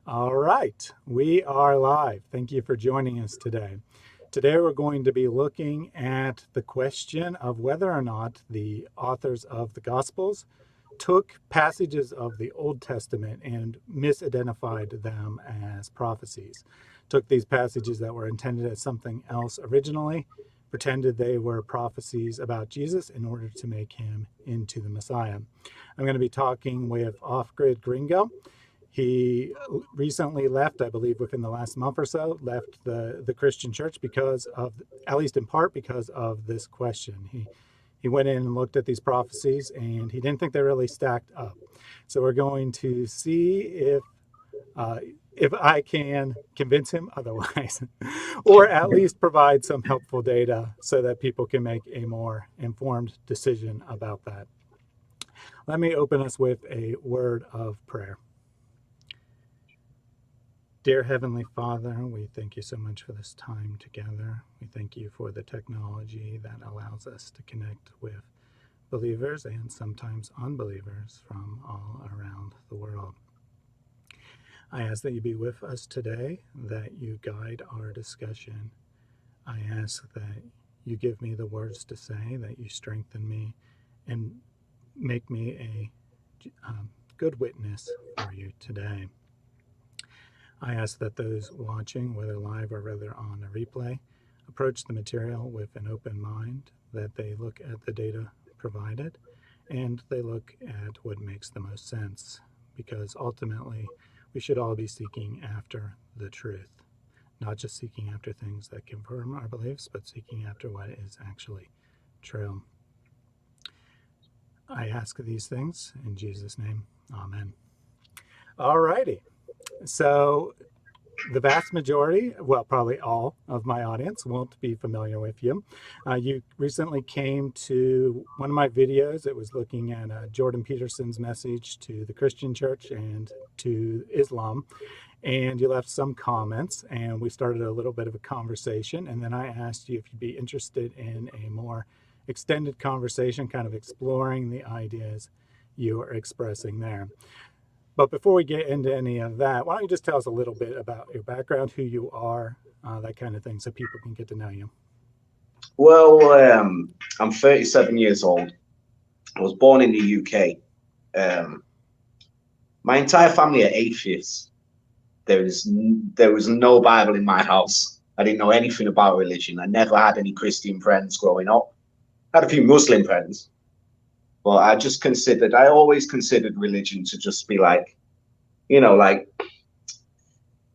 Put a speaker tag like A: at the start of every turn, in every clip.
A: All right, we are live. Thank you for joining us today. Today we're going to be looking at the question of whether or not the authors of the Gospels took passages of the Old Testament and misidentified them as prophecies. Took these passages that were intended as something else originally, pretended they were prophecies about Jesus in order to make him into the Messiah. I'm going to be talking with Grid Gringo. He recently left, I believe within the last month or so, left the Christian church because of, at least in part, because of this question. He went in and looked at these prophecies and he didn't think they really stacked up. So we're going to see if I can convince him otherwise, or at least provide some helpful data so that people can make a more informed decision about that. Let me open us with a word of prayer. Dear Heavenly Father, we thank you so much for this time together. We thank you for the technology that allows us to connect with believers and sometimes unbelievers from all around the world. I ask that you be with us today, that you guide our discussion. I ask that you give me the words to say, that you strengthen me and make me a good witness for you today. I ask that those watching, whether live or whether on a replay, approach the material with an open mind, that they look at the data provided and they look at what makes the most sense, because ultimately we should all be seeking after the truth, not just seeking after things that confirm our beliefs, but seeking after what is actually true. I ask these things in Jesus' name. Amen. All righty. So the vast majority, well, probably all of my audience won't be familiar with you. You recently came to one of my videos. It was looking at Jordan Peterson's message to the Christian church and to Islam. And you left some comments and we started a little bit of a conversation. And then I asked you if you'd be interested in a more extended conversation, kind of exploring the ideas you are expressing there. But before we get into any of that, why don't you just tell us a little bit about your background, who you are, that kind of thing, so people can get to know you.
B: Well, I'm 37 years old. I was born in the UK. My entire family are atheists. There was no Bible in my house. I didn't know anything about religion. I never had any Christian friends growing up. I had a few Muslim friends. But I always considered religion to just be like,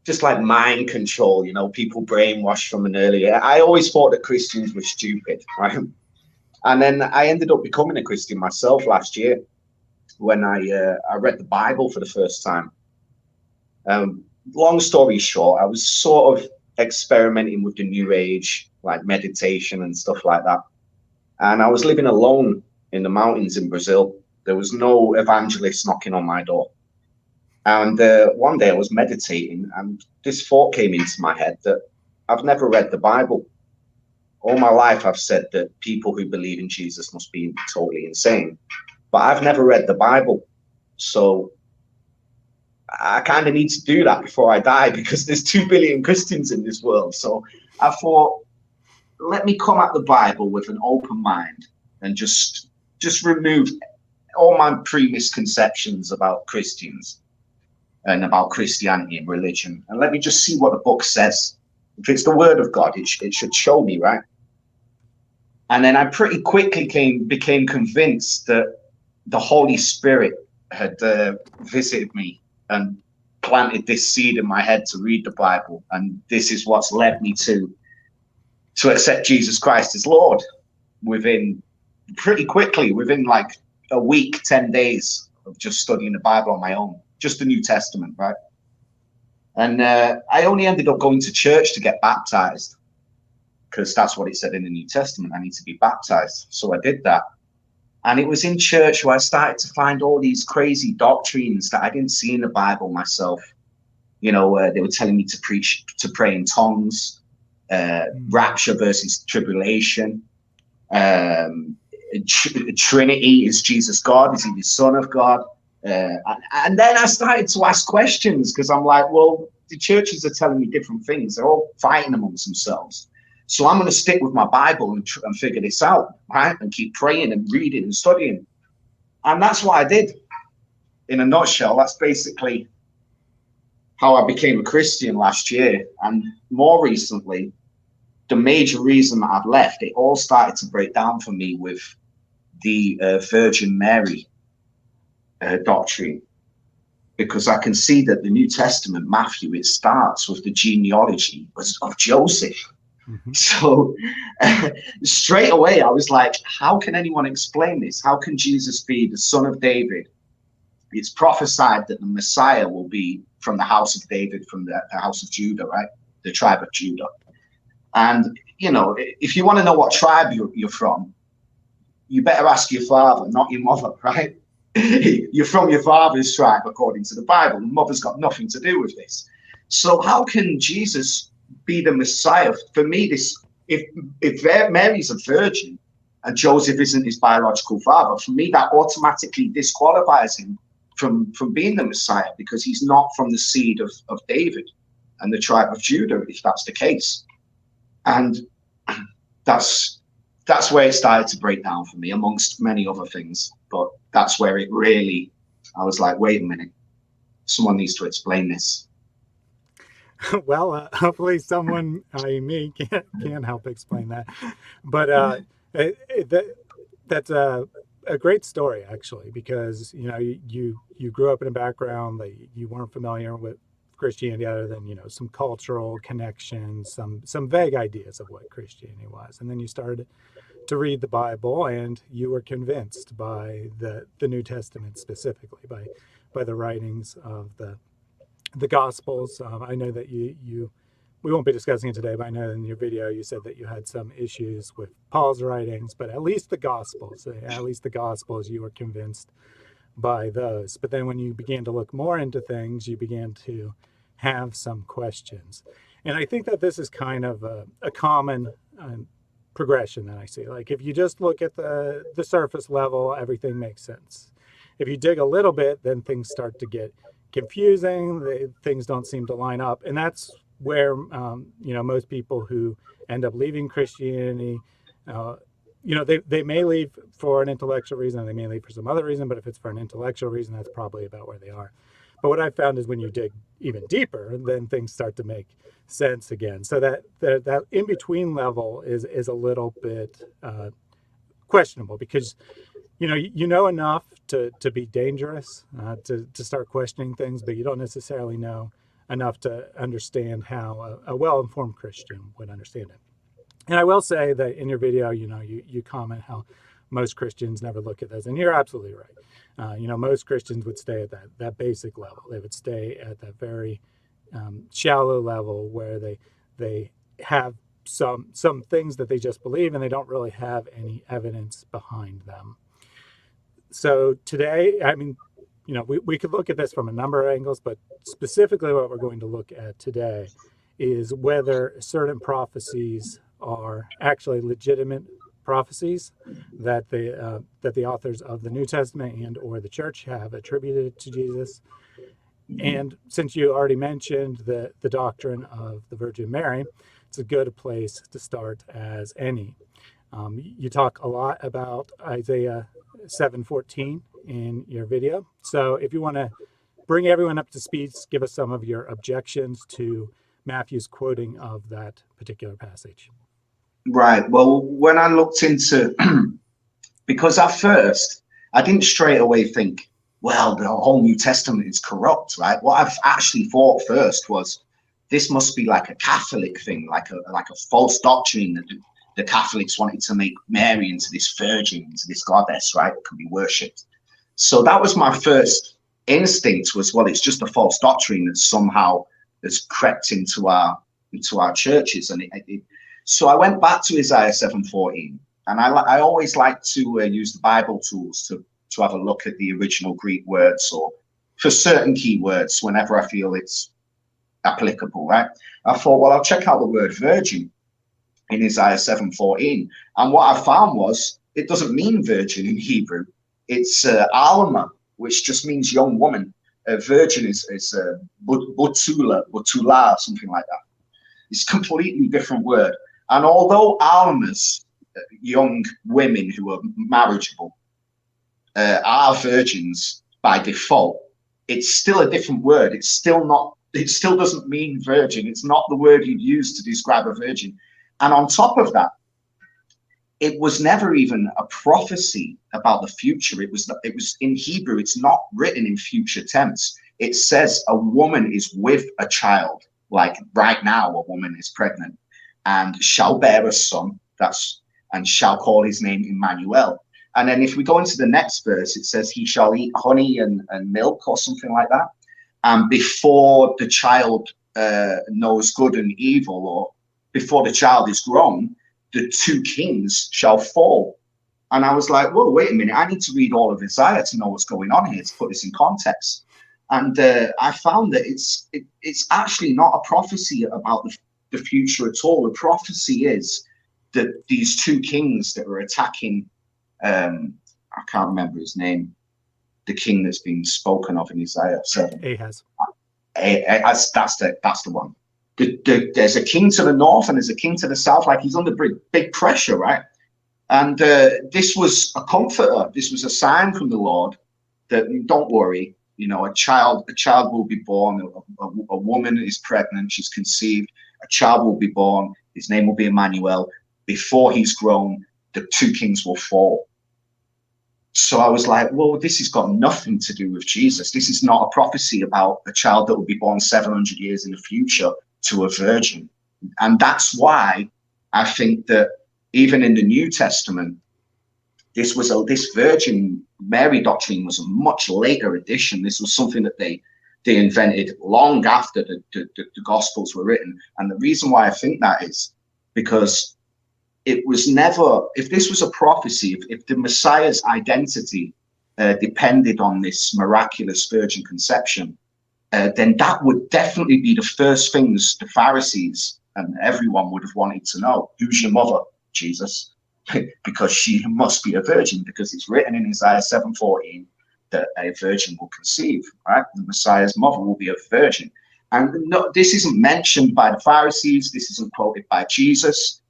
B: just like mind control, people brainwashed from an earlier. I always thought that Christians were stupid, right? And then I ended up becoming a Christian myself last year when I read the Bible for the first time. Long story short, I was sort of experimenting with the New Age, like meditation and stuff like that. And I was living alone in the mountains in Brazil. There was no evangelist knocking on my door. And one day I was meditating and this thought came into my head that I've never read the Bible. All my life I've said that people who believe in Jesus must be totally insane. But I've never read the Bible. So I kind of need to do that before I die, because there's 2 billion Christians in this world. So I thought, let me come at the Bible with an open mind and just remove all my premisconceptions about Christians and about Christianity and religion, and let me just see what the book says. If it's the word of God, it should show me, right? And then I pretty quickly became convinced that the Holy Spirit had visited me and planted this seed in my head to read the Bible, and this is what's led me to accept Jesus Christ as Lord pretty quickly, within like a week, 10 days of just studying the Bible on my own, just the New Testament, right? And I only ended up going to church to get baptized, because that's what it said in the New Testament. I need to be baptized. So I did that. And it was in church where I started to find all these crazy doctrines that I didn't see in the Bible myself. They were telling me to pray in tongues, rapture versus tribulation, Trinity, is Jesus God? Is he the Son of God? And then I started to ask questions because I'm like, well, the churches are telling me different things. They're all fighting amongst themselves. So I'm going to stick with my Bible and figure this out, right? And keep praying and reading and studying. And that's what I did. In a nutshell, that's basically how I became a Christian last year. And more recently, the major reason that I've left, it all started to break down for me with the Virgin Mary doctrine. Because I can see that the New Testament, Matthew, it starts with the genealogy of Joseph.
A: Mm-hmm.
B: So straight away, I was like, how can anyone explain this? How can Jesus be the son of David? It's prophesied that the Messiah will be from the house of David, from the house of Judah, right? The tribe of Judah. And, you know, if you want to know what tribe you're from, you better ask your father, not your mother, right? You're from your father's tribe, according to the Bible. The mother's got nothing to do with this. So how can Jesus be the Messiah? For me, if Mary's a virgin and Joseph isn't his biological father, for me, that automatically disqualifies him from being the Messiah, because he's not from the seed of David and the tribe of Judah, if that's the case. And that's where it started to break down for me, amongst many other things. But that's where it really, I was like, wait a minute, someone needs to explain this.
A: Well, hopefully someone, me, can help explain that. But that's a great story, actually, because, you know, you grew up in a background that you weren't familiar with Christianity, other than, you know, some cultural connections, some vague ideas of what Christianity was. And then you started to read the Bible, and you were convinced by the New Testament, specifically by the writings of the Gospels. I know that we won't be discussing it today, but I know in your video you said that you had some issues with Paul's writings, but at least the Gospels, you were convinced by those. But then when you began to look more into things, you began to have some questions. And I think that this is kind of a common progression that I see. Like, if you just look at the surface level, everything makes sense. If you dig a little bit, then things start to get confusing. Things don't seem to line up. And that's where, you know, most people who end up leaving Christianity, you know, they may leave for an intellectual reason, and they may leave for some other reason, but if it's for an intellectual reason, that's probably about where they are. But what I've found is when you dig even deeper, then things start to make sense again. So that in-between level is a little bit questionable, because, you know enough to be dangerous, to start questioning things, but you don't necessarily know enough to understand how a well-informed Christian would understand it. And I will say that in your video, you comment how most Christians never look at this, and you're absolutely right. Most Christians would stay at that basic level. They would stay at that very shallow level where they have some things that they just believe, and they don't really have any evidence behind them. So today, we could look at this from a number of angles, but specifically what we're going to look at today is whether certain prophecies are actually legitimate prophecies that the authors of the New Testament and or the church have attributed to Jesus. And since you already mentioned the doctrine of the Virgin Mary, it's a good place to start as any. You talk a lot about Isaiah 7:14 in your video. So if you want to bring everyone up to speed, give us some of your objections to Matthew's quoting of that particular passage.
B: Right. Well, when I looked into, because at first I didn't straight away think, well, the whole New Testament is corrupt, right? What I've actually thought first was, this must be like a Catholic thing, like a false doctrine that the Catholics wanted to make Mary into this virgin, into this goddess, right? That can be worshipped. So that was my first instinct, was, well, it's just a false doctrine that somehow has crept into our churches. And so I went back to Isaiah 7:14, and I always like to use the Bible tools to have a look at the original Greek words, or for certain key words whenever I feel it's applicable, right? I thought, well, I'll check out the word virgin in Isaiah 7:14, and what I found was it doesn't mean virgin in Hebrew. It's alma, which just means young woman. Virgin is butula, something like that. It's a completely different word. And although almas, young women who are marriageable, are virgins by default, it's still a different word. It's still not. It still doesn't mean virgin. It's not the word you'd use to describe a virgin. And on top of that, it was never even a prophecy about the future. It was in Hebrew. It's not written in future tense. It says a woman is with a child, like right now a woman is pregnant, and shall bear a son. And shall call his name Emmanuel. And then if we go into the next verse, it says he shall eat honey and milk or something like that. And before the child knows good and evil, or before the child is grown, the two kings shall fall. And I was like, whoa, wait a minute. I need to read all of Isaiah to know what's going on here, to put this in context. And I found that it's actually not a prophecy about the future at all. The prophecy is that these two kings that were attacking, I can't remember his name, the king that's been spoken of in Isaiah 7.
A: Ahaz.
B: That's the one. There's a king to the north and there's a king to the south. Like, he's under big pressure, right? And this was a comforter. This was a sign from the Lord that, don't worry, a child will be born. A woman is pregnant. She's conceived. A child will be born. His name will be Emmanuel. Before he's grown, the two kings will fall. So I was like, well, this has got nothing to do with Jesus. This is not a prophecy about a child that will be born 700 years in the future to a virgin. And that's why I think that even in the New Testament, this Virgin Mary doctrine was a much later addition. This was something that they invented long after the Gospels were written. And the reason why I think that is because it was never, if this was a prophecy, if the Messiah's identity depended on this miraculous virgin conception, then that would definitely be the first things the Pharisees and everyone would have wanted to know. Who's your mother? Jesus. Because she must be a virgin, because it's written in Isaiah 7:14 that a virgin will conceive, right? The Messiah's mother will be a virgin. And no, this isn't mentioned by the Pharisees. This isn't quoted by Jesus.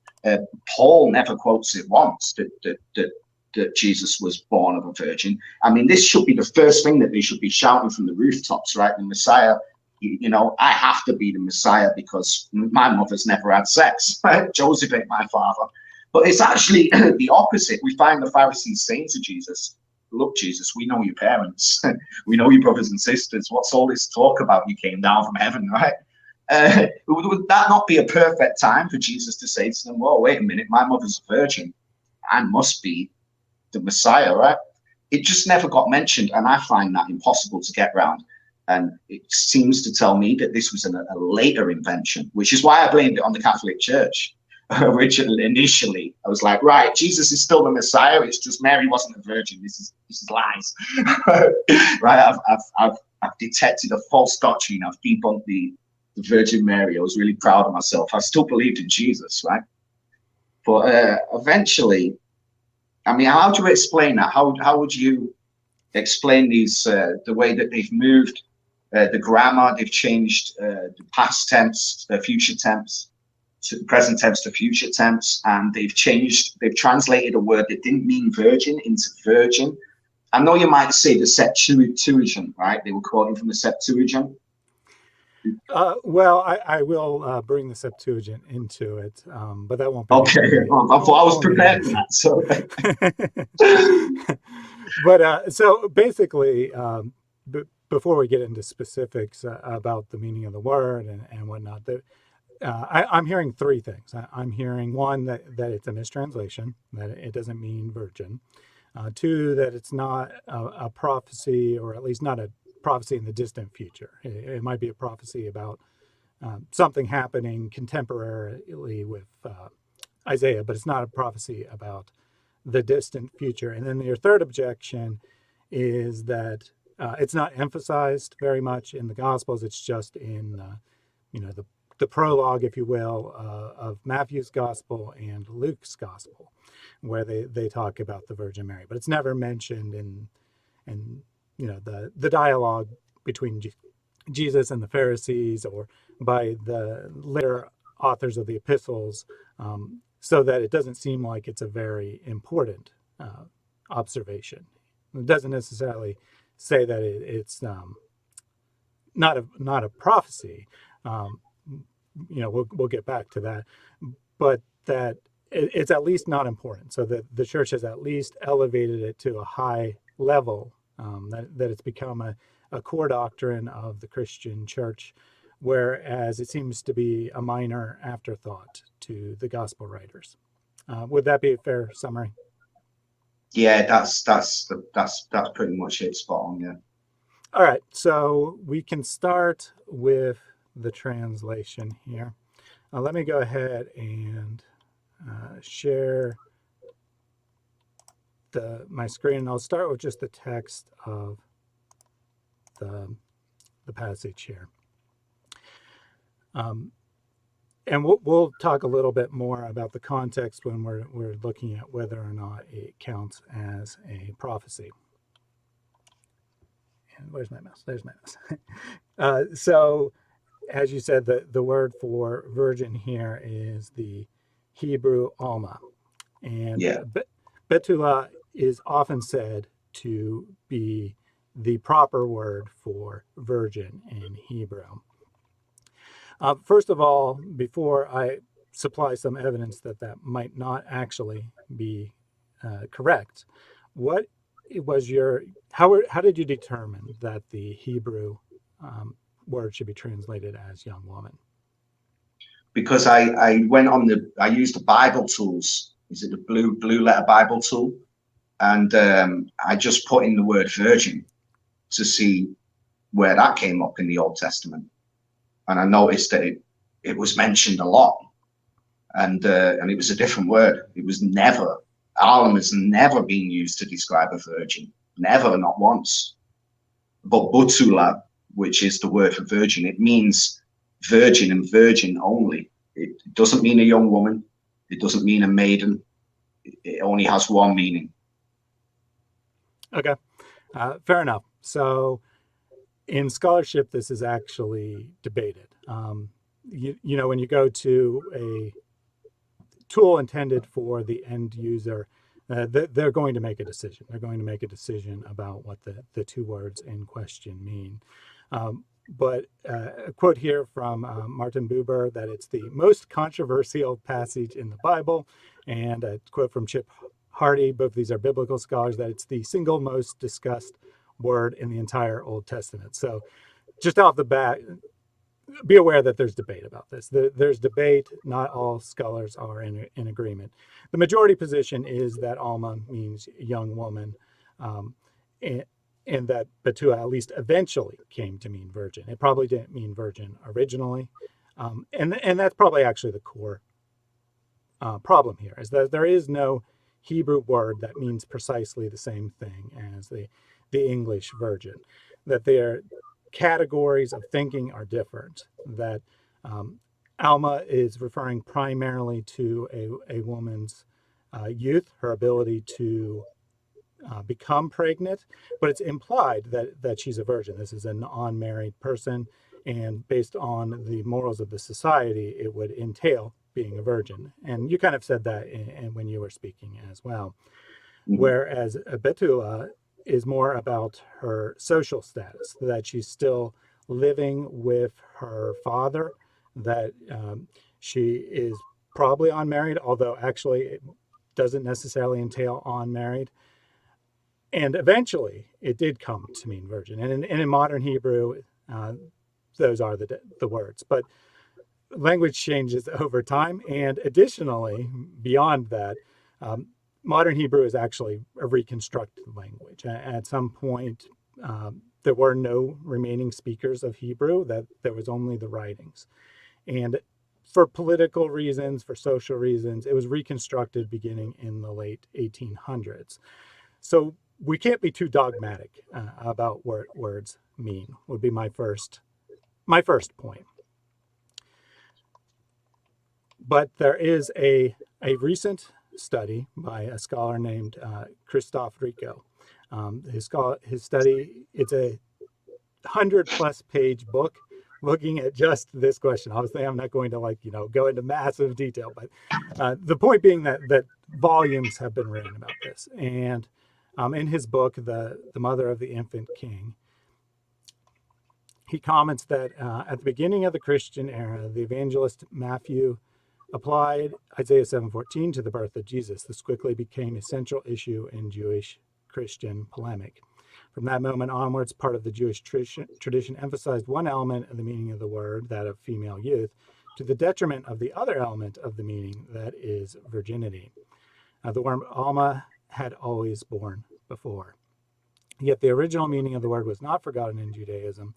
B: Paul never quotes it once that Jesus was born of a virgin. I mean, this should be the first thing that they should be shouting from the rooftops, right? The Messiah, I have to be the Messiah because my mother's never had sex, right? Joseph ain't my father. But it's actually the opposite. We find the Pharisees saying to Jesus, look, Jesus, we know your parents. We know your brothers and sisters. What's all this talk about? You came down from heaven, right? Would that not be a perfect time for Jesus to say to them, well, wait a minute, my mother's a virgin. I must be the Messiah, right? It just never got mentioned, and I find that impossible to get around. And it seems to tell me that this was a later invention, which is why I blamed it on the Catholic Church. Originally, initially, I was like, right, Jesus is still the Messiah. It's just Mary wasn't a virgin. This is lies, right? I've detected a false doctrine. I've debunked the Virgin Mary. I was really proud of myself. I still believed in Jesus, right? But eventually, I mean, how do you explain that? How would you explain these? The way that they've moved the grammar, they've changed the past tense, the future tense, to present tense to future tense, and they've translated a word that didn't mean virgin into virgin. I know you might say the Septuagint, right? They were quoting from the Septuagint.
A: Well, I will bring the Septuagint into it, but that won't be
B: okay. I thought I was prepared for that. So,
A: but so basically, before we get into specifics about the meaning of the word and whatnot, I'm hearing three things. I'm hearing one that it's a mistranslation, that it doesn't mean virgin. Two, that it's not a prophecy, or at least not a prophecy in the distant future. It might be a prophecy about something happening contemporarily with Isaiah, but it's not a prophecy about the distant future. And then your third objection is that it's not emphasized very much in the Gospels. It's just in the prologue, if you will, of Matthew's Gospel and Luke's Gospel, where they talk about the Virgin Mary, but it's never mentioned in the dialogue between Jesus and the Pharisees, or by the later authors of the epistles, so that it doesn't seem like it's a very important observation. It doesn't necessarily say that it's not a prophecy. We'll get back to that, but that it's at least not important. So that the church has at least elevated it to a high level, that it's become a core doctrine of the Christian church, whereas it seems to be a minor afterthought to the gospel writers. Would that be a fair summary?
B: Yeah, that's pretty much it. Spot on. Yeah.
A: All right, so we can start with the translation here. Let me go ahead and share my screen, and I'll start with just the text of the passage here. And we'll talk a little bit more about the context when we're looking at whether or not it counts as a prophecy. And where's my mouse? There's my mouse. So, as you said, the word for virgin here is the Hebrew Alma. And
B: Yeah.
A: Betula is often said to be the proper word for virgin in Hebrew. First of all, before I supply some evidence that might not actually be correct, what was how did you determine that the Hebrew word should be translated as young woman?
B: Because I went on I used the Bible tools. Is it the blue letter Bible tool? And I just put in the word virgin to see where that came up in the Old Testament. And I noticed that it was mentioned a lot, and it was a different word. It was never, Alma has never been used to describe a virgin, never, not once. But butula, which is the word for virgin, it means virgin and virgin only. It doesn't mean a young woman. It doesn't mean a maiden. It only has one meaning.
A: Okay, fair enough. So in scholarship, this is actually debated. When you go to a tool intended for the end user, they're going to make a decision. They're going to make a decision about what the two words in question mean. But a quote here from Martin Buber, that it's the most controversial passage in the Bible, and a quote from Chip Hardy, both these are biblical scholars, that it's the single most discussed word in the entire Old Testament. So just off the bat, be aware that there's debate about this. There's debate. Not all scholars are in agreement. The majority position is that Alma means young woman, and that Betua at least eventually came to mean virgin. It probably didn't mean virgin originally. And that's probably actually the core problem here, is that there is no Hebrew word that means precisely the same thing as the English virgin, that their categories of thinking are different, that Alma is referring primarily to a woman's youth, her ability to become pregnant, but it's implied that she's a virgin. This is an unmarried person, and based on the morals of the society, it would entail being a virgin. And you kind of said that when you were speaking as well. Mm-hmm. Whereas Betula is more about her social status, that she's still living with her father, that she is probably unmarried, although actually it doesn't necessarily entail unmarried. And eventually it did come to mean virgin. And in modern Hebrew, those are the words. But language changes over time. And additionally, beyond that, modern Hebrew is actually a reconstructed language. At some point, there were no remaining speakers of Hebrew, that there was only the writings. And for political reasons, for social reasons, it was reconstructed beginning in the late 1800s. So we can't be too dogmatic about what words mean, would be my first point. But there is a recent study by a scholar named Christoph Rico His study, it's a 100+ page book looking at just this question. Obviously, I'm not going to go into massive detail, but the point being that volumes have been written about this. And in his book, the Mother of the Infant King, he comments that at the beginning of the Christian era, the evangelist Matthew applied Isaiah 7:14 to the birth of Jesus. This quickly became a central issue in Jewish-Christian polemic. From that moment onwards, part of the Jewish tradition emphasized one element of the meaning of the word, that of female youth, to the detriment of the other element of the meaning, that is virginity. The word Alma had always borne before. Yet the original meaning of the word was not forgotten in Judaism,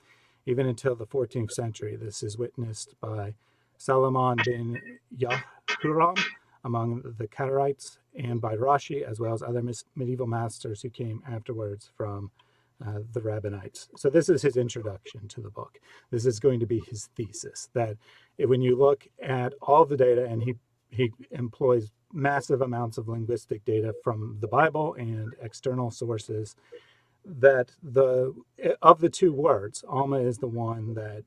A: even until the 14th century. This is witnessed by Solomon bin Yahuram among the Karaites, and by Rashi, as well as other medieval masters who came afterwards from the Rabbinites. So this is his introduction to the book. This is going to be his thesis, that when you look at all the data, and he employs massive amounts of linguistic data from the Bible and external sources, that of the two words, Alma is the one that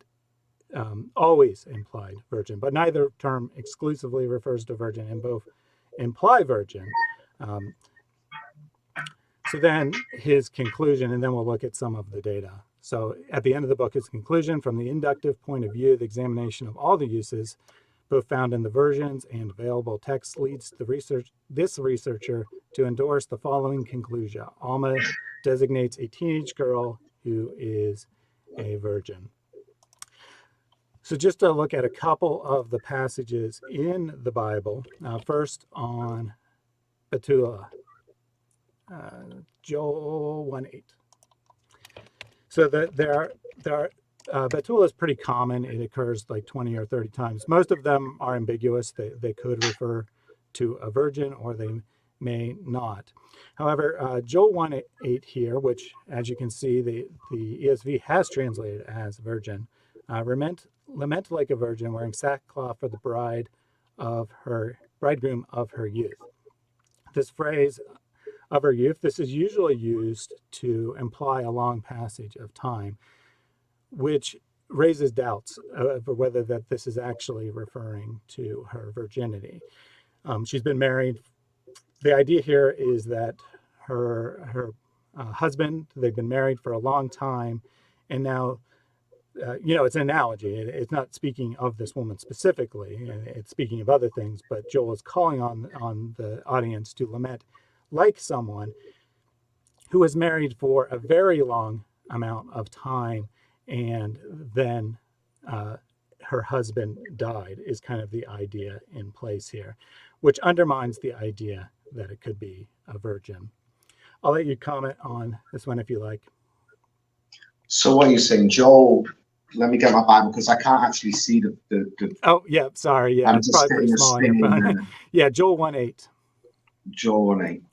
A: always implied virgin, but neither term exclusively refers to virgin, and both imply virgin. So then his conclusion, and then we'll look at some of the data. So at the end of the book, his conclusion: from the inductive point of view, the examination of all the uses, both found in the versions and available texts, leads this researcher to endorse the following conclusion: Alma designates a teenage girl who is a virgin. So just to look at a couple of the passages in the Bible, first on Bethulah, Joel 1:8. So Bethulah is pretty common. It occurs like 20 or 30 times. Most of them are ambiguous. They could refer to a virgin, or they may not. However, Joel 1:8 here, which, as you can see, the ESV has translated as virgin, lament like a virgin, wearing sackcloth for the bridegroom of her youth. This phrase, of her youth, this is usually used to imply a long passage of time, which raises doubts over whether that this is actually referring to her virginity. She's been married. The idea here is that her husband, they've been married for a long time, and now, it's an analogy. It's not speaking of this woman specifically. It's speaking of other things, but Joel is calling on the audience to lament like someone who was married for a very long amount of time, and then her husband died, is kind of the idea in place here, which undermines the idea that it could be a virgin. I'll let you comment on this one if you like.
B: So what are you saying, Joel? Let me get my Bible, because I can't actually see the
A: Oh, yeah, sorry. Yeah, it's probably pretty small on your phone. Yeah, Joel 1:8.
B: Joel 1:8.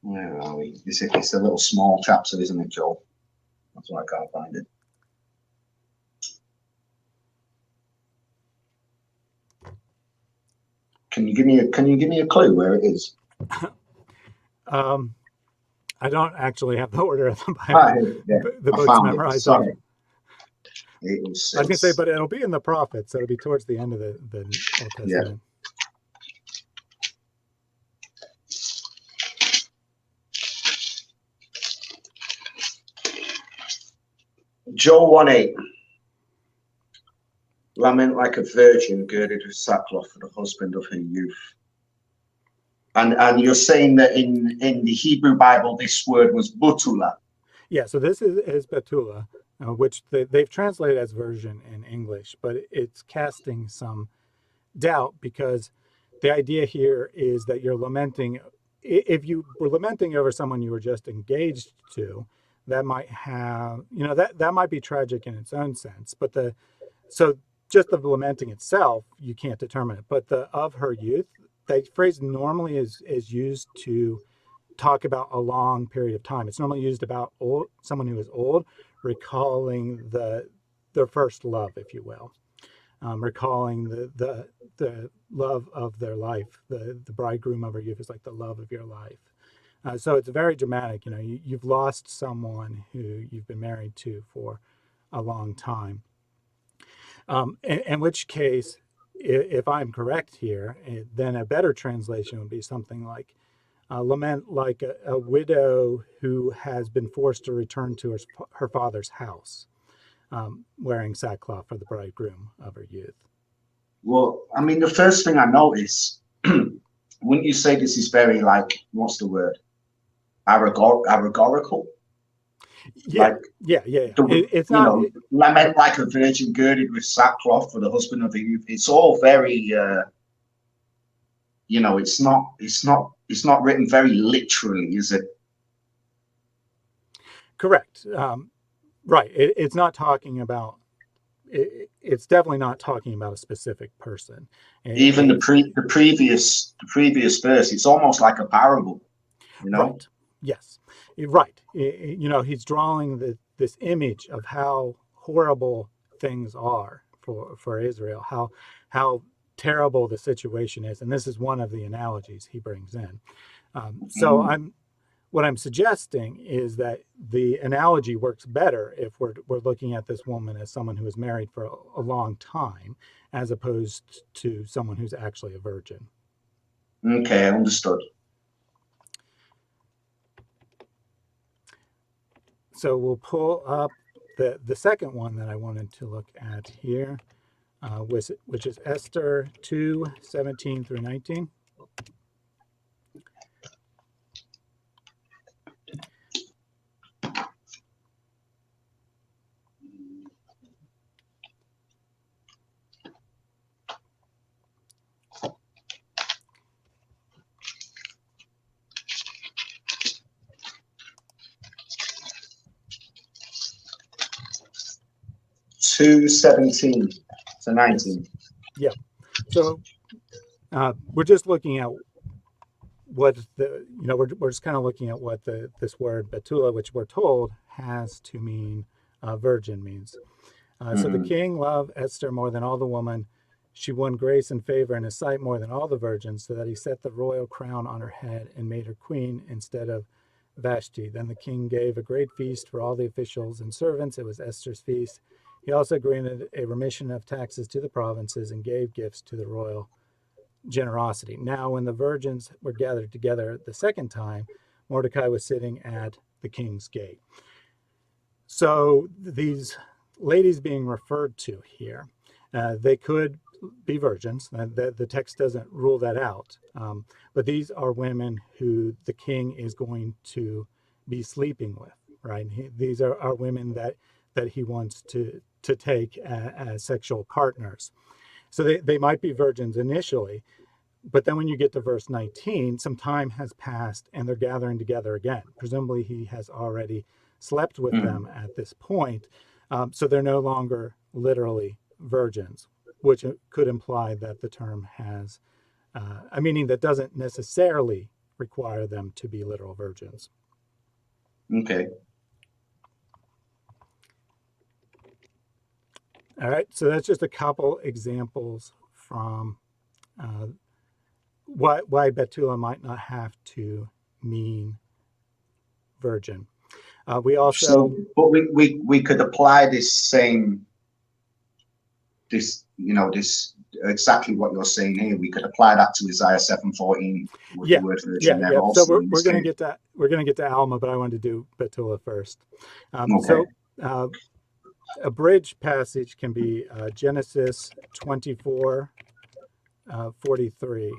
B: Where are we? It's a little small chapter, isn't it, Joel? That's why I can't find it. Can you give me a clue where it is?
A: I don't actually have the order of the Bible. The book's memorized.
B: Sorry.
A: I was going to say, but it'll be in the Prophets, so it'll be towards the end of the Old Testament.
B: Yeah. Joel 1:8. Lament like a virgin girded with sackcloth for the husband of her youth. And you're saying that in the Hebrew Bible, this word was Bethulah.
A: Yeah, so this is Bethulah, which they've translated as virgin in English, but it's casting some doubt, because the idea here is that you're lamenting. If you were lamenting over someone you were just engaged to, that might have, that might be tragic in its own sense. But so just the lamenting itself, you can't determine it. But the of her youth, that phrase normally is used to talk about a long period of time. It's normally used about someone who is old, recalling their first love, if you will. recalling the love of their life. The bridegroom of her youth is like the love of your life. So it's very dramatic. You've lost someone who you've been married to for a long time. In which case, if I'm correct here, then a better translation would be something like lament like a widow who has been forced to return to her father's house, wearing sackcloth for the bridegroom of her youth.
B: Well, I mean, the first thing I notice, wouldn't you say this is very, like, what's the word? Allegorical?
A: Yeah,
B: Like,
A: yeah. It's
B: you
A: not.
B: know, lament like a virgin girded with sackcloth for the husband of the youth. It's all very, it's not written very literally, is it?
A: Correct. Right. It's not talking about. It's definitely not talking about a specific person.
B: Even the previous verse, it's almost like a parable,
A: Right. Yes. Right. He's drawing this image of how horrible things are for Israel, how terrible the situation is, and this is one of the analogies he brings in. So what I'm suggesting is that the analogy works better if we're looking at this woman as someone who is married for a long time, as opposed to someone who's actually a virgin.
B: Okay, understood.
A: So we'll pull up the second one that I wanted to look at here, which is Esther 2:17 through 19.
B: Two 17 to 19.
A: Yes. Yeah. So we're just looking at what we're just kind of looking at what this word betula, which we're told has to mean virgin, means. So the king loved Esther more than all the women. She won grace and favor in his sight more than all the virgins, so that he set the royal crown on her head and made her queen instead of Vashti. Then the king gave a great feast for all the officials and servants. It was Esther's feast. He also granted a remission of taxes to the provinces and gave gifts to the royal generosity. Now, when the virgins were gathered together the second time, Mordecai was sitting at the king's gate. So these ladies being referred to here, they could be virgins. The text doesn't rule that out. But these are women who the king is going to be sleeping with, right? These are women that he wants to take as sexual partners. So they might be virgins initially, but then when you get to verse 19, some time has passed and they're gathering together again. Presumably he has already slept with them at this point. So they're no longer literally virgins, which could imply that the term has a meaning that doesn't necessarily require them to be literal virgins.
B: Okay.
A: All right, so that's just a couple examples from why betula might not have to mean virgin. We also,
B: but we could apply this exactly what you're saying here. We could apply that to Isaiah 7:14 with the word virgin there also.
A: So we're going to get to Alma, but I wanted to do betula first.
B: Okay.
A: So a bridge passage can be Genesis 24:43.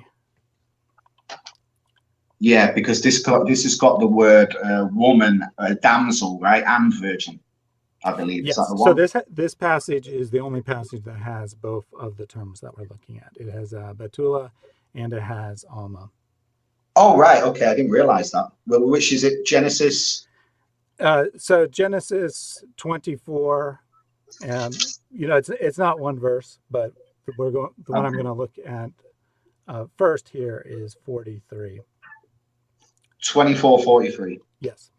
B: Yeah, because this has got the word woman, damsel, right, and virgin, I believe.
A: Yes.
B: Is that the one?
A: So this passage is the only passage that has both of the terms that we're looking at. It has betula and it has Alma.
B: Oh, right. Okay, I didn't realize that. Well, which is it? Genesis.
A: So Genesis 24. It's not one verse, but the one I'm going to look at first here is 43.
B: 24:43.
A: Yes.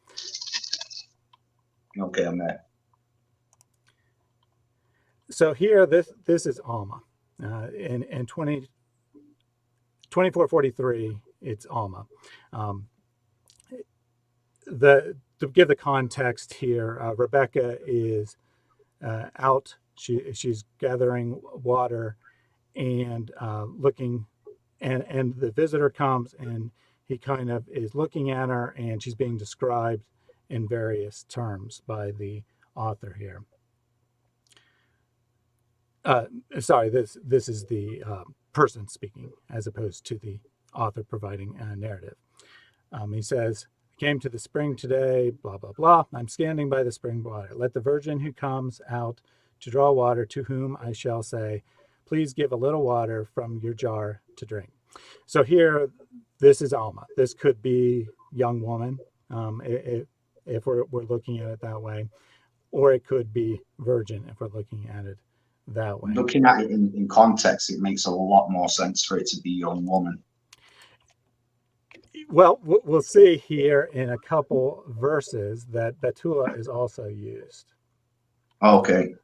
B: Okay, I'm there.
A: So here, this is Alma. In 2443, it's Alma. To give the context here, Rebecca is out. She's gathering water and looking, and the visitor comes and he kind of is looking at her, and she's being described in various terms by the author here. Sorry, this is the person speaking as opposed to the author providing a narrative. He says, "Came to the spring today, blah, blah, blah. I'm standing by the spring water. Let the virgin who comes out to draw water, to whom I shall say, please give a little water from your jar to drink." So here, this is Alma. This could be young woman, if we're looking at it that way, or it could be virgin if we're looking at it that way.
B: Looking at it in context, it makes a lot more sense for it to be young woman.
A: Well, we'll see here in a couple verses that Betula is also used.
B: Okay.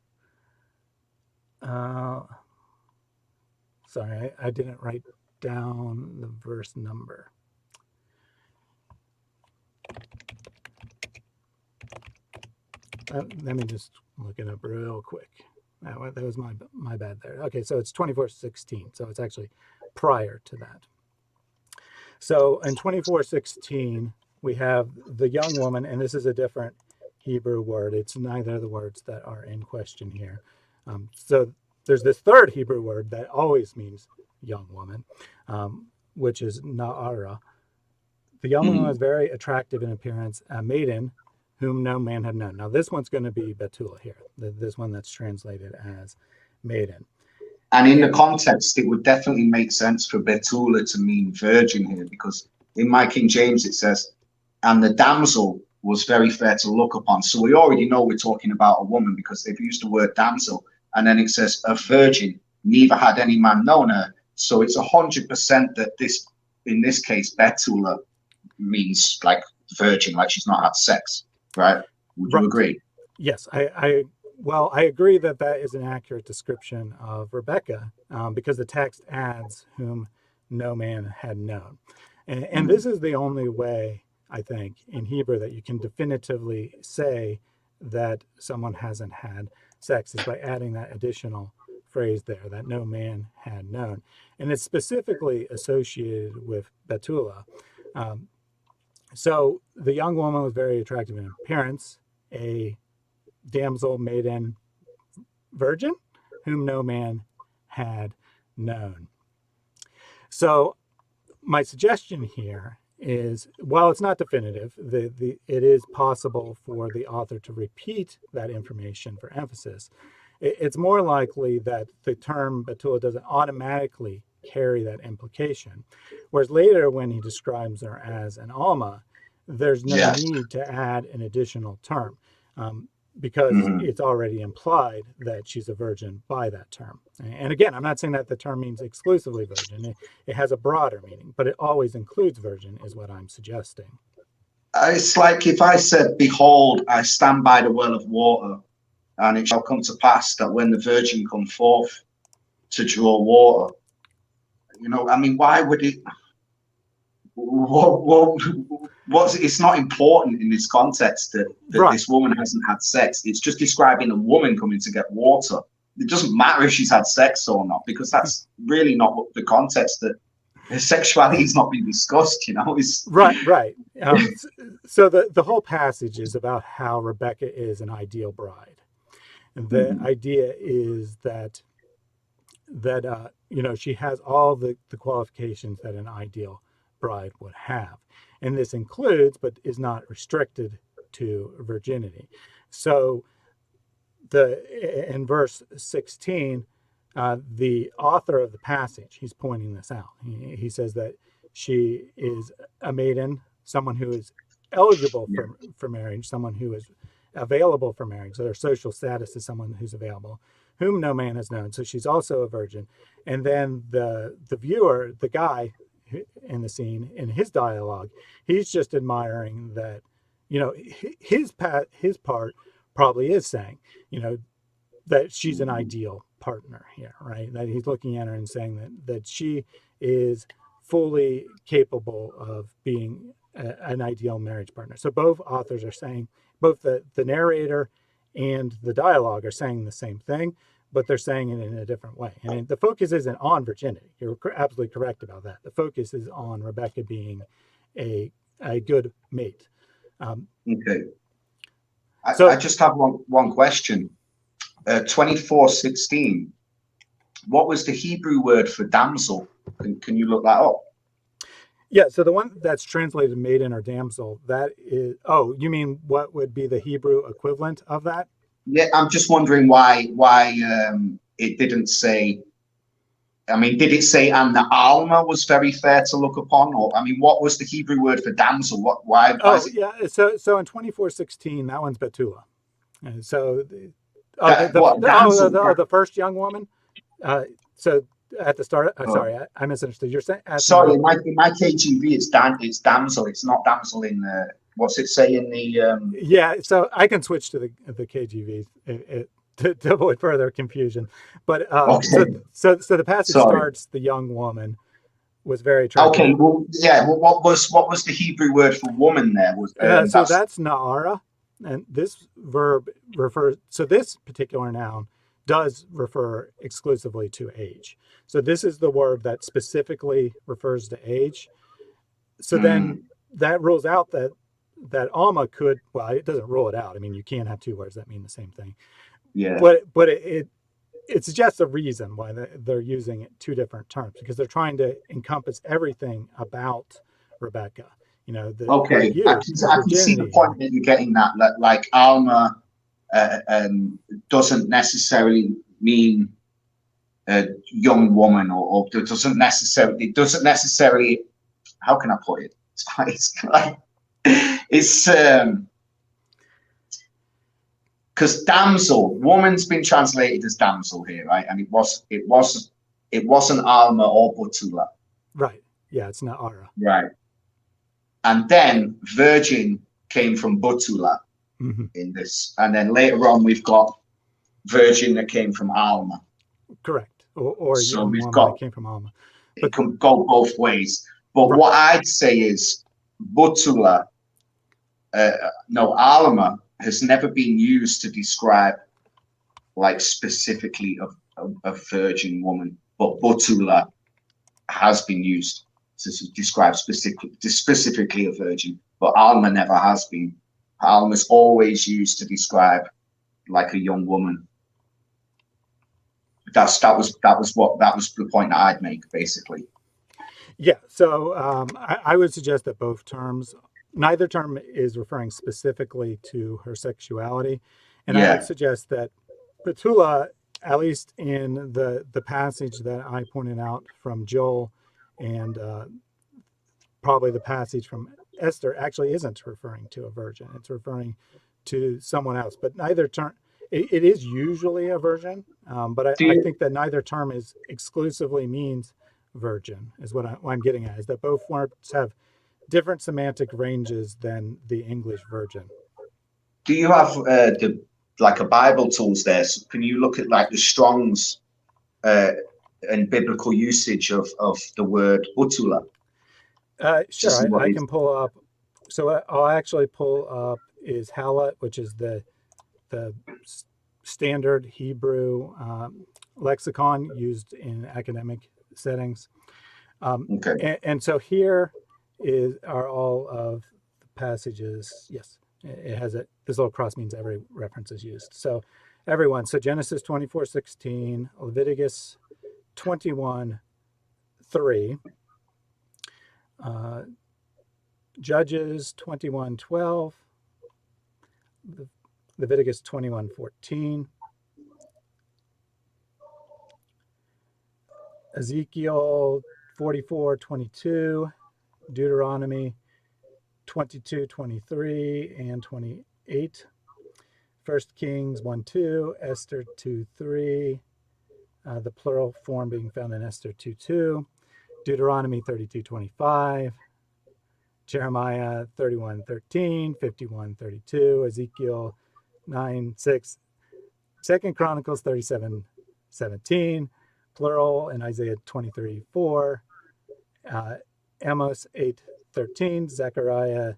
A: Sorry, I didn't write down the verse number. Let me just look it up real quick. That was my bad there. Okay, so it's 24:16, so it's actually prior to that. So in 24:16, we have the young woman, and this is a different Hebrew word. It's neither of the words that are in question here. So there's this third Hebrew word that always means young woman, which is na'ara. The young woman was very attractive in appearance, a maiden whom no man had known. Now this one's going to be Betula here, this one that's translated as maiden.
B: And in the context, it would definitely make sense for Betula to mean virgin here, because in my King James it says, and the damsel was very fair to look upon. So we already know we're talking about a woman because they've used the word damsel. And then it says a virgin, neither had any man known her. So it's 100% that this, in this case, Betula means like virgin, like she's not had sex, right? Would you agree?
A: Yes, I agree that is an accurate description of Rebecca, because the text adds whom no man had known. And this is the only way, I think, in Hebrew that you can definitively say that someone hasn't had sex, is by adding that additional phrase there, that no man had known. And it's specifically associated with Betula. So the young woman was very attractive in appearance, a damsel, maiden, virgin, whom no man had known. So my suggestion here is, while it's not definitive, it is possible for the author to repeat that information for emphasis. It's more likely that the term Betula doesn't automatically carry that implication. Whereas later, when he describes her as an Alma, there's no need to add an additional term, because it's already implied that she's a virgin by that term. And again, I'm not saying that the term means exclusively virgin. It has a broader meaning, but it always includes virgin, is what I'm suggesting.
B: It's like if I said, behold, I stand by the well of water, and it shall come to pass that when the virgin come forth to draw water, you know, I mean, why would it? It's not important in this context that this woman hasn't had sex. It's just describing a woman coming to get water. It doesn't matter if she's had sex or not, because that's really not what the context that her sexuality is not being discussed, you know.
A: Right. So the whole passage is about how Rebecca is an ideal bride. And the idea is that she has all the qualifications that an ideal bride would have. And this includes, but is not restricted to, virginity. So in verse 16, the author of the passage, he's pointing this out. He says that she is a maiden, someone who is eligible for marriage, someone who is available for marriage. So their social status is someone who's available, whom no man has known. So she's also a virgin. And then the viewer, the guy in the scene, in his dialogue, he's just admiring that, his part probably is saying, that she's an ideal partner here, right? That he's looking at her and saying that she is fully capable of being an ideal marriage partner. So both authors are saying, both the narrator and the dialogue are saying the same thing, but they're saying it in a different way. And the focus isn't on virginity. You're absolutely correct about that. The focus is on Rebecca being a good mate.
B: Okay.
A: So
B: I just have one question. 24:16. What was the Hebrew word for damsel? Can you look that up?
A: yeah, so the one that's translated maiden or damsel, that is, oh, you mean what would be the Hebrew equivalent of that?
B: Yeah, I'm just wondering why it didn't say. I mean, did it say and the Alma was very fair to look upon, or I mean, what was the Hebrew word for damsel? Why
A: Oh,
B: is it
A: yeah. So in 24:16, that one's Betula. And so
B: that what damsel?
A: the first young woman. So at the start,
B: Oh,
A: sorry, I misunderstood. You're asking
B: sorry,
A: about.
B: in my KGV, it's damsel. It's not damsel in the. What's it say in the?
A: Yeah, so I can switch to the KGV to avoid further confusion. But
B: Okay,
A: so the passage
B: sorry.
A: starts, the young woman was very attractive.
B: Okay, well, yeah. Well, what was the Hebrew word for woman there? Was
A: So
B: that's
A: that's Na'ara, and this verb refers. So this particular noun does refer exclusively to age. So this is the word that specifically refers to age. So then that rules out that Alma could. Well, it doesn't rule it out. I mean, you can't have two words that mean the same thing.
B: yeah.
A: But it suggests a reason why they're using two different terms, because they're trying to encompass everything about Rebecca. Her
B: Okay,
A: youth, her
B: I can see the
A: virginity,
B: point that you're getting that. Like Alma doesn't necessarily mean a young woman, or it doesn't necessarily. How can I put it? It's because damsel, woman's been translated as damsel here, right? And it wasn't Alma or Butula,
A: right? Yeah, it's not Ara.
B: right? And then virgin came from Butula
A: Mm-hmm.
B: in this, and then later on we've got virgin that came from Alma.
A: Correct, or a
B: So
A: young
B: we've
A: woman that
B: got
A: came from Alma.
B: it
A: But
B: can go both ways. But
A: right,
B: what I'd say is Butula, no, Alma has never been used to describe like specifically a virgin woman, but Butula has been used to describe specifically a virgin, but Alma never has been. Alma's always used to describe like a young woman. That was the point that I'd make basically.
A: yeah. So I would suggest that neither term is referring specifically to her sexuality, and I would
B: Yeah.
A: suggest that Petula, at least in the passage that I pointed out from Joel, and probably the passage from Esther, actually isn't referring to a virgin. It's referring to someone else. But neither term, it is usually a virgin, but
B: Do
A: I
B: you
A: think that neither term is exclusively means virgin, is what I'm getting at, is that both words have different semantic ranges than the English virgin.
B: do you have like a Bible tools there? So can you look at like the Strong's uh, and biblical usage of the word butula to see
A: Sure,
B: what
A: I
B: is?
A: can pull up. So I'll actually pull up is Halat, which is the standard Hebrew lexicon used in academic settings.
B: Okay.
A: And so here are all of the passages. Yes, it has it. This little cross means every reference is used. So everyone. So Genesis 24:16, Leviticus 21:3, Judges 21:12, Leviticus 21:14, Ezekiel 44:22, Deuteronomy 22:23 and 28, 1 Kings 1:2, Esther 2:3, the plural form being found in Esther 2:2, Deuteronomy 32:25, Jeremiah 31:13, 51:32, Ezekiel 9:6. Second Chronicles 37:17, plural in Isaiah 23:4, Amos 8:13, Zechariah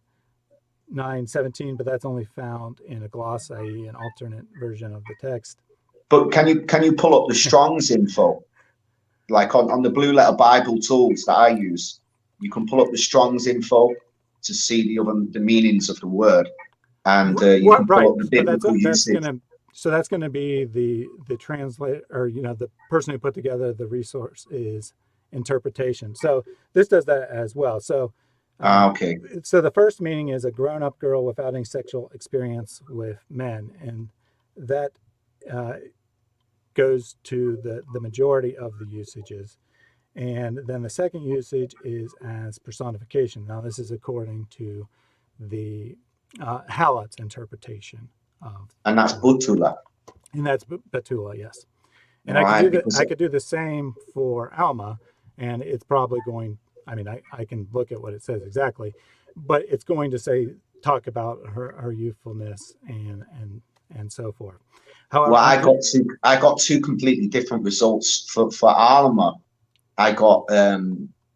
A: 9:17, but that's only found in a gloss, i.e. an alternate version of the text.
B: But can you pull up the Strong's info? Like on the Blue Letter Bible tools that I use, you can pull up the Strong's info to see the meanings of the word, and you can pull up the biblical usage.
A: So that's gonna be the translate, or the person who put together the resource is interpretation. So this does that as well. So
B: okay.
A: So the first meaning is a grown-up girl without any sexual experience with men, and that goes to the majority of the usages. And then the second usage is as personification. Now this is according to the Hallett's interpretation of.
B: And that's Butula.
A: And that's Betula, yes. And I could do the same for Alma, and it's probably going. I mean, I can look at what it says exactly, but it's going to talk about her youthfulness and so forth. However,
B: well, I got two completely different results for Alma. I got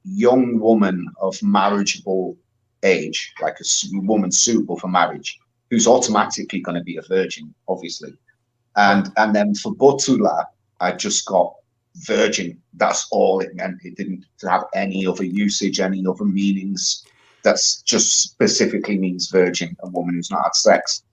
B: young woman of marriageable age, like a woman suitable for marriage, who's automatically going to be a virgin, obviously. And then for Butula, I just got virgin. That's all it meant. It didn't have any other usage, any other meanings. That's just specifically means virgin, a woman who's not had sex.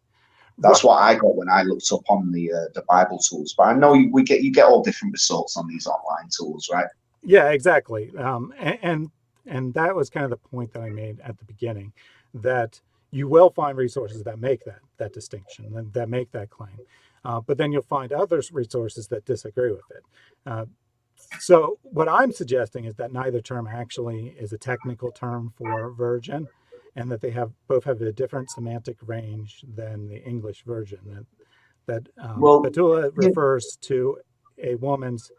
B: That's what I got when I looked up on the Bible tools. But I know you get all different results on these online tools, right?
A: Yeah, exactly. And that was kind of the point that I made at the beginning, that you will find resources that make that distinction and that make that claim. But then you'll find other resources that disagree with it. So what I'm suggesting is that neither term actually is a technical term for virgin, and that they both have a different semantic range than the English version. Betula refers to a woman's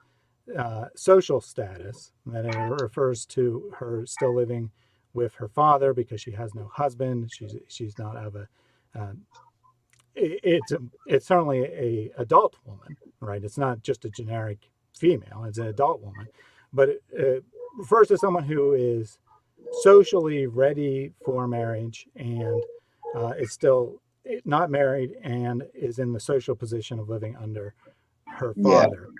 A: social status, and that it refers to her still living with her father because she has no husband. She's not of a. It's certainly a adult woman, right? It's not just a generic female. It's an adult woman, but it refers to someone who is socially ready for marriage and is still not married and is in the social position of living under her father,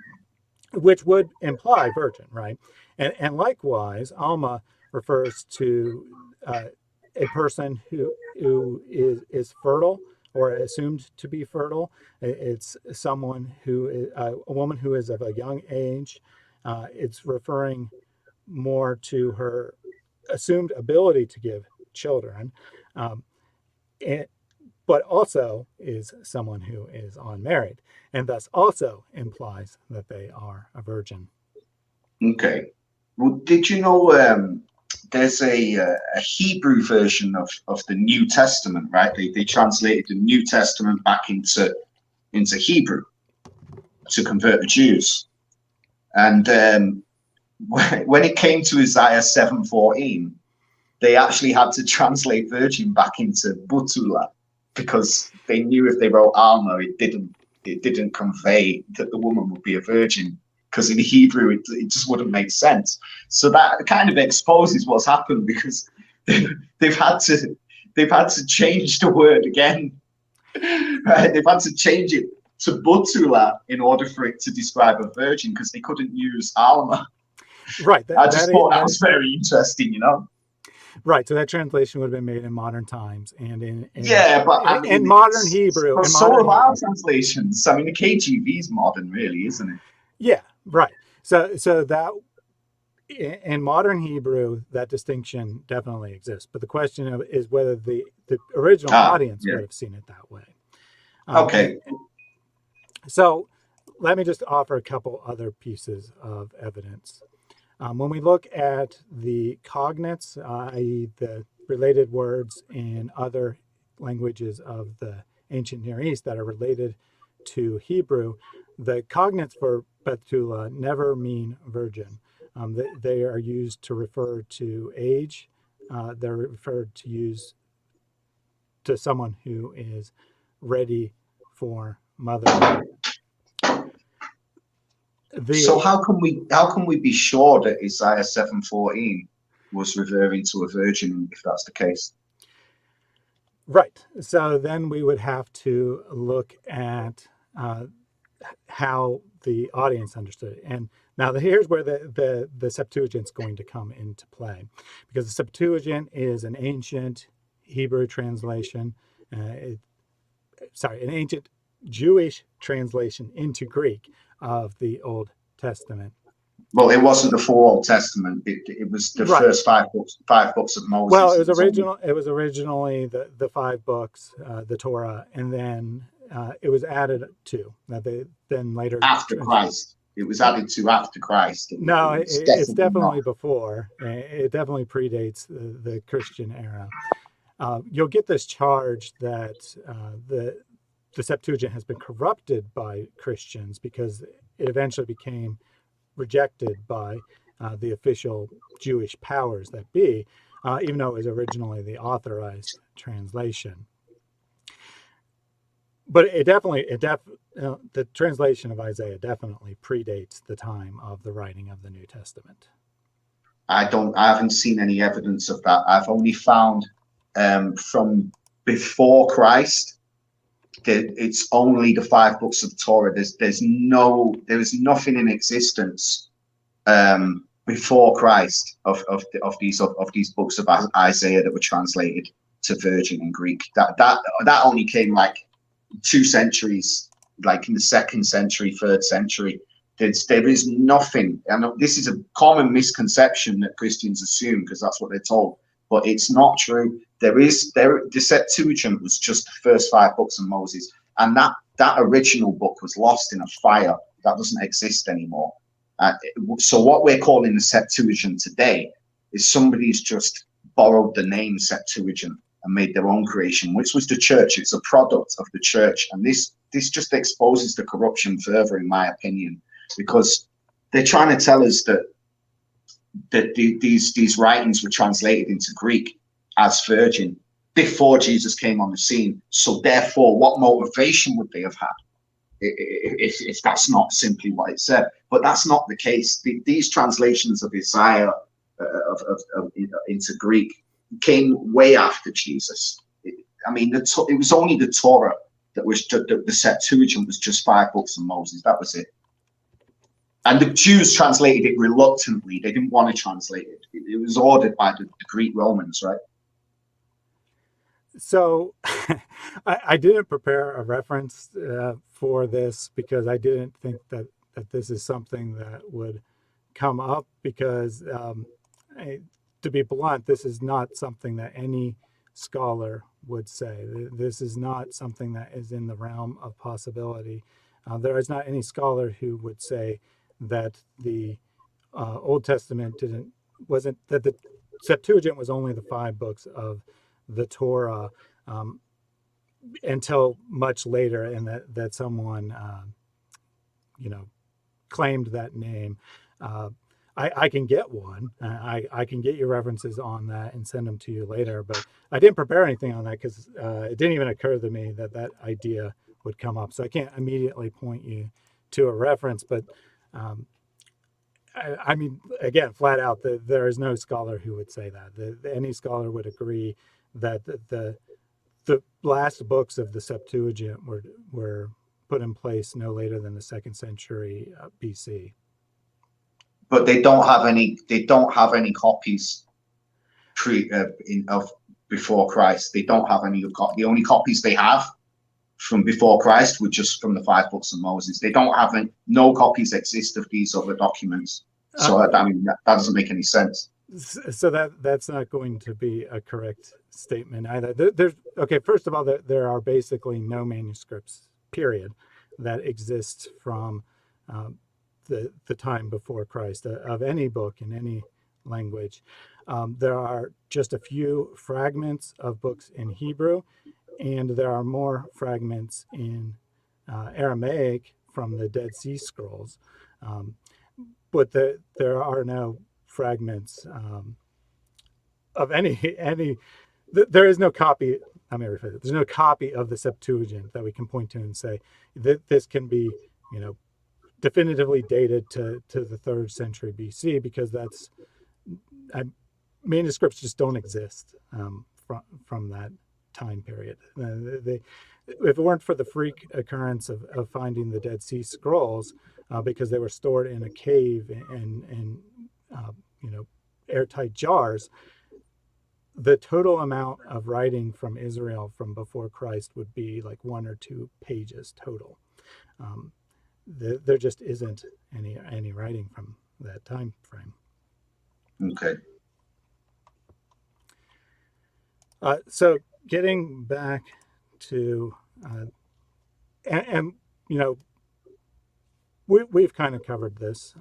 A: which would imply virgin, right? And likewise, Alma refers to a person who is fertile or assumed to be fertile. It's someone a woman who is of a young age. It's referring more to her assumed ability to give children, but also is someone who is unmarried, and thus also implies that they are a virgin.
B: Okay. Well, did you know there's a Hebrew version of the New Testament, right? They translated the New Testament back into Hebrew to convert the Jews. And when it came to Isaiah 7:14, they actually had to translate virgin back into Butula, because they knew if they wrote Alma, it didn't convey that the woman would be a virgin, because in Hebrew it just wouldn't make sense. So that kind of exposes what's happened, because they've had to change the word again. Right? They've had to change it to Butula in order for it to describe a virgin, because they couldn't use Alma.
A: Right.
B: I just thought that was very interesting,
A: Right. So that translation would have been made in modern times and in
B: modern
A: Hebrew.
B: And so of our translations. I mean, the KJV is modern, really, isn't it?
A: Yeah. Right. So that in modern Hebrew, that distinction definitely exists. But the question is whether the original audience would have seen it that way.
B: Okay.
A: So let me just offer a couple other pieces of evidence. When we look at the cognates, i.e. the related words in other languages of the ancient Near East that are related to Hebrew, the cognates for Betula never mean virgin. They are used to refer to age. They're referred to use to someone who is ready for motherhood.
B: So
A: The
B: how can we be sure that Isaiah 7:14 was referring to a virgin if that's the case?
A: Right. So then we would have to look at how the audience understood it. And now here's where the Septuagint's going to come into play, because the Septuagint is an ancient Hebrew translation, an ancient Jewish translation into Greek of the Old Testament.
B: Well, it wasn't the full Old Testament. It was the
A: Right.
B: first five books of Moses.
A: Well, it was originally the five books, the Torah, and then it was added to. Now then later
B: after Christ. It was added to after Christ.
A: No, it's definitely
B: not.
A: before. It definitely predates the Christian era. You'll get this charge that the Septuagint has been corrupted by Christians because it eventually became rejected by the official Jewish powers that be, even though it was originally the authorized translation. But the translation of Isaiah definitely predates the time of the writing of the New Testament.
B: I haven't seen any evidence of that. I've only found from before Christ that it's only the five books of Torah. There is nothing in existence before Christ of these books of Isaiah that were translated to Virgin in Greek. That only came like 2 centuries, like in the 2nd century, 3rd century. There is nothing, and this is a common misconception that Christians assume because that's what they're told, but it's not true. The Septuagint was just the first 5 books of Moses, and that original book was lost in a fire. That doesn't exist anymore. So what we're calling the Septuagint today is somebody's just borrowed the name Septuagint and made their own creation, which was the church. It's a product of the church, and this just exposes the corruption further, in my opinion, because they're trying to tell us that these writings were translated into Greek as virgin before Jesus came on the scene. So therefore, what motivation would they have had if that's not simply what it said? But that's not the case. These translations of Isaiah into Greek came way after Jesus. It was only the Torah that was the Septuagint was just 5 books of Moses. That was it. And the Jews translated it reluctantly. They didn't want to translate it. It was ordered by the Greek Romans, right?
A: So I didn't prepare a reference for this because I didn't think that this is something that would come up because, to be blunt, this is not something that any scholar would say. This is not something that is in the realm of possibility. There is not any scholar who would say that the Old Testament that the Septuagint was only the 5 books of the Torah until much later, and that someone claimed that name. I can get one. I can get your references on that and send them to you later. But I didn't prepare anything on that because it didn't even occur to me that idea would come up. So I can't immediately point you to a reference. But I mean, again, flat out, there is no scholar who would say that. Any scholar would agree that the last books of the Septuagint were put in place no later than the 2nd century BC.
B: But they don't have any copies of before Christ. They don't have any. The only copies they have from before Christ were just from the 5 books of Moses. They don't have no copies exist of these other documents. So that doesn't make any sense.
A: So that's not going to be a correct statement either. Okay, first of all, there are basically no manuscripts, period, that exist from the time before Christ of any book in any language. There are just a few fragments of books in Hebrew, and there are more fragments in Aramaic from the Dead Sea Scrolls. But there are no fragments of any. There is no copy. There's no copy of the Septuagint that we can point to and say that this can be, definitively dated to the 3rd century BC, because manuscripts just don't exist from that time period. If it weren't for the freak occurrence of finding the Dead Sea Scrolls, because they were stored in a cave and airtight jars, the total amount of writing from Israel from before Christ would be like 1 or 2 pages total. There just isn't any writing from that time frame.
B: Okay.
A: So getting back to, we've kind of covered this.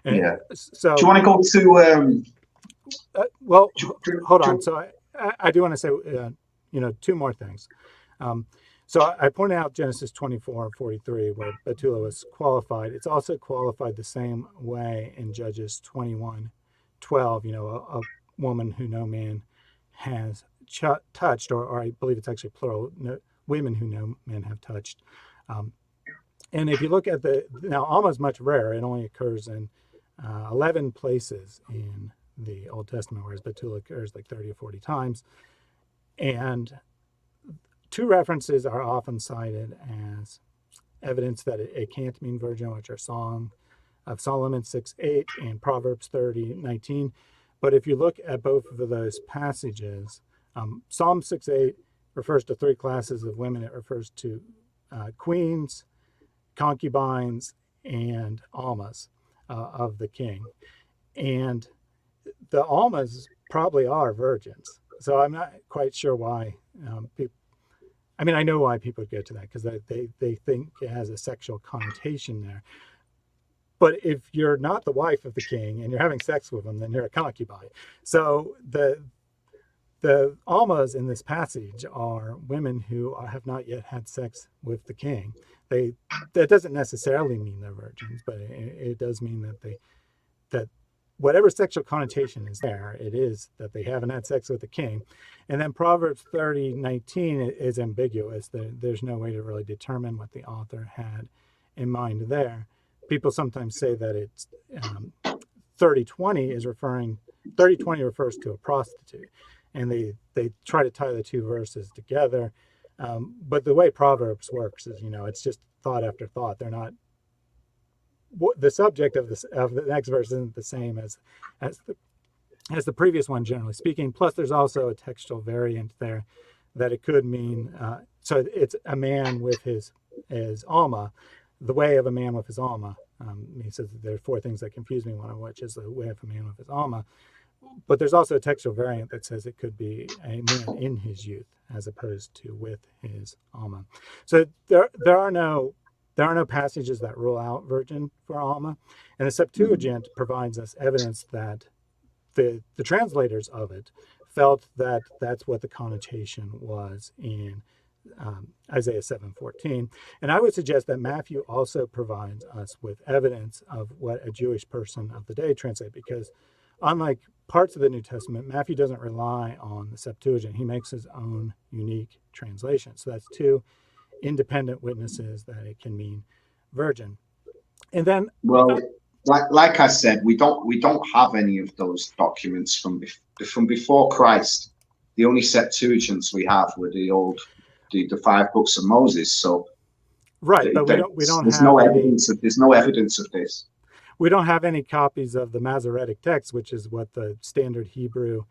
B: Yeah.
A: So
B: do you want to go to?
A: Well, hold on. So I do want to say, 2 more things. So I pointed out Genesis 24:43, where Betula was qualified. It's also qualified the same way in Judges 21:12. A woman who no man has touched, or I believe it's actually plural, women who no men have touched. And if you look at now Alma is much rarer. It only occurs in 11 places in the Old Testament, whereas Betula occurs like 30 or 40 times. And 2 references are often cited as evidence that it can't mean virgin, which are Song of Solomon 6:8 and Proverbs 30:19. But if you look at both of those passages, Psalm 6:8 refers to 3 classes of women. It refers to queens, concubines, and almas of the king. And the almas probably are virgins. So I'm not quite sure why people, I know why people go to that, because they think it has a sexual connotation there. But if you're not the wife of the king and you're having sex with him, then you're a concubine. So the almas in this passage are women who have not yet had sex with the king. That doesn't necessarily mean they're virgins, but it does mean that whatever sexual connotation is there, it is that they haven't had sex with the king. And then Proverbs 30:19 is ambiguous. There's no way to really determine what the author had in mind there. People sometimes say that it's 30:20 refers to a prostitute, and they try to tie the 2 verses together. But the way Proverbs works is, it's just thought after thought. They're not, the subject of the next verse isn't the same as the previous one, generally speaking. Plus, there's also a textual variant there that it could mean. So it's a man with his alma, the way of a man with his alma. He says that there are 4 things that confuse me, one of which is the way of a man with his alma. But there's also a textual variant that says it could be a man in his youth, as opposed to with his alma. So there are no passages that rule out virgin for alma, and the Septuagint provides us evidence that the translators of it felt that that's what the connotation was in Isaiah 7:14. And I would suggest that Matthew also provides us with evidence of what a Jewish person of the day translated, because unlike parts of the New Testament, Matthew doesn't rely on the Septuagint. He makes his own unique translation. So that's 2 independent witnesses that it can mean virgin. And then,
B: well, like I said, we don't have any of those documents from before Christ. The only Septuagints we have were the 5 books of Moses. So
A: right, but we don't
B: there's
A: have
B: no
A: any
B: evidence there's no evidence of this.
A: We don't have any copies of the Masoretic text, which is what the standard Hebrew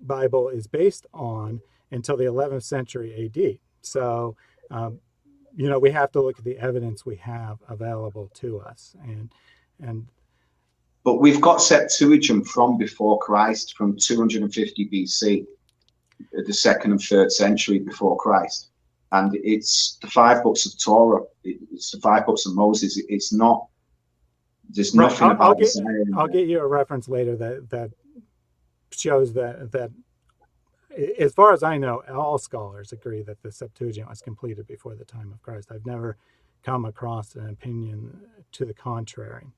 A: Bible is based on, until the 11th century AD. So, we have to look at the evidence we have available to us.
B: But we've got Septuagint from before Christ, from 250 BC, the 2nd and 3rd century before Christ. And it's the 5 books of Torah. It's the 5 books of Moses. It's not. There's nothing about this.
A: I'll get you a reference later that shows that, as far as I know, all scholars agree that the Septuagint was completed before the time of Christ. I've never come across an opinion to the contrary.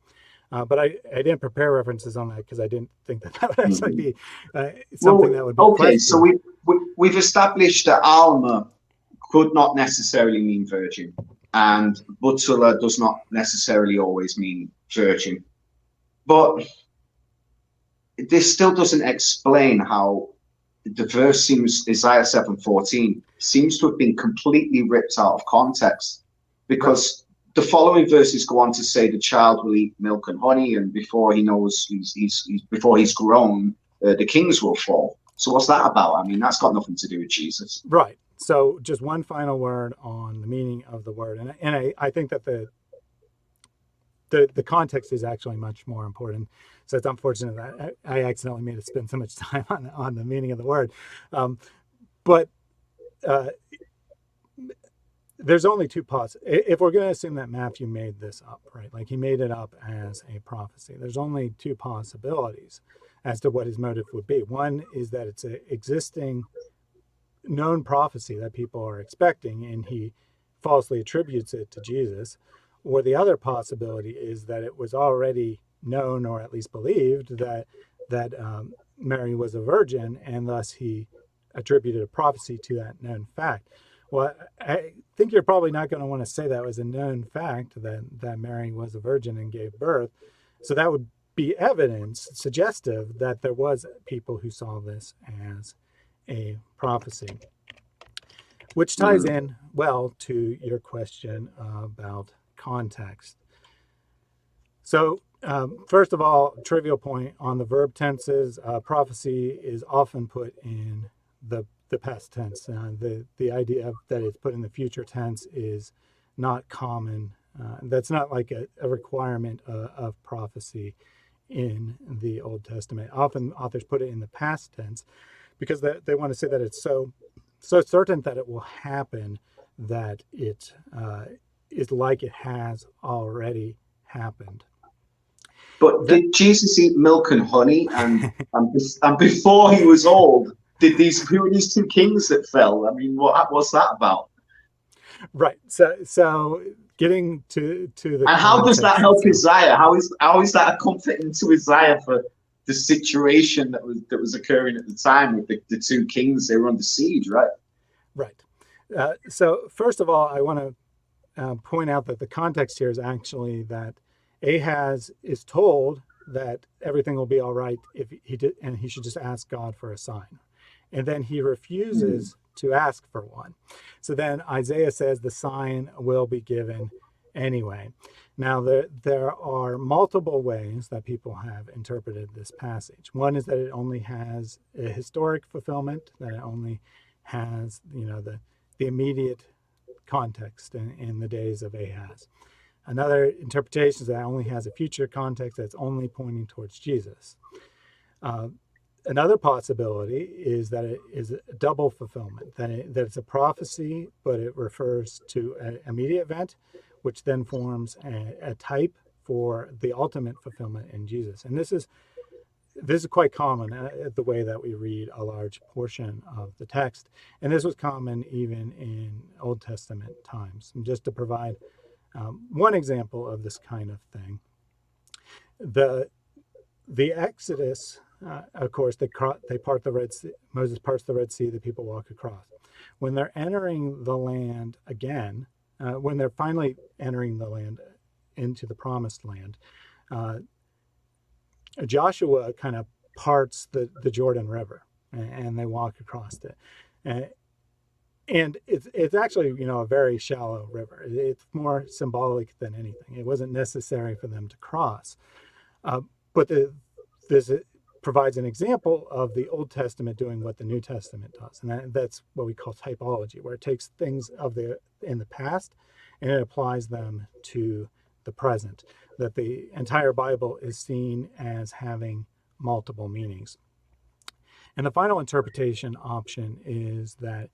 A: But I didn't prepare references on that because I didn't think that would actually be something that would be
B: okay.
A: questioned.
B: So we've established that Alma could not necessarily mean virgin. and butula does not necessarily always mean virgin. But this still doesn't explain how the verse seems, Isaiah 7:14, seems to have been completely ripped out of context, because the following verses go on to say the child will eat milk and honey, and before he knows before he's grown, the kings will fall. So what's that about? I mean, that's got nothing to do with Jesus.
A: Right. So just one final word on the meaning of the word. And I think that the context is actually much more important. So it's unfortunate that I accidentally made it spend so much time on the meaning of the word. But there's only two if we're going to assume that Matthew made this up, right? Like he made it up as a prophecy. There's only two possibilities as to what his motive would be. One is that it's an existing known prophecy that people are expecting, and he falsely attributes it to Jesus. Or the other possibility is that it was already known, or at least believed, that Mary was a virgin, and thus he attributed a prophecy to that known fact. Well, I think you're probably not going to want to say that was a known fact, that Mary was a virgin and gave birth. So that would be evidence suggestive that there was people who saw this as a prophecy, which ties in well to your question about context. So first of all, trivial point on the verb tenses. Prophecy is often put in the past tense. The idea that it's put in the future tense is not common. That's not like a requirement of prophecy in the Old Testament. Often authors put it in the past tense because they want to say that it's so certain that it will happen that it is like it has already happened.
B: But did Jesus eat milk and honey? And before he was old, who were these two kings that fell? I mean, what's that about?
A: Right. So getting to the
B: and how does that help Isaiah? How is that a comforting to Isaiah for the situation that was occurring at the time with the two kings? They were under siege, right?
A: Right. So first of all, I want to point out that the context here is actually that Ahaz is told that everything will be all right if he did, and he should just ask God for a sign. And then he refuses to ask for one. So then Isaiah says the sign will be given anyway. Now, there are multiple ways that people have interpreted this passage. One is that it only has a historic fulfillment, that it only has, the immediate context in the days of Ahaz. Another interpretation is that it only has a future context that's only pointing towards Jesus. Another possibility is that it is a double fulfillment, that it's a prophecy, but it refers to an immediate event, which then forms a type for the ultimate fulfillment in Jesus. And this is quite common, the way that we read a large portion of the text. And this was common even in Old Testament times. And just to provide one example of this kind of thing, the Exodus, of course, they part the Red Sea. Moses parts the Red Sea, the people walk across. When they're entering the land again, when they're finally entering the land into the promised land, Joshua kind of parts the Jordan River, and they walk across it. And it's actually, a very shallow river. It's more symbolic than anything. It wasn't necessary for them to cross. But this provides an example of the Old Testament doing what the New Testament does. And that's what we call typology, where it takes things in the past and it applies them to the present. That the entire Bible is seen as having multiple meanings. And the final interpretation option is that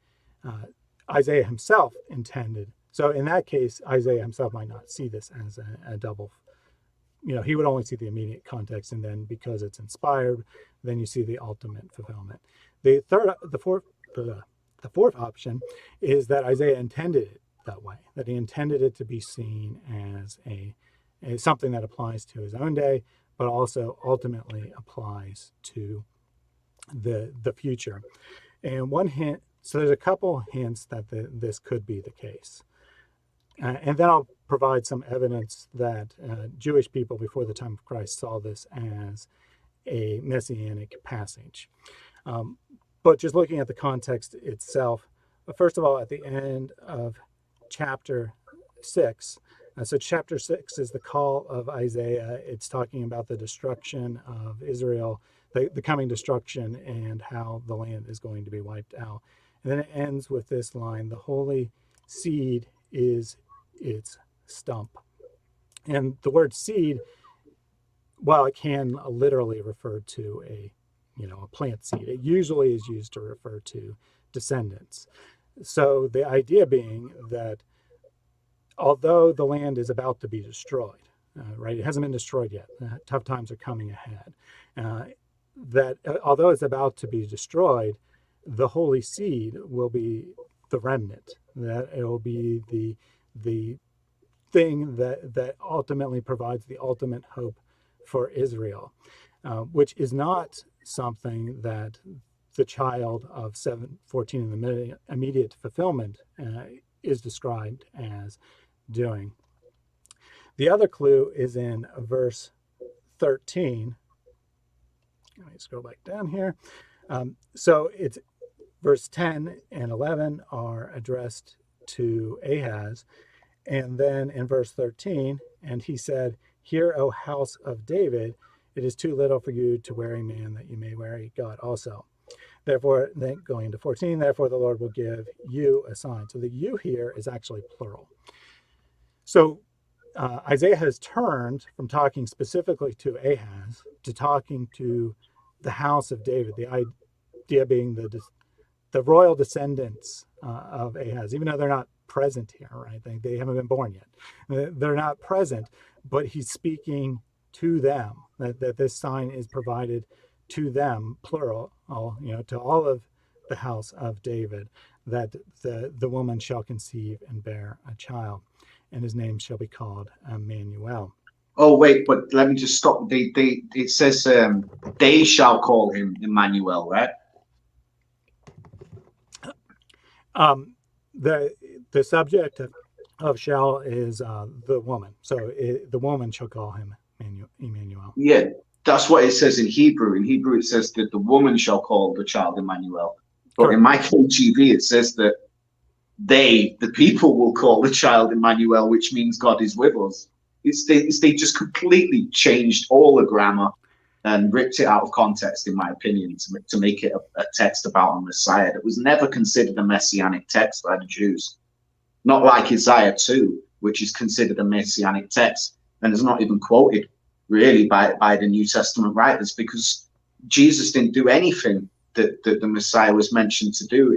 A: Isaiah himself intended. So in that case, Isaiah himself might not see this as a double. He would only see the immediate context, and then because it's inspired, then you see the ultimate fulfillment. The fourth option is that Isaiah intended it that way, that he intended it to be seen as something that applies to his own day, but also ultimately applies to the future. And one hint, so there's a couple hints that this could be the case. And then I'll provide some evidence that Jewish people before the time of Christ saw this as a messianic passage. But just looking at the context itself, first of all, at the end of chapter 6, so chapter 6 is the call of Isaiah. It's talking about the destruction of Israel, the coming destruction, and how the land is going to be wiped out. And then it ends with this line, the holy seed is its stump. And the word seed, while it can literally refer to a plant seed, it usually is used to refer to descendants. So the idea being that although the land is about to be destroyed, right, it hasn't been destroyed yet, tough times are coming ahead, that although it's about to be destroyed, the holy seed will be the remnant, that it will be the thing that ultimately provides the ultimate hope for Israel, which is not something that the child of 7:14 in the immediate fulfillment is described as doing. The other clue is in verse 13. Let me scroll back down here. So it's verse 10 and 11 are addressed to Ahaz. And then in verse 13, and he said, "Hear, O house of David, it is too little for you to weary man that you may weary God also." Therefore, then going into 14, therefore the Lord will give you a sign. So the you here is actually plural. So Isaiah has turned from talking specifically to Ahaz to talking to the house of David, the idea being the royal descendants of Ahaz, even though they're not present here, right? They haven't been born yet. They're not present, but he's speaking to them, that this sign is provided to them, plural, to all of the house of David, that the woman shall conceive and bear a child, and his name shall be called Emmanuel.
B: Oh, wait, but let me just stop. It says they shall call him Emmanuel, right?
A: The subject of shall is the woman. So the woman shall call him Emmanuel.
B: Yeah, that's what it says in Hebrew. In Hebrew, it says that the woman shall call the child Emmanuel. But correct. In my KJV, it says that the people, will call the child Emmanuel, which means God is with us. They just completely changed all the grammar and ripped it out of context, in my opinion, to make it a text about a Messiah that was never considered a messianic text by the Jews. Not like Isaiah 2, which is considered a messianic text and is not even quoted really by the New Testament writers, because Jesus didn't do anything that the Messiah was mentioned to do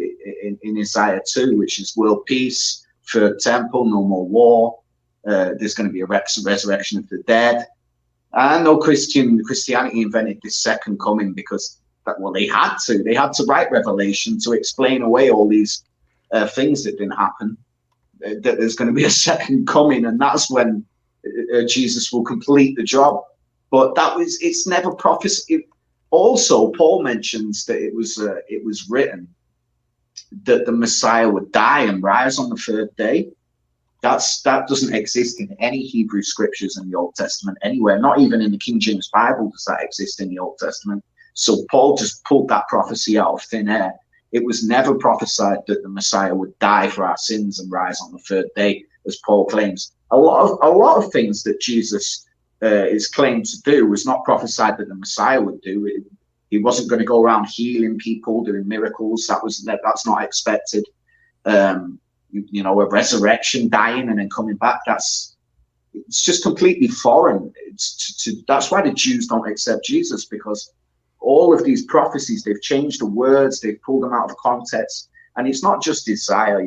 B: in Isaiah 2, which is world peace, third temple, no more war. There's going to be a resurrection of the dead. I know Christianity invented this second coming because they had to. They had to write Revelation to explain away all these things that didn't happen. That there's going to be a second coming, and that's when Jesus will complete the job. But it's never prophecy. Also, Paul mentions that it was written that the Messiah would die and rise on the third day. That doesn't exist in any Hebrew scriptures in the Old Testament anywhere. Not even in the King James Bible does that exist in the Old Testament. So Paul just pulled that prophecy out of thin air. It was never prophesied that the Messiah would die for our sins and rise on the third day, as Paul claims. A lot of things that Jesus is claimed to do was not prophesied that the Messiah would do. He wasn't going to go around healing people, doing miracles. That's not expected. A resurrection, dying and then coming back. It's just completely foreign. That's why the Jews don't accept Jesus, because all of these prophecies, they've changed the words, they've pulled them out of context. And it's not just Isaiah,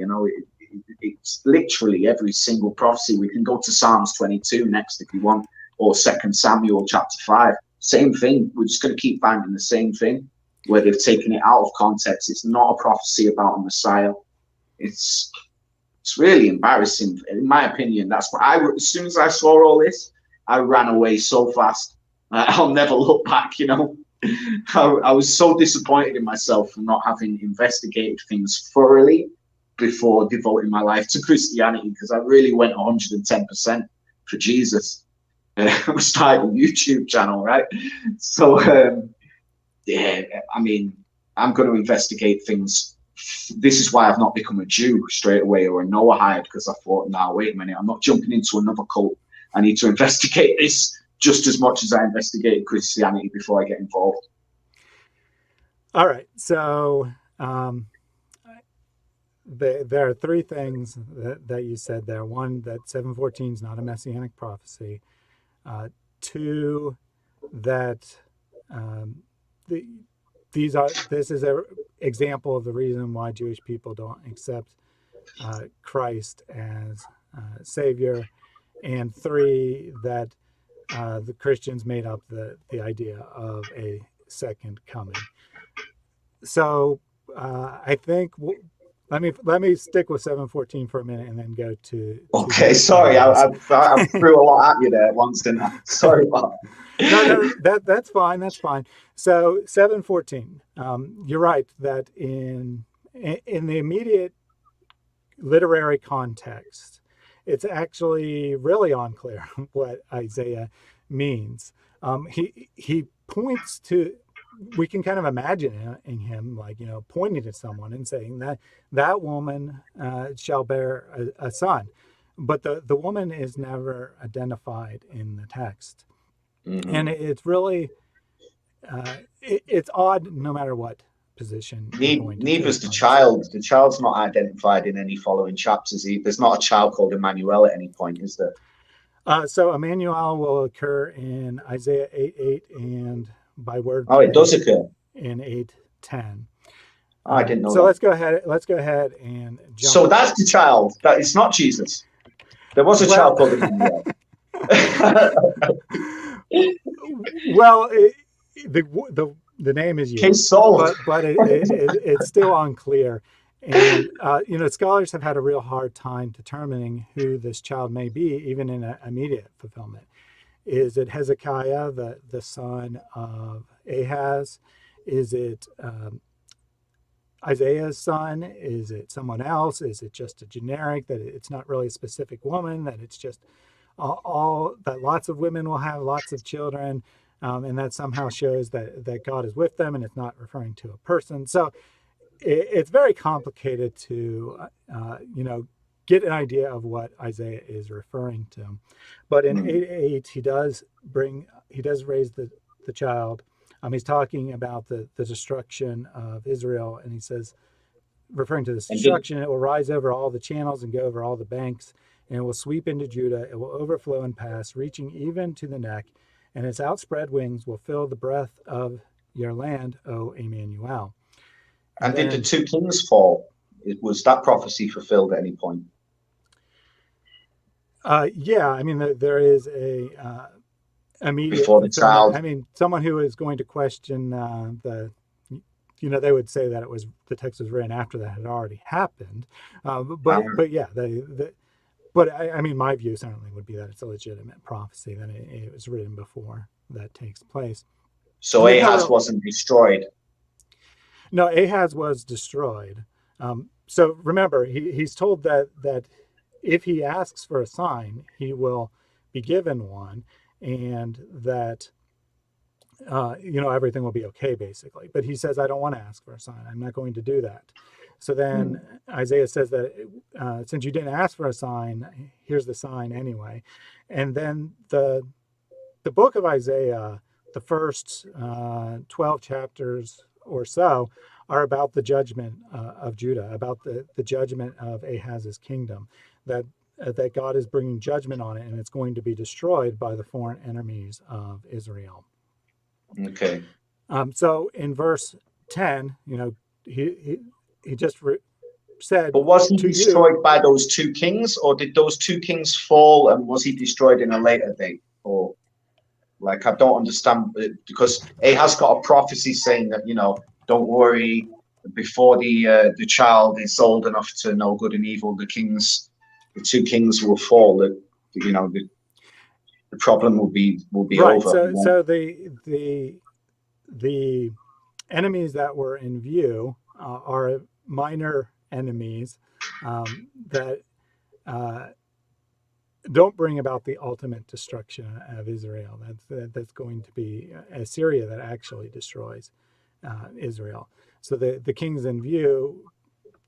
B: it's literally every single prophecy. We can go to Psalms 22 next if you want, or 2 Samuel chapter 5. Same thing. We're just going to keep finding the same thing where they've taken it out of context. It's not a prophecy about a Messiah. It's really embarrassing, in my opinion. That's why as soon as I saw all this, I ran away so fast. I'll never look back, I was so disappointed in myself for not having investigated things thoroughly before devoting my life to Christianity, because I really went 110% for Jesus. We started a YouTube channel, right? So, yeah, I mean, I'm going to investigate things. This is why I've not become a Jew straight away or a Noahide, because I thought, nah, wait a minute, I'm not jumping into another cult. I need to investigate this just as much as I investigated Christianity before I get involved.
A: All right. So there are three things that you said there. One, that 714 is not a messianic prophecy. Two, that this is an example of the reason why Jewish people don't accept Christ as Savior. And three, that the Christians made up the idea of a second coming. So I think let me stick with 714 for a minute and then go to
B: okay, sorry, I threw a lot at you there at once, didn't I? Sorry about
A: that. No, that's fine. That's fine. So 714, you're right that in the immediate literary context, it's actually really unclear what Isaiah means. He points to, we can kind of imagine in him, like, pointing to someone and saying that woman shall bear a son, but the woman is never identified in the text. Mm-hmm. And it's really it's odd no matter what position.
B: Neither's the child. The child's not identified in any following chapters. There's not a child called Emmanuel at any point, is there?
A: So Emmanuel will occur in Isaiah 8:8 and by word.
B: Oh, it does occur
A: in 8:10.
B: I didn't know.
A: So that. Let's go ahead and jump.
B: So that's the child. That it's not Jesus. There was a child called Emmanuel.
A: Well, the name is used, but it's still unclear. And scholars have had a real hard time determining who this child may be, even in an immediate fulfillment. Is it Hezekiah, the son of Ahaz? Is it Isaiah's son? Is it someone else? Is it just a generic, that it's not really a specific woman, that it's just all that lots of women will have lots of children, and that somehow shows that God is with them and it's not referring to a person? So it's very complicated to get an idea of what Isaiah is referring to. But in 8:8, he does raise the child. He's talking about the destruction of Israel, and he says, referring to this destruction, it will rise over all the channels and go over all the banks, and it will sweep into Judah. It will overflow and pass, reaching even to the neck, and its outspread wings will fill the breadth of your land, O Emmanuel.
B: And did the two kings fall? Was that prophecy fulfilled at any point?
A: Yeah, I mean, there is a immediate
B: before the child.
A: I mean, someone who is going to question they would say that the text was written after that had already happened. But yeah, but I mean, my view certainly would be that it's a legitimate prophecy, that it was written before that takes place.
B: So Ahaz wasn't destroyed.
A: No, Ahaz was destroyed. So remember, he's told that if he asks for a sign, he will be given one, and that everything will be okay, basically. But he says, I don't want to ask for a sign. I'm not going to do that. So then Isaiah says that since you didn't ask for a sign, here's the sign anyway. And then the book of Isaiah, the first 12 chapters or so, are about the judgment of Judah, about the judgment of Ahaz's kingdom, that God is bringing judgment on it, and it's going to be destroyed by the foreign enemies of Israel.
B: Okay.
A: So in verse 10, he just said,
B: but was he destroyed by those two kings, or did those two kings fall, and was he destroyed in a later date? Or, like, I don't understand, because Ahaz got a prophecy saying that, don't worry, before the child is old enough to know good and evil, the two kings will fall. The problem will be
A: right.
B: over.
A: So the enemies that were in view are minor enemies that don't bring about the ultimate destruction of Israel. That's going to be Assyria that actually destroys Israel. So the kings in view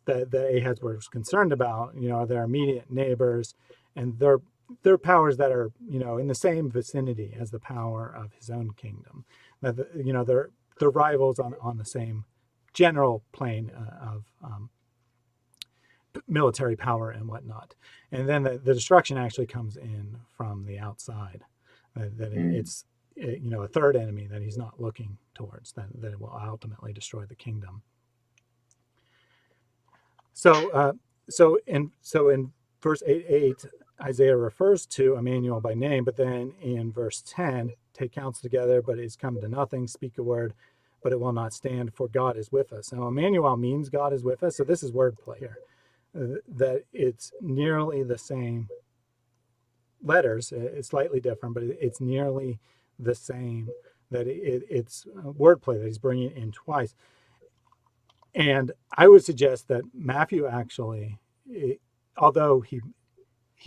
A: that Ahaz was concerned about, are their immediate neighbors, and they're powers that are, in the same vicinity as the power of his own kingdom. They're rivals on the same general plane of military power and whatnot. And then the destruction actually comes in from the outside. It's a third enemy that he's not looking towards, that it will ultimately destroy the kingdom. So in verse 8, Isaiah refers to Emmanuel by name, but then in verse 10, take counsel together, but it has come to nothing. Speak a word, but it will not stand, for God is with us. Now, Emmanuel means God is with us. So this is wordplay here, that it's nearly the same letters. It's slightly different, but it's nearly the same, that it's wordplay that he's bringing in twice. And I would suggest that Matthew actually, although he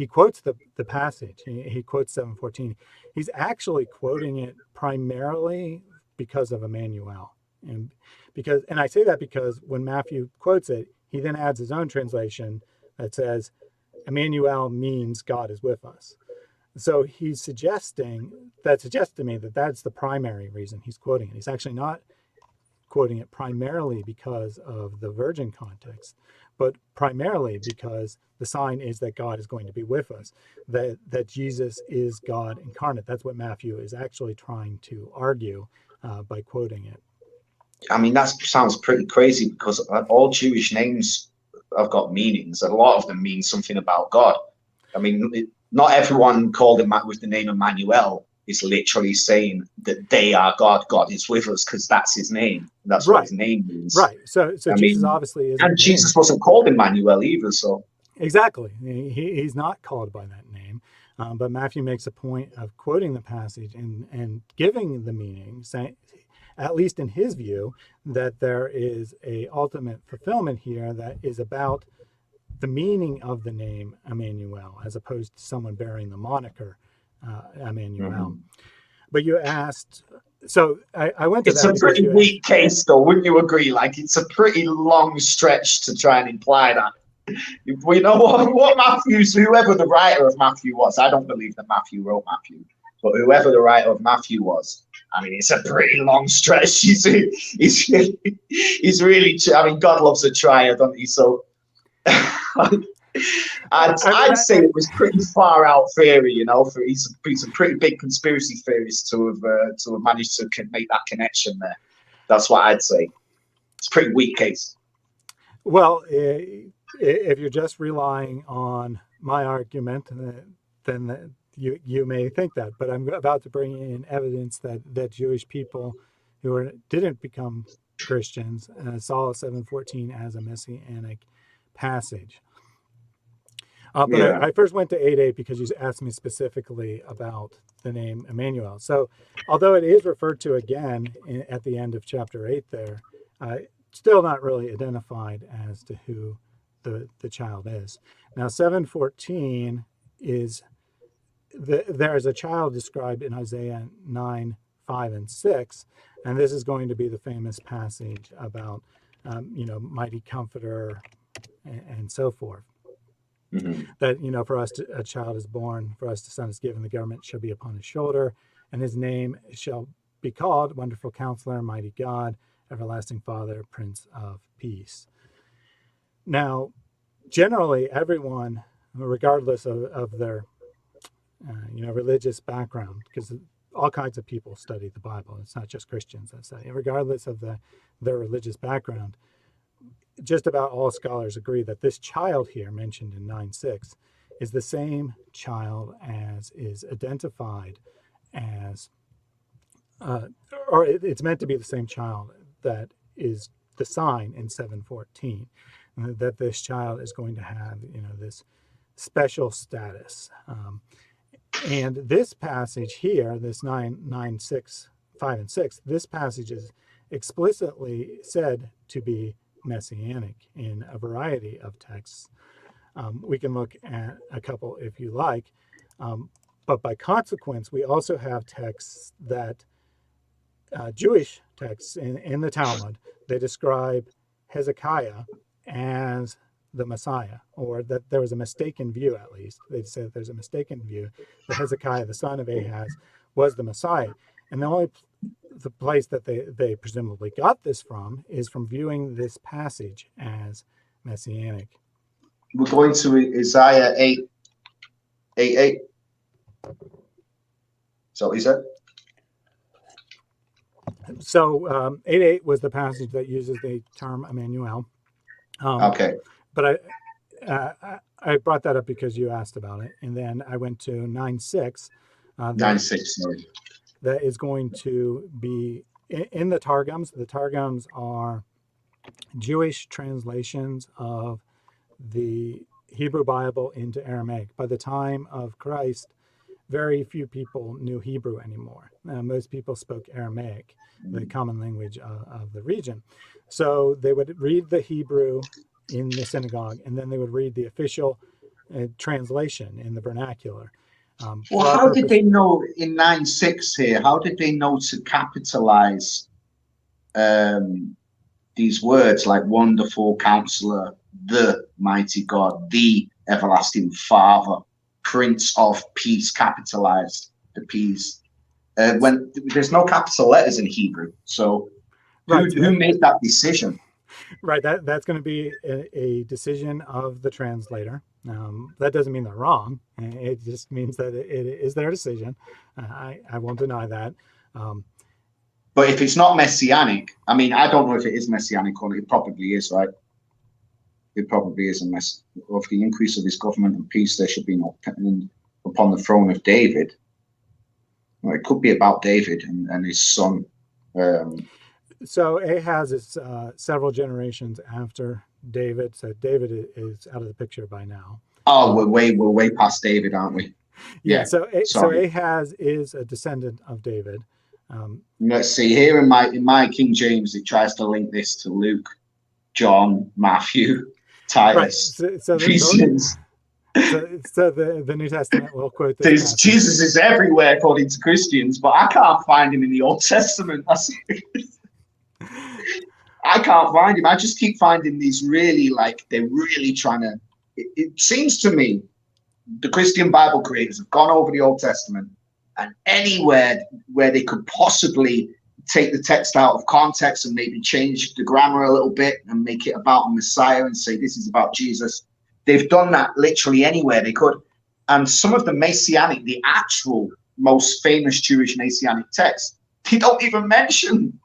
A: quotes the passage, he quotes 7:14, he's actually quoting it primarily because of Emmanuel. And I say that because when Matthew quotes it, he then adds his own translation that says, Emmanuel means God is with us. So he's suggesting to me that that's the primary reason he's quoting it. He's actually not quoting it primarily because of the virgin context, but primarily because the sign is that God is going to be with us, that Jesus is God incarnate. That's what Matthew is actually trying to argue by quoting it.
B: I mean, that sounds pretty crazy, because all Jewish names have got meanings, and a lot of them mean something about God. I mean, not everyone called him with the name Emmanuel is literally saying that they are God. God is with us, because that's his name. That's right. What his name means.
A: Right. So Jesus obviously is.
B: And Jesus wasn't called Emmanuel either. So
A: exactly, he's not called by that name. But Matthew makes a point of quoting the passage and giving the meaning, saying, at least in his view, that there is a ultimate fulfillment here that is about the meaning of the name Emmanuel, as opposed to someone bearing the moniker Emmanuel. Mm-hmm. But you asked, so I went to
B: it's that. It's a pretty weak case, though, wouldn't you agree? Like, it's a pretty long stretch to try and imply that. You know what Matthew's, whoever the writer of Matthew was, I don't believe that Matthew wrote Matthew, but whoever the writer of Matthew was, I mean, it's a pretty long stretch. He's really, I mean, God loves a trier, doesn't he? So I'd say it was pretty far out theory, for he's a pretty big conspiracy theorist to have managed to make that connection there. That's what I'd say. It's a pretty weak case.
A: Well, if you're just relying on my argument, then you may think that, but I'm about to bring in evidence that Jewish people who didn't become Christians saw 7:14 as a Messianic passage. But I first went to 8:8 because you asked me specifically about the name Emmanuel. So although it is referred to again at the end of chapter 8 there, still not really identified as to who the child is. Now 7:14 is, there is a child described in Isaiah 9, 5, and 6, and this is going to be the famous passage about, mighty comforter and so forth. Mm-hmm. That, for us a child is born, for us a son is given, the government shall be upon his shoulder, and his name shall be called Wonderful Counselor, Mighty God, Everlasting Father, Prince of Peace. Now, generally, everyone, regardless of their religious background, because all kinds of people study the Bible. It's not just Christians that study. Regardless of their religious background, just about all scholars agree that this child here mentioned in 9:6 is the same child as is identified as, or it's meant to be the same child that is the sign in 7:14, that this child is going to have, this special status. And this passage here, this 9:6, 5 and 6, this passage is explicitly said to be messianic in a variety of texts. We can look at a couple if you like. But by consequence, we also have texts that, Jewish texts in the Talmud, they describe Hezekiah as the Messiah, or that there was a mistaken view, at least. They say that there's a mistaken view that Hezekiah, the son of Ahaz, was the Messiah. And the place that they presumably got this from is from viewing this passage as messianic.
B: We're going to Isaiah 8:8. So what he said?
A: So 8:8 was the passage that uses the term Emmanuel.
B: Okay.
A: But I brought that up because you asked about it. And then I went to 9:6.
B: 9:6, sorry.
A: That is going to be in the Targums. The Targums are Jewish translations of the Hebrew Bible into Aramaic. By the time of Christ, very few people knew Hebrew anymore. Most people spoke Aramaic, the common language of the region. So they would read the Hebrew in the synagogue, and then they would read the official translation in the vernacular.
B: Well, how did they know in 9:6 here? How did they know to capitalize these words like wonderful counselor, the mighty God, the everlasting Father, Prince of Peace, capitalized the peace, when there's no capital letters in Hebrew? So who made that decision?
A: Right, that's going to be a decision of the translator. That doesn't mean they're wrong. It just means that it is their decision. I won't deny that.
B: But if it's not messianic, I mean, I don't know if it is messianic or it probably is, right? It probably is a mess. Of the increase of his government and peace, there should be no upon the throne of David. Well, it could be about David and his son.
A: So Ahaz is several generations after David. So David is out of the picture by now.
B: Oh, we're way past David, aren't we?
A: Yeah. So Ahaz is a descendant of David.
B: Let's see here in my King James, it tries to link this to Luke, John, Matthew, Titus, Ephesians.
A: So the New Testament will quote this.
B: Jesus is everywhere according to Christians, but I can't find him in the Old Testament. I can't find him. I just keep finding these really, like, they're really trying to. It seems to me the Christian Bible creators have gone over the Old Testament, and anywhere where they could possibly take the text out of context and maybe change the grammar a little bit and make it about a Messiah and say this is about Jesus, they've done that literally anywhere they could. And some of the Messianic, the actual most famous Jewish Messianic texts, they don't even mention.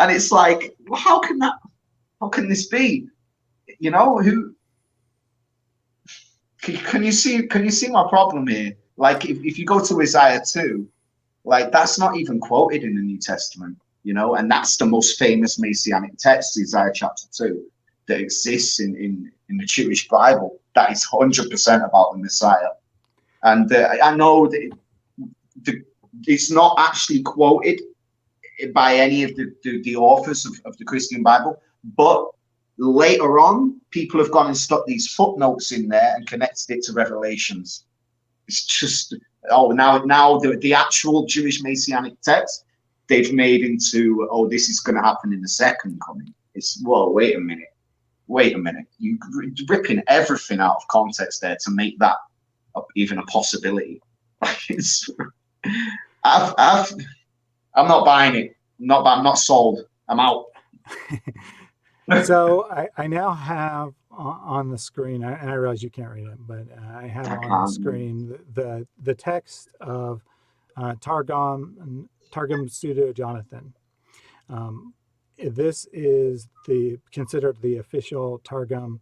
B: And it's like, well, how can this be? You know, can you see my problem here? Like if you go to Isaiah 2, like that's not even quoted in the New Testament, you know, and that's the most famous Messianic text, Isaiah chapter 2, that exists in the Jewish Bible. That is 100% about the Messiah. And I know that it's not actually quoted by any of the authors of the Christian Bible, but later on, people have gone and stuck these footnotes in there and connected it to Revelations. It's just, now the actual Jewish Messianic text, they've made into, this is going to happen in the second coming. It's, well, wait a minute. You're ripping everything out of context there to make that even a possibility. I'm not buying it. I'm not sold. I'm out.
A: So I now have on the screen, and I realize you can't read it, but I have on the screen the text of Targum Pseudo Jonathan. This is considered the official Targum,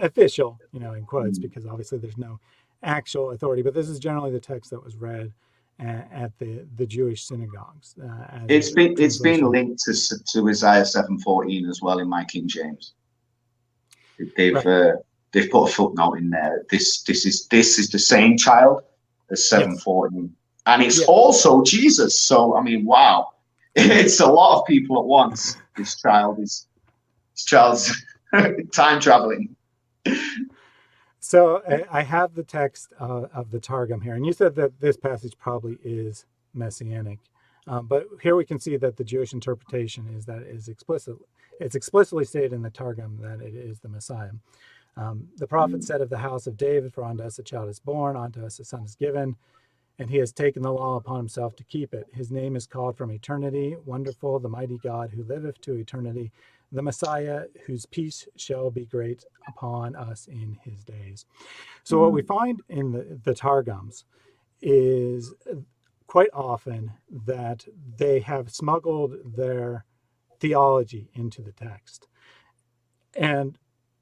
A: official, in quotes, because obviously there's no actual authority, but this is generally the text that was read at the Jewish synagogues.
B: It's been linked to Isaiah 7:14 as well in my King James. They've put a footnote in there. This is the same child as 7:14, and it's also Jesus. So I mean, wow, it's a lot of people at once. This child is Charles, time traveling.
A: So I have the text of the Targum here, and you said that this passage probably is messianic, but here we can see that the Jewish interpretation is that it's explicitly stated in the Targum that it is the Messiah. The prophet said of the house of David, "For unto us a child is born, unto us a son is given, and he has taken the law upon himself to keep it. His name is called from eternity, Wonderful, the mighty God who liveth to eternity, the Messiah, whose peace shall be great upon us in his days." So what we find in the Targums is quite often that they have smuggled their theology into the text. And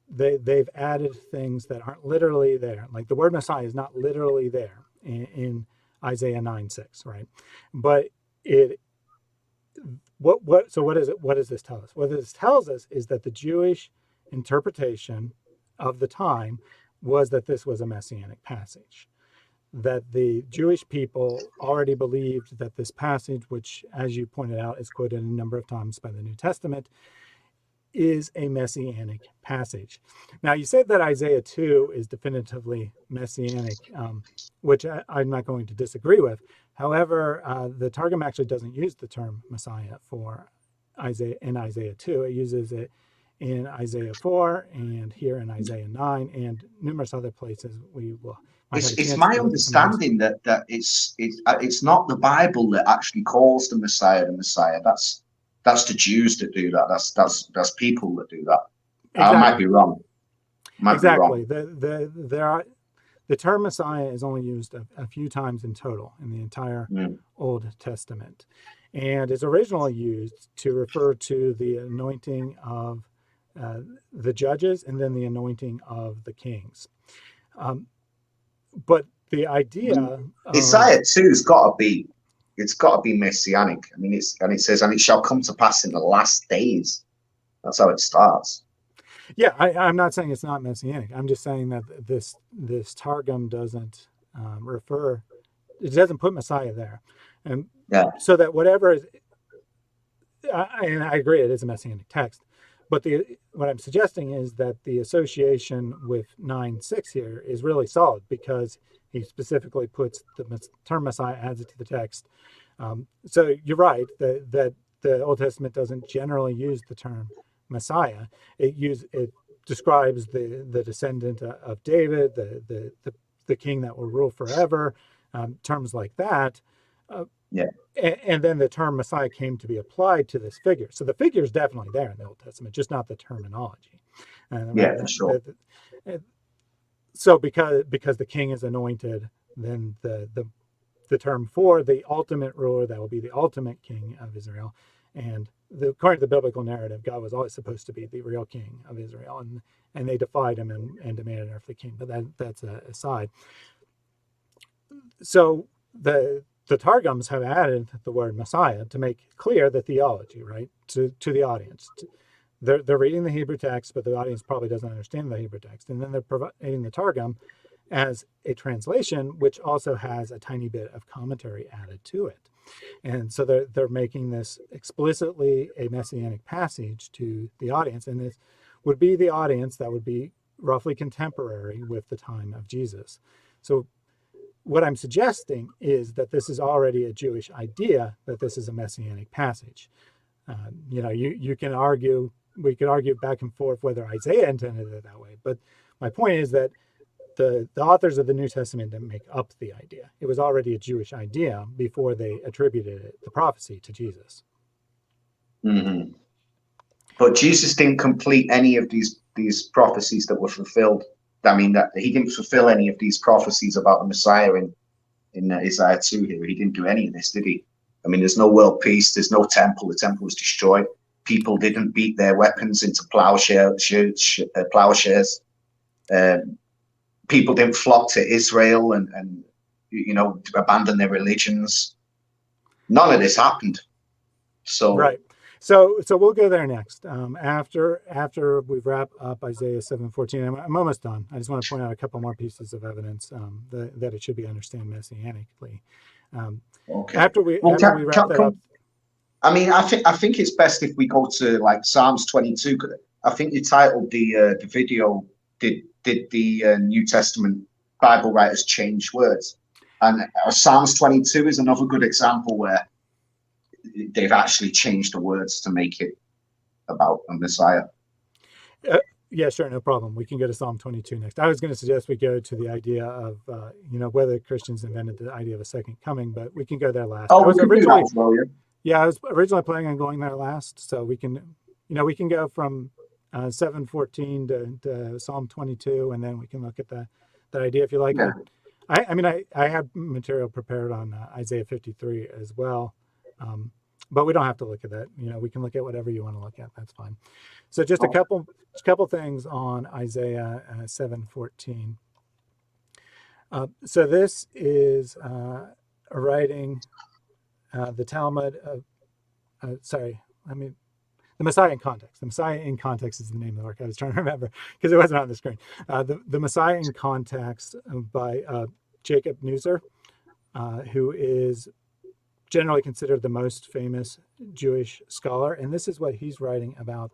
A: they've added things that aren't literally there. Like the word Messiah is not literally there in Isaiah 9:6, right? But what is it? What does this tell us? What this tells us is that the Jewish interpretation of the time was that this was a messianic passage. That the Jewish people already believed that this passage, which, as you pointed out, is quoted a number of times by the New Testament, is a messianic passage. Now, you said that Isaiah 2 is definitively messianic, which I'm not going to disagree with. However, the Targum actually doesn't use the term Messiah for Isaiah in Isaiah 2. It uses it in Isaiah 4 and here in Isaiah 9 and numerous other places. We will.
B: It's my understanding that it's not the Bible that actually calls the Messiah the Messiah. That's the Jews that do that. That's people that do that. Exactly. I might be wrong.
A: Exactly. The term Messiah is only used a few times in total in the entire Old Testament, and is originally used to refer to the anointing of the judges and then the anointing of the kings. But the idea
B: Isaiah 2's got to be. It's got to be messianic. I mean, it says, "And it shall come to pass in the last days." That's how it starts.
A: Yeah, I'm not saying it's not messianic. I'm just saying that this Targum doesn't refer. It doesn't put Messiah there, and so that whatever is, and I agree, it is a messianic text. But what I'm suggesting is that the association with 9:6 here is really solid because he specifically puts the term Messiah, adds it to the text. So you're right that the Old Testament doesn't generally use the term Messiah. It describes the descendant of David, the king that will rule forever, terms like that. And then the term Messiah came to be applied to this figure. So the figure is definitely there in the Old Testament, just not the terminology.
B: Sure.
A: So because the king is anointed, then the term for the ultimate ruler that will be the ultimate king of Israel, and according to the biblical narrative, God was always supposed to be the real king of Israel, and they defied him and demanded an earthly king. But that's a aside. So the Targums have added the word Messiah to make clear the theology, right, to the audience. They're reading the Hebrew text, but the audience probably doesn't understand the Hebrew text. And then they're providing the Targum as a translation, which also has a tiny bit of commentary added to it. And so they're making this explicitly a messianic passage to the audience. And this would be the audience that would be roughly contemporary with the time of Jesus. So what I'm suggesting is that this is already a Jewish idea, that this is a messianic passage. You can argue, we could argue back and forth whether Isaiah intended it that way. But my point is that the authors of the New Testament didn't make up the idea. It was already a Jewish idea before they attributed the prophecy to Jesus.
B: Mm-hmm. But Jesus didn't complete any of these prophecies that were fulfilled. I mean, that he didn't fulfill any of these prophecies about the Messiah in Isaiah 2 here. He didn't do any of this, did he? I mean, there's no world peace. There's no temple. The temple was destroyed. People didn't beat their weapons into plowshares. People didn't flock to Israel and abandon their religions. None of this happened. So
A: right. So we'll go there next. After we wrap up Isaiah 7:14, I'm almost done. I just want to point out a couple more pieces of evidence that it should be understood messianically.
B: Okay.
A: After we wrap that up.
B: I mean, I think it's best if we go to like Psalms 22, I think you titled the video, did the New Testament Bible writers change words? And Psalms 22 is another good example where they've actually changed the words to make it about a Messiah.
A: Yeah, sure, no problem. We can go to Psalm 22 next. I was going to suggest we go to the idea of, whether Christians invented the idea of a second coming, but we can go there last.
B: Oh, we can do that as well, yeah.
A: Yeah, I was originally planning on going there last, so we can go from 7:14 to Psalm 22, and then we can look at that idea if you like.
B: Yeah.
A: I have material prepared on Isaiah 53 as well, but we don't have to look at that. We can look at whatever you want to look at. That's fine. So just a couple things on Isaiah 7:14. So this is a writing, the Talmud of, the Messiah in Context. The Messiah in Context is the name of the work. I was trying to remember because it wasn't on the screen. The Messiah in Context by Jacob Neuser, who is generally considered the most famous Jewish scholar. And this is what he's writing about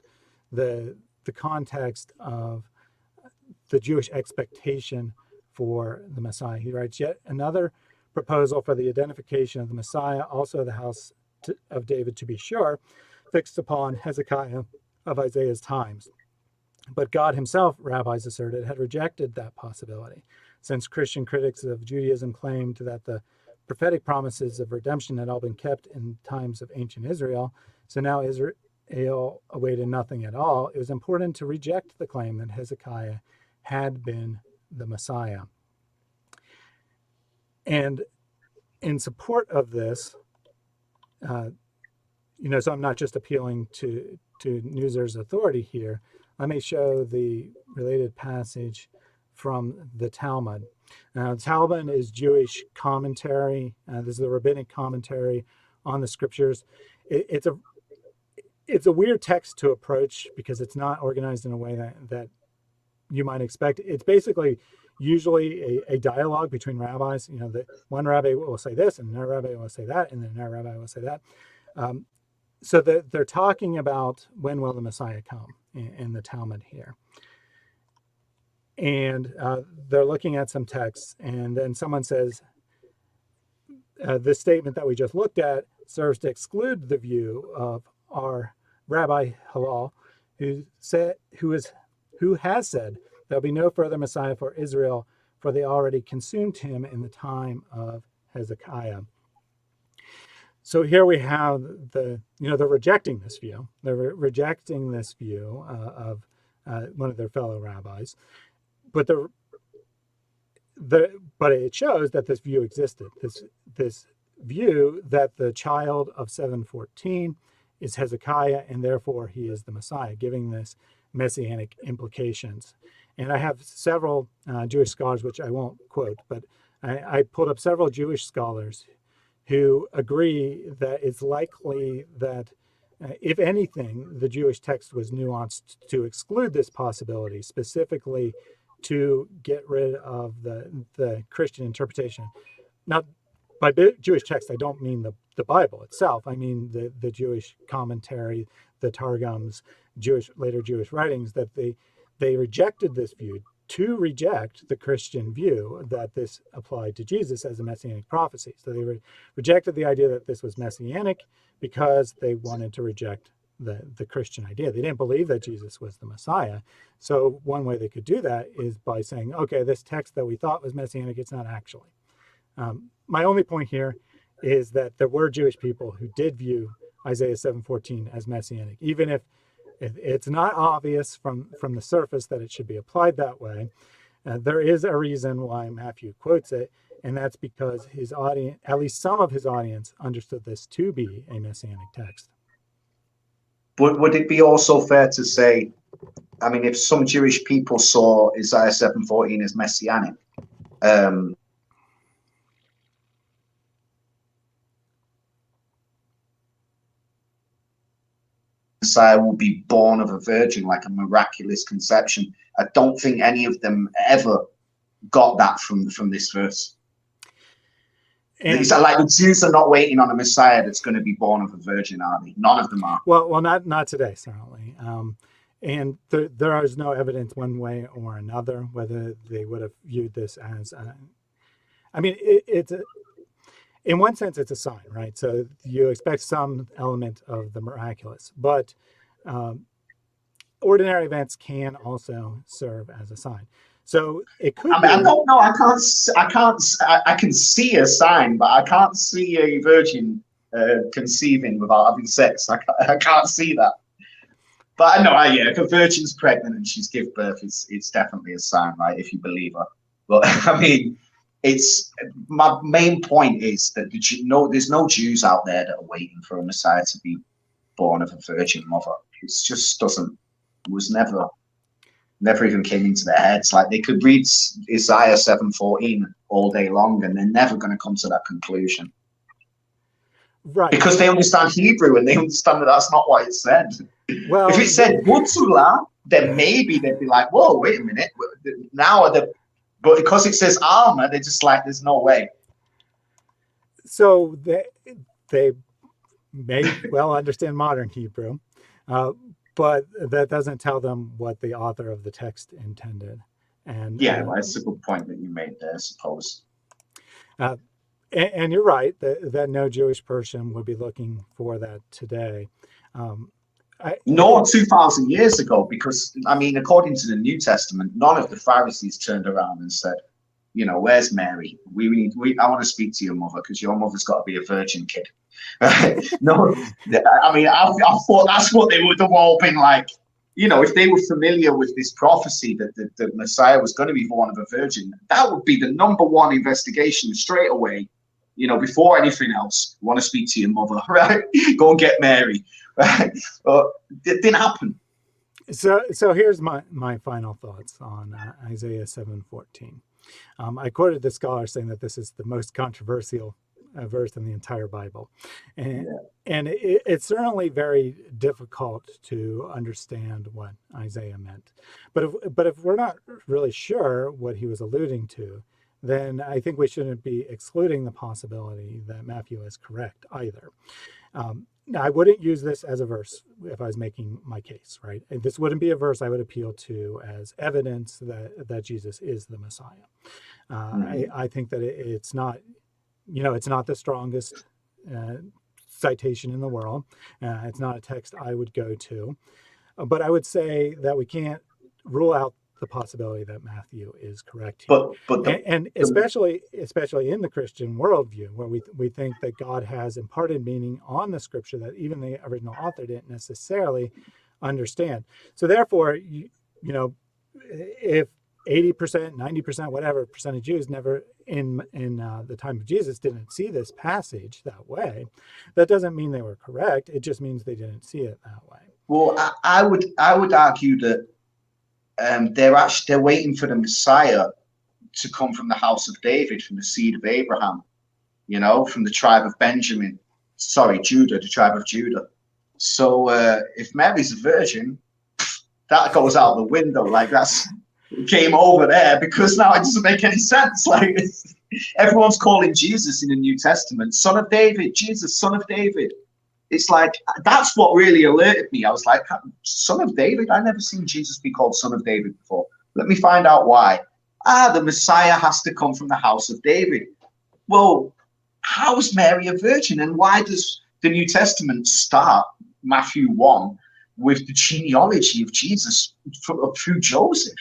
A: the context of the Jewish expectation for the Messiah. He writes, yet another proposal for the identification of the Messiah, also the house of David to be sure, fixed upon Hezekiah of Isaiah's times. But God himself, rabbis asserted, had rejected that possibility, since Christian critics of Judaism claimed that the prophetic promises of redemption had all been kept in times of ancient Israel. So now Israel awaited nothing at all. It was important to reject the claim that Hezekiah had been the Messiah. And in support of this, so I'm not just appealing to Neuser's authority here. Let me show the related passage from the Talmud. Now, the Talmud is Jewish commentary. This is the rabbinic commentary on the scriptures. It's a weird text to approach because it's not organized in a way that you might expect. It's basically usually a dialogue between rabbis. That one rabbi will say this, and another rabbi will say that, and then another rabbi will say that. So they're talking about when will the Messiah come in the Talmud here. And they're looking at some texts, and then someone says, this statement that we just looked at serves to exclude the view of our Rabbi Hillel, who has said there'll be no further Messiah for Israel, for they already consumed him in the time of Hezekiah. So here we have they're rejecting this view. They're rejecting this view of one of their fellow rabbis, but but it shows that this view existed. This view that the child of 7:14 is Hezekiah, and therefore he is the Messiah, giving this messianic implications. And I have several Jewish scholars, which I won't quote, but I pulled up several Jewish scholars who agree that it's likely that, if anything, the Jewish text was nuanced to exclude this possibility, specifically to get rid of the Christian interpretation. Now, by Jewish text, I don't mean the Bible itself. I mean the Jewish commentary, the Targums, later Jewish writings, that they rejected this view to reject the Christian view that this applied to Jesus as a messianic prophecy. So they rejected the idea that this was messianic because they wanted to reject the Christian idea. They didn't believe that Jesus was the Messiah. So one way they could do that is by saying, okay, this text that we thought was messianic, it's not actually. My only point here is that there were Jewish people who did view Isaiah 7:14 as messianic, even if it's not obvious from the surface that it should be applied that way. There is a reason why Matthew quotes it, and that's because his audience, at least some of his audience, understood this to be a messianic text.
B: But would it be also fair to say, I mean, if some Jewish people saw Isaiah 7:14 as messianic, Messiah will be born of a virgin, like a miraculous conception. I don't think any of them ever got that from this verse. And it's like the Jews are not waiting on a Messiah that's going to be born of a virgin, are they? None of them are.
A: Well, not today, certainly. And there is no evidence one way or another whether they would have viewed this as, I mean, it's in one sense, it's a sign, right? So you expect some element of the miraculous, but um, ordinary events can also serve as a sign. So it
B: I
A: could
B: mean, I
A: be.
B: don't know. I can see a sign, but I can't see a virgin conceiving without having sex. I can't see that. But I know, yeah, if a virgin's pregnant and she's give birth, it's definitely a sign, right? If you believe her. But I mean, it's my main point is that there's no Jews out there that are waiting for a Messiah to be born of a virgin mother. It just was never even came into their heads. Like they could read Isaiah 7:14 all day long, and they're never going to come to that conclusion.
A: Right.
B: Because they understand Hebrew and they understand that that's not what it said.
A: Well,
B: if it said Butula, then maybe they'd be like, whoa, wait a minute. But because it says Alma, they're just like, there's no way.
A: So they may well understand modern Hebrew, but that doesn't tell them what the author of the text intended. And
B: yeah, that's a good point that you made there, I suppose.
A: And you're right that no Jewish person would be looking for that today.
B: Nor 2,000 years ago, because, I mean, according to the New Testament, none of the Pharisees turned around and said, you know, where's Mary? I want to speak to your mother because your mother's got to be a virgin kid. No, I mean, I thought that's what they would have all been like. You know, if they were familiar with this prophecy that the Messiah was going to be born of a virgin, that would be the number one investigation straight away. You know, before anything else, want to speak to your mother, right? Go and get Mary, right? But it didn't happen.
A: So here's my final thoughts on Isaiah 7:14. I quoted the scholar saying that this is the most controversial verse in the entire Bible, and it's certainly very difficult to understand what Isaiah meant. But if we're not really sure what he was alluding to, then I think we shouldn't be excluding the possibility that Matthew is correct either. Now, I wouldn't use this as a verse if I was making my case, right? And this wouldn't be a verse I would appeal to as evidence that Jesus is the Messiah. I think that it's not, it's not the strongest citation in the world. It's not a text I would go to. But I would say that we can't rule out the possibility that Matthew is correct here. And especially in the Christian worldview, where we think that God has imparted meaning on the scripture that even the original author didn't necessarily understand. So therefore, if 80%, 90%, whatever percent of Jews never in the time of Jesus didn't see this passage that way, that doesn't mean they were correct. It just means they didn't see it that way.
B: Well, I would argue that they're waiting for the Messiah to come from the house of David, from the seed of Abraham, from the tribe of Judah, the tribe of Judah. So if Mary's a virgin, that goes out the window. Like that's game over there, because now it doesn't make any sense. Like everyone's calling Jesus in the New Testament son of David, Jesus, son of David. It's like, that's what really alerted me. I was like, son of David? I've never seen Jesus be called son of David before. Let me find out why. The Messiah has to come from the house of David. Well, how is Mary a virgin? And why does the New Testament start, Matthew 1, with the genealogy of Jesus through Joseph?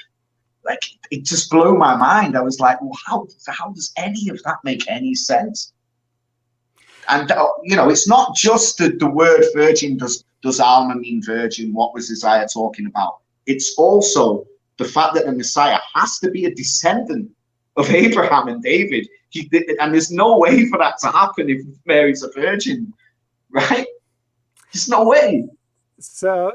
B: Like, it just blew my mind. I was like, well, how does any of that make any sense? And, it's not just the word virgin. Does Alma mean virgin? What was Isaiah talking about? It's also the fact that the Messiah has to be a descendant of Abraham and David. And there's no way for that to happen if Mary's a virgin, right? There's no way.
A: So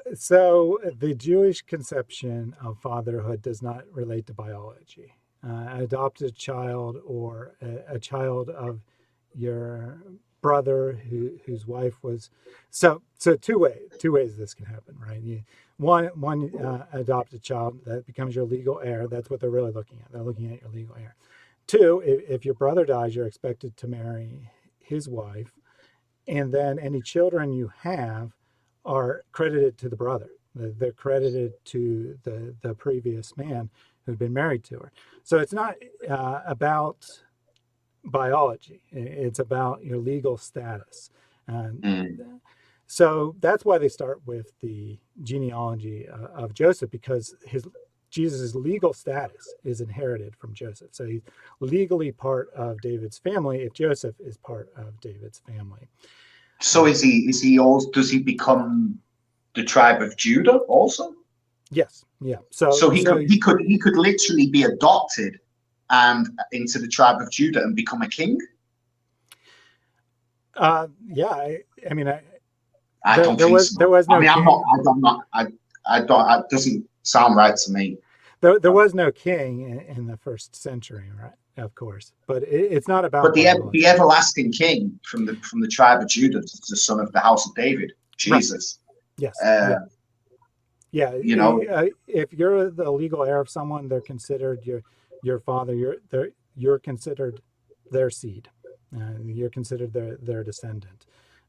A: the Jewish conception of fatherhood does not relate to biology. An adopted child or a child of your brother whose wife was so two ways this can happen, right? One adopted child that becomes your legal heir. That's what they're really looking at. They're looking at your legal heir. Two, if your brother dies, you're expected to marry his wife, and then any children you have are credited to the brother. They're credited to the previous man who'd been married to her. So it's not about biology. It's about your legal status. So that's why they start with the genealogy of Joseph, because Jesus' legal status is inherited from Joseph. So he's legally part of David's family if Joseph is part of David's family.
B: So is he also, does he become the tribe of Judah also?
A: Yes. Yeah.
B: So he could literally be adopted and into the tribe of Judah and become a king?
A: Yeah. I mean,
B: I don't think so.
A: There was no king.
B: I don't, it doesn't sound right to me.
A: There was no king in the first century, right? Of course, but it's not about.
B: But the everlasting king from the tribe of Judah, the son of the house of David, Jesus.
A: Right. Yes.
B: Yeah.
A: You know, if you're the legal heir of someone, they're considered your father. You're considered their seed. You're considered their descendant.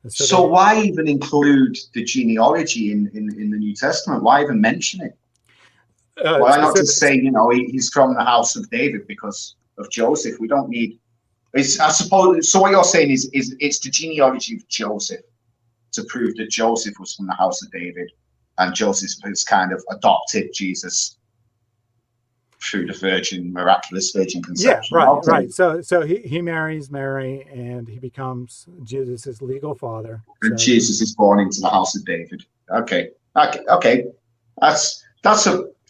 B: So why even include the genealogy in the New Testament? Why even mention it? Why not just say, you know, he's from the house of David because of Joseph? We don't need. I suppose. So what you're saying is it's the genealogy of Joseph to prove that Joseph was from the house of David, and Joseph has kind of adopted Jesus through the miraculous virgin conception.
A: Yeah, right. So he marries Mary, and he becomes Jesus' legal father.
B: And Jesus is born into the house of David. Okay. That's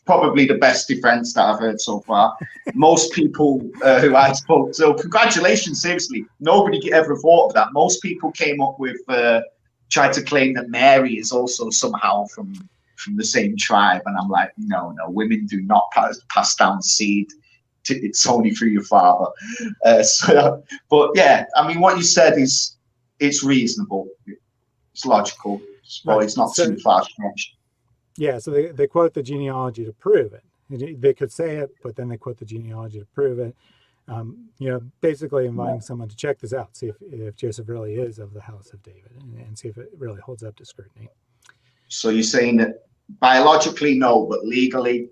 B: probably the best defense that I've heard so far. Most people who I spoke to, congratulations, seriously. Nobody ever thought of that. Most people came up with, tried to claim that Mary is also somehow from the same tribe, and I'm like, no, women do not pass down seed. It's only through your father. But yeah, I mean, what you said it's reasonable, it's logical, but it's not too far fetched.
A: Yeah, so they quote the genealogy to prove it. They could say it, but then they quote the genealogy to prove it. Basically inviting someone to check this out, see if Joseph really is of the house of David, and see if it really holds up to scrutiny.
B: So you're saying that biologically, no, but legally,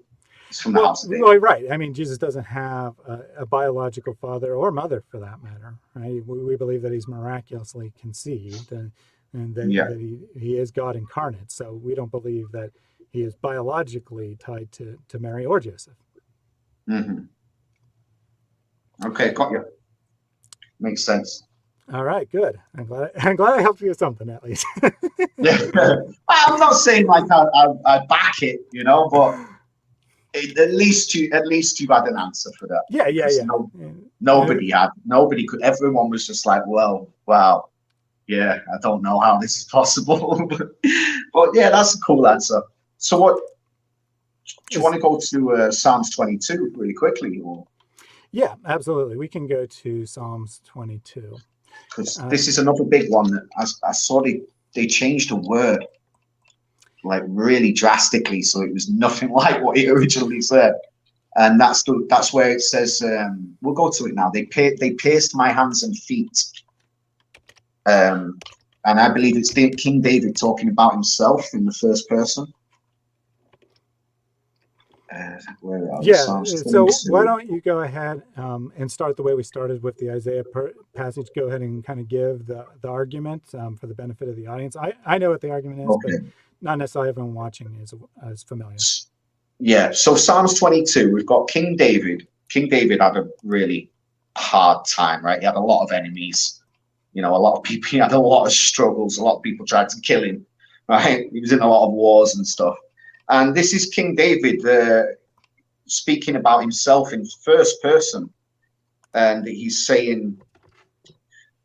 B: it's from the house of David.
A: Well, right. I mean, Jesus doesn't have a biological father or mother, for that matter. Right? We believe that he's miraculously conceived, and that he is God incarnate. So we don't believe that he is biologically tied to Mary or Joseph.
B: Mm-hmm. Okay, got you. Makes sense.
A: All right, good. I'm glad I helped you with something at least.
B: Yeah, I'm not saying like I back it, you know, but at least you had an answer for that.
A: Yeah.
B: Nobody could. Everyone was just like, well, wow, yeah, I don't know how this is possible, but yeah, that's a cool answer. So what? Do you want to go to Psalms 22 really quickly, or?
A: Yeah, absolutely. We can go to Psalms 22.
B: Because this is another big one that I saw they changed the word like really drastically, so it was nothing like what it originally said. And that's where it says, we'll go to it now. They pierced my hands and feet. And I believe it's King David talking about himself in the first person.
A: So why don't you go ahead and start the way we started with the Isaiah passage. Go ahead and kind of give the argument for the benefit of the audience. I know what the argument is, but not necessarily everyone watching is as familiar.
B: Yeah, so Psalms 22, we've got King David. King David had a really hard time, right? He had a lot of enemies. You know, a lot of people, he had a lot of struggles. A lot of people tried to kill him, right? He was in a lot of wars and stuff. And this is King David speaking about himself in first person. And he's saying,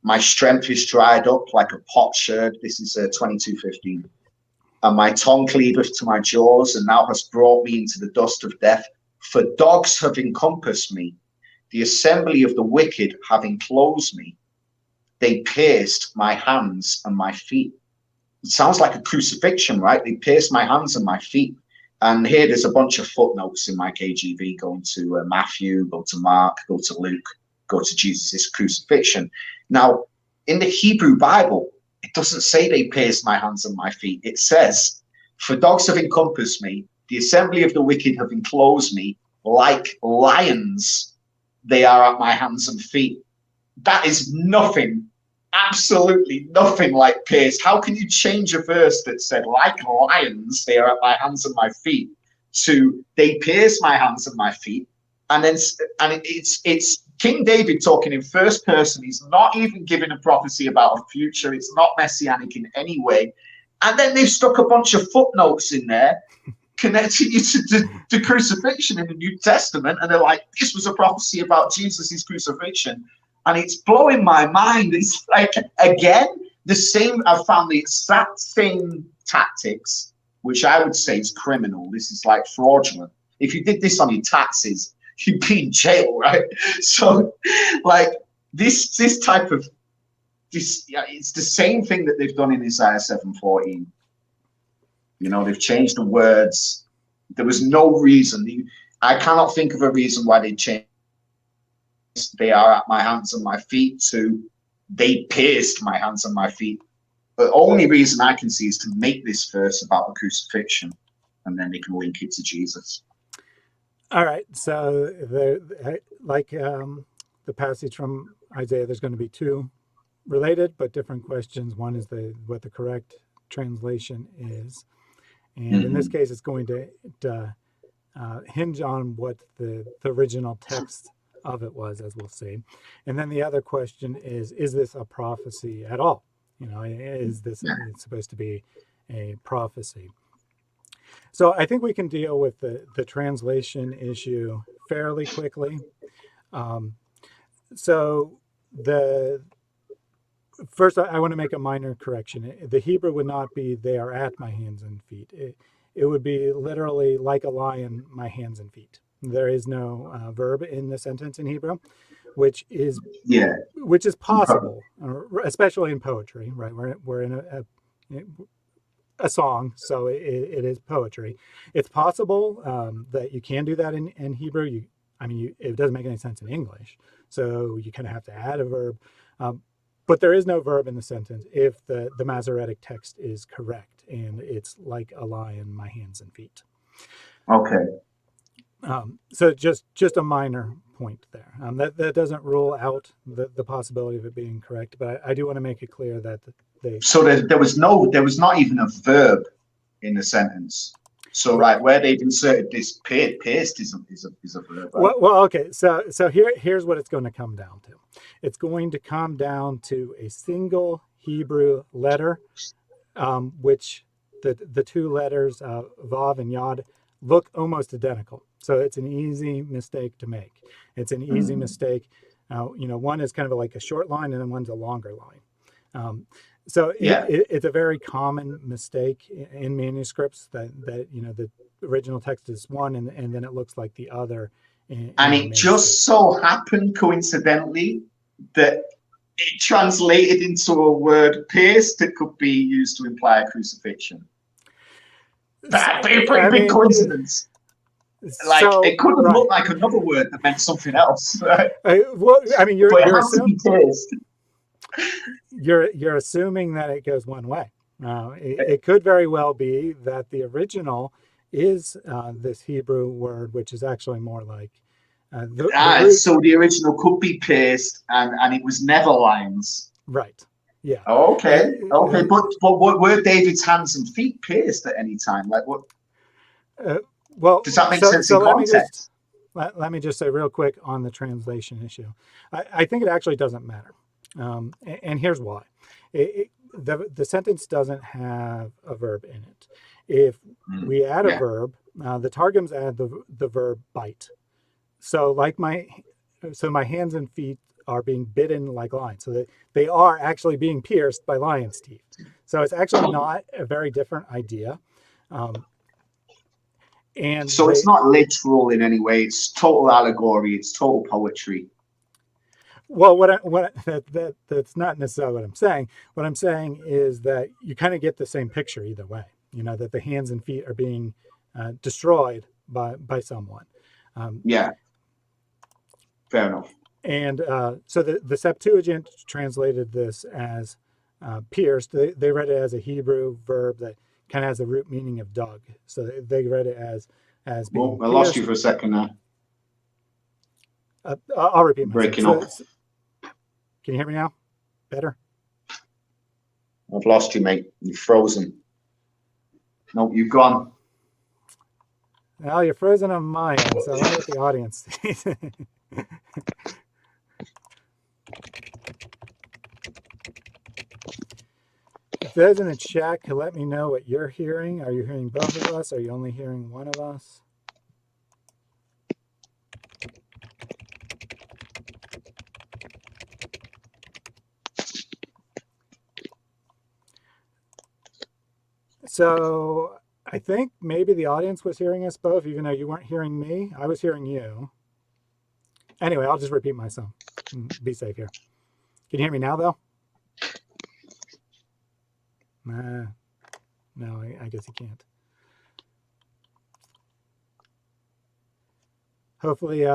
B: my strength is dried up like a potsherd. This is 22:15. And my tongue cleaveth to my jaws, and thou hast brought me into the dust of death. For dogs have encompassed me. The assembly of the wicked have enclosed me. They pierced my hands and my feet. It sounds like a crucifixion, right? They pierced my hands and my feet. And here there's a bunch of footnotes in my KJV going to Matthew, go to Mark, go to Luke, go to Jesus' crucifixion. Now, in the Hebrew Bible, it doesn't say they pierced my hands and my feet. It says, For dogs have encompassed me, the assembly of the wicked have enclosed me, like lions, they are at my hands and feet. That is nothing, absolutely nothing like pierced. How can you change a verse that said, like lions, they are at my hands and my feet, to they pierce my hands and my feet? And then it's King David talking in first person. He's not even giving a prophecy about a future. It's not messianic in any way. And then they've stuck a bunch of footnotes in there connecting you to the crucifixion in the New Testament. And they're like, this was a prophecy about Jesus' crucifixion. And it's blowing my mind. It's like, again, the same, I've found the exact same tactics, which I would say is criminal. This is like fraudulent. If you did this on your taxes, you'd be in jail, right? So, like, this type of, it's the same thing that they've done in Isaiah 7:14. You know, they've changed the words. There was no reason. I cannot think of a reason why they changed. They are at my hands and my feet to they pierced my hands and my feet. The only reason I can see is to make this verse about the crucifixion, and then they can link it to Jesus.
A: All right. So, the passage from Isaiah, there's going to be two related but different questions. One is what the correct translation is, and in this case, it's going to hinge on what the original text of it was, as we'll see. And then the other question is this a prophecy at all? You know, is this supposed to be a prophecy? So I think we can deal with the translation issue fairly quickly. So first, I want to make a minor correction. The Hebrew would not be "they are at my hands and feet." It would be literally "like a lion, my hands and feet." There is no verb in the sentence in Hebrew, which is possible, especially in poetry. Right, we're in a song, so it is poetry. It's possible that you can do that in Hebrew. It doesn't make any sense in English, so you kind of have to add a verb. But there is no verb in the sentence if the Masoretic text is correct, and it's "like a lion, my hands and feet."
B: Okay.
A: So just a minor point there. That doesn't rule out the possibility of it being correct, but I do want to make it clear that
B: So there was not even a verb in the sentence. So right. Like where they've inserted this pierced is a verb. Right?
A: Well, okay. So here's what it's going to come down to. It's going to come down to a single Hebrew letter, which the two letters Vav and Yod look almost identical. So it's an easy mistake to make. It's an easy mistake. One is kind of like a short line, and then one's a longer line. It's a very common mistake in manuscripts that the original text is one, and then it looks like the other.
B: And it just so happened coincidentally that it translated into a word "pierced" that could be used to imply a crucifixion. That'd be a pretty big coincidence. It could have looked like another word that meant something else. Right?
A: You're assuming that it goes one way. It could very well be that the original is this Hebrew word, which is actually more like
B: so the original could be pierced, and it was never lions.
A: Right. Yeah.
B: Okay. But were David's hands and feet pierced at any time? Like what?
A: Well,
B: does that make sense in context?
A: Let me just say real quick on the issue. I think it actually doesn't matter, and here's why. The sentence doesn't have a verb in it. If we add a verb, the Targums add the verb bite. So my hands and feet are being bitten like lions. So they are actually being pierced by lion's teeth. So it's actually not a very different idea. And
B: so it's not literal in any way. It's total allegory. It's total poetry.
A: Well, that's not necessarily what I'm saying. What I'm saying is that you kind of get the same picture either way. That the hands and feet are being destroyed by someone.
B: Fair enough.
A: And so the Septuagint translated this as pierced. They read it as a Hebrew verb that kind of has the root meaning of dog. So they read it as being
B: I lost
A: pierced.
B: you for a second there.
A: I'll repeat myself.
B: Breaking up.
A: Can you hear me now? Better?
B: I've lost you, mate. You've frozen. Nope, you've gone.
A: Well, you're frozen on my end, so I wonder what the audience sees. If those in the chat could let me know what you're hearing. Are you hearing both of us? Are you only hearing one of us? So I think maybe the audience was hearing us both, even though you weren't hearing me. I was hearing you. Anyway, I'll just repeat myself. Be safe here. Can you hear me now, though? No, I guess you can't. Hopefully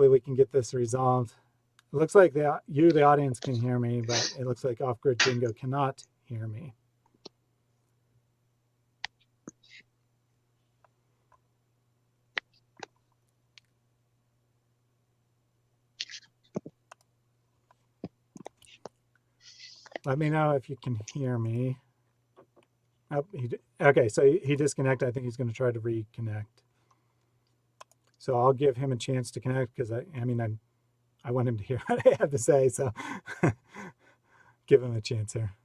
A: we can get this resolved. It looks like the audience, can hear me, but it looks like Grid Gringo cannot hear me. Let me know if you can hear me. Oh, okay, so he disconnected. I think he's going to try to reconnect. So I'll give him a chance to connect because I want him to hear what I have to say. So give him a chance here.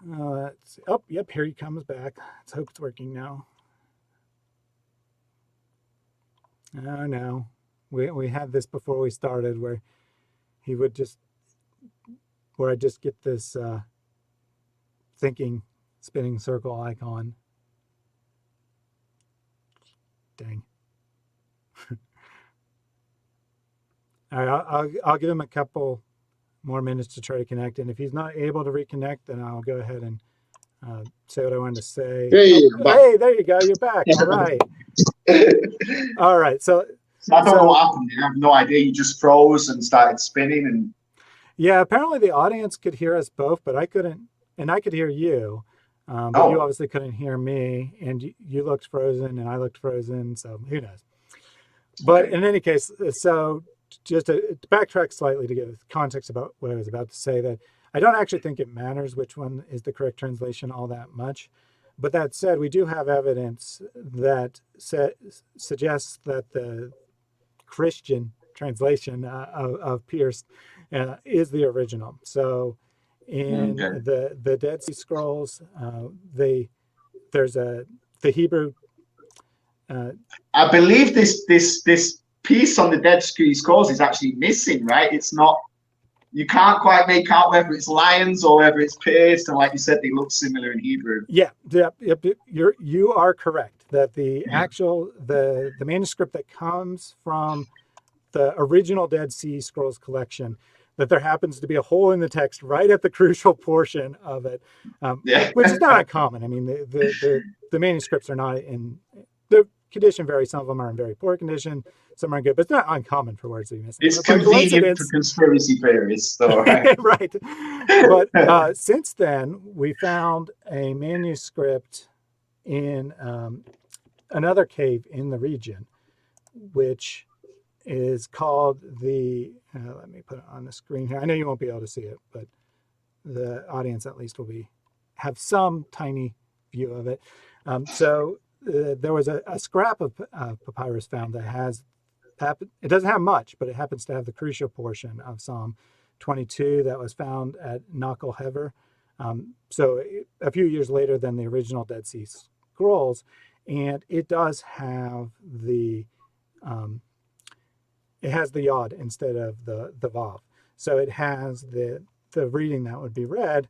A: Let's see. Oh, yep, here he comes back. Let's hope it's working now. Oh no, we had this before we started where he would I just get this spinning circle icon. Dang. All right, I'll give him a couple more minutes to try to connect, and if he's not able to reconnect, then I'll go ahead and say what I wanted to say. Hey, there you go. You're back. All right. All right. So
B: I don't know what happened. I have no idea. You just froze and started spinning, and
A: yeah, apparently the audience could hear us both, but I couldn't, and I could hear you, but you obviously couldn't hear me, and you looked frozen, and I looked frozen. So who knows? But in any case, so just to backtrack slightly to give context about what I was about to say, that I don't actually think it matters which one is the correct translation all that much. But that said, we do have evidence that suggests that the Christian translation of pierced is the original. So in the Dead Sea Scrolls, there's the Hebrew.
B: I believe this piece on the Dead Sea Scrolls is actually missing, right? It's not. You can't quite make out whether it's lions or whether it's pierced, and like you said, they look similar in Hebrew.
A: Yeah, you are correct that the actual the manuscript that comes from the original Dead Sea Scrolls collection, that there happens to be a hole in the text right at the crucial portion of it, which is not uncommon. I mean, the manuscripts are not in the condition varies. Some of them are in very poor condition, some are good, but it's not uncommon for words to be missing.
B: It's convenient for conspiracy theorists, though, right?
A: Right. But since then, we found a manuscript in another cave in the region, which is called the, let me put it on the screen here. I know you won't be able to see it, but the audience at least will have some tiny view of it. So there was a scrap of papyrus found that it doesn't have much, but it happens to have the crucial portion of Psalm 22 that was found at Nakal Hever. So a few years later than the original Dead Sea Scrolls, and it does have it has the yod instead of the vav. So it has the reading that would be read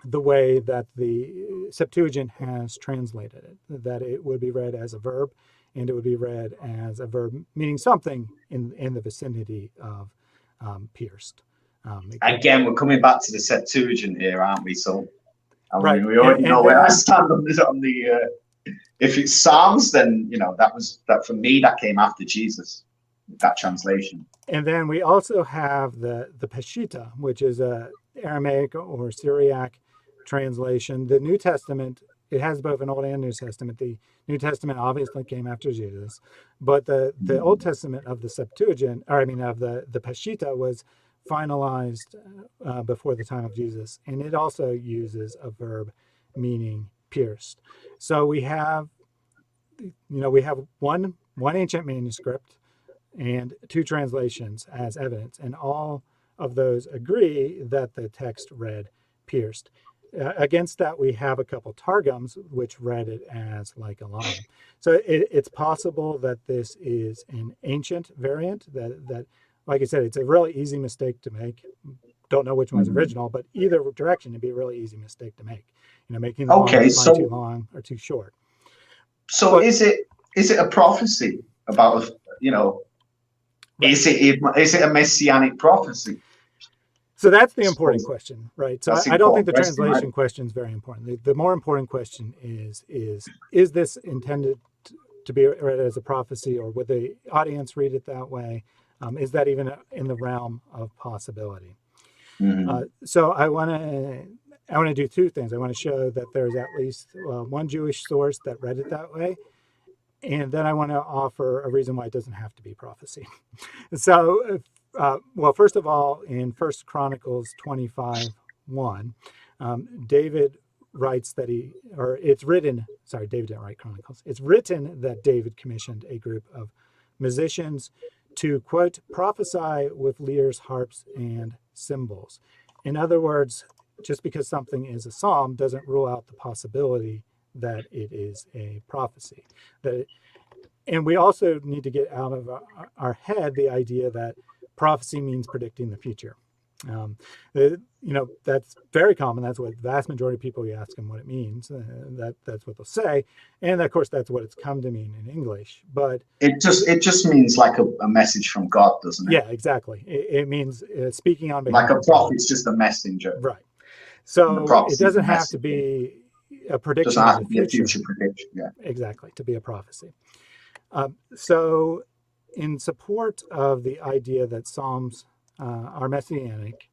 A: the way that the Septuagint has translated it, that it would be read as a verb, and it would be read as a verb meaning something in the vicinity of pierced.
B: Again, we're coming back to the Septuagint here, aren't we? So I
A: Right.
B: mean, we already know where I
A: then,
B: stand on this. On the if it's Psalms, then that for me that came after Jesus, that translation.
A: and then we also have the Peshita, which is a Aramaic or Syriac translation. The New Testament, it has both an Old and New Testament. The New Testament obviously came after Jesus, but the Old Testament of the Septuagint, or I mean of the Peshita, was finalized before the time of Jesus, and it also uses a verb meaning pierced. So we have, we have one ancient manuscript and two translations as evidence, and all of those agree that the text read pierced. Against that, we have a couple targums which read it as like a lion. So it's possible that this is an ancient variant that, like I said, it's a really easy mistake to make. Don't know which one's original, but either direction it'd be a really easy mistake to make. Making the line too long or too short.
B: So is it a prophecy about Right. Is it a messianic prophecy?
A: So that's the important question, right? So I don't think the translation question is very important. The more important question is this intended to be read as a prophecy, or would the audience read it that way? Is that even in the realm of possibility? So I want to do two things. I want to show that there's at least one Jewish source that read it that way. And then I want to offer a reason why it doesn't have to be prophecy. So, well, first of all, in 1 Chronicles 25:1, David writes that David didn't write Chronicles. It's written that David commissioned a group of musicians to, quote, prophesy with lyres, harps, and cymbals. In other words, just because something is a psalm doesn't rule out the possibility that it is a prophecy. And we also need to get out of our head the idea that prophecy means predicting the future. That's very common. That's what the vast majority of people, you ask them what it means. That's what they'll say, and of course that's what it's come to mean in English. But
B: it just means like a message from God, doesn't it?
A: Yeah, exactly. It means speaking on behalf.
B: Like a prophet's just a messenger,
A: right? So it doesn't have to be a prediction. Doesn't have to be a future prediction. Yeah, exactly. To be a prophecy. So, in support of the idea that Psalms are messianic,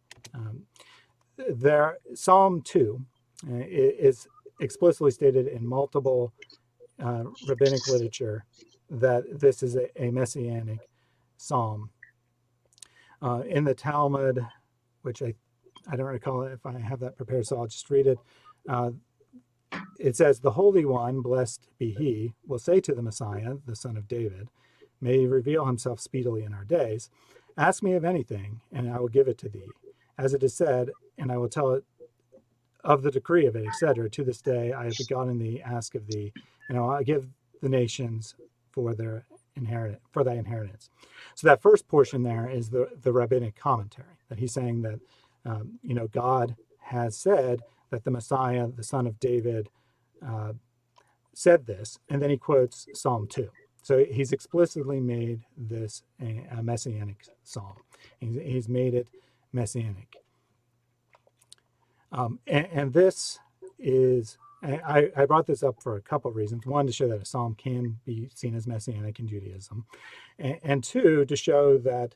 A: Psalm 2 is explicitly stated in multiple rabbinic literature that this is a messianic psalm. In the Talmud, which I don't recall if I have that prepared, so I'll just read it. It says, "The Holy One, blessed be He, will say to the Messiah, the Son of David, may He reveal Himself speedily in our days. Ask me of anything, and I will give it to thee. As it is said, and I will tell it of the decree of it, etc. To this day I have begotten thee, ask of thee, and I will give the nations for thy inheritance." So that first portion there is the rabbinic commentary, that he's saying that God has said that the Messiah, the Son of David, said this, and then he quotes Psalm 2. So he's explicitly made this a messianic psalm. He's made it messianic. And this is, I brought this up for a couple of reasons. One, to show that a psalm can be seen as messianic in Judaism. And two, to show that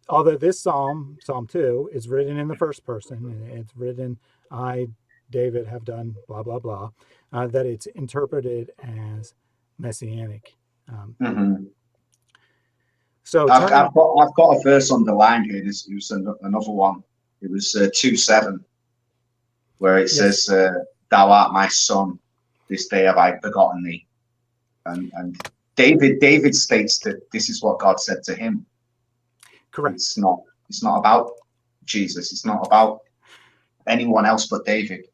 A: although this psalm, Psalm 2, is written in the first person, it's written, I, David, have done blah, blah, blah, that it's interpreted as messianic. So
B: I've got a verse underlined here. This was another one. It was 2:7, where it says, "Thou art my son; this day have I begotten thee." And David states that this is what God said to him.
A: Correct.
B: It's not about Jesus. It's not about anyone else but David.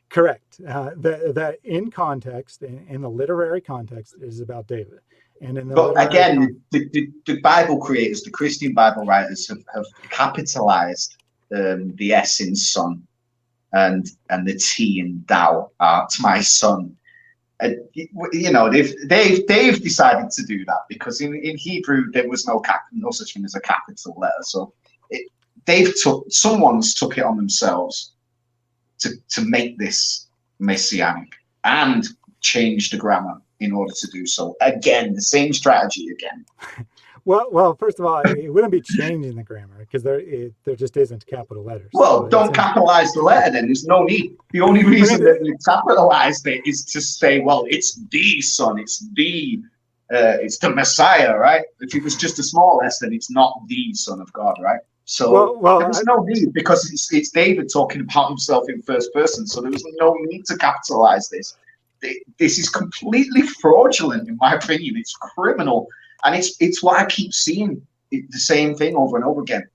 A: Correct. That in context, in the literary context, is about David. And in the
B: but again, the Bible creators, the Christian Bible writers, have capitalized the S in son, and the T in thou art my son. And they've decided to do that because in Hebrew there was no such thing as a capital letter. So someone's took it on themselves to make this messianic and change the grammar in order to do so. Again, the same strategy again.
A: Well, first of all, it wouldn't be changing the grammar because there just isn't capital letters.
B: Well,
A: So
B: don't capitalize the letter then. There's no need. The only reason that you capitalized it is to say, well, it's the Son, it's the Messiah, right? If it was just a small s, then it's not the Son of God, right? So there's no need, because it's David talking about himself in first person. So there was no need to capitalize this. This is completely fraudulent, in my opinion. It's criminal. And it's what I keep seeing, the same thing over and over again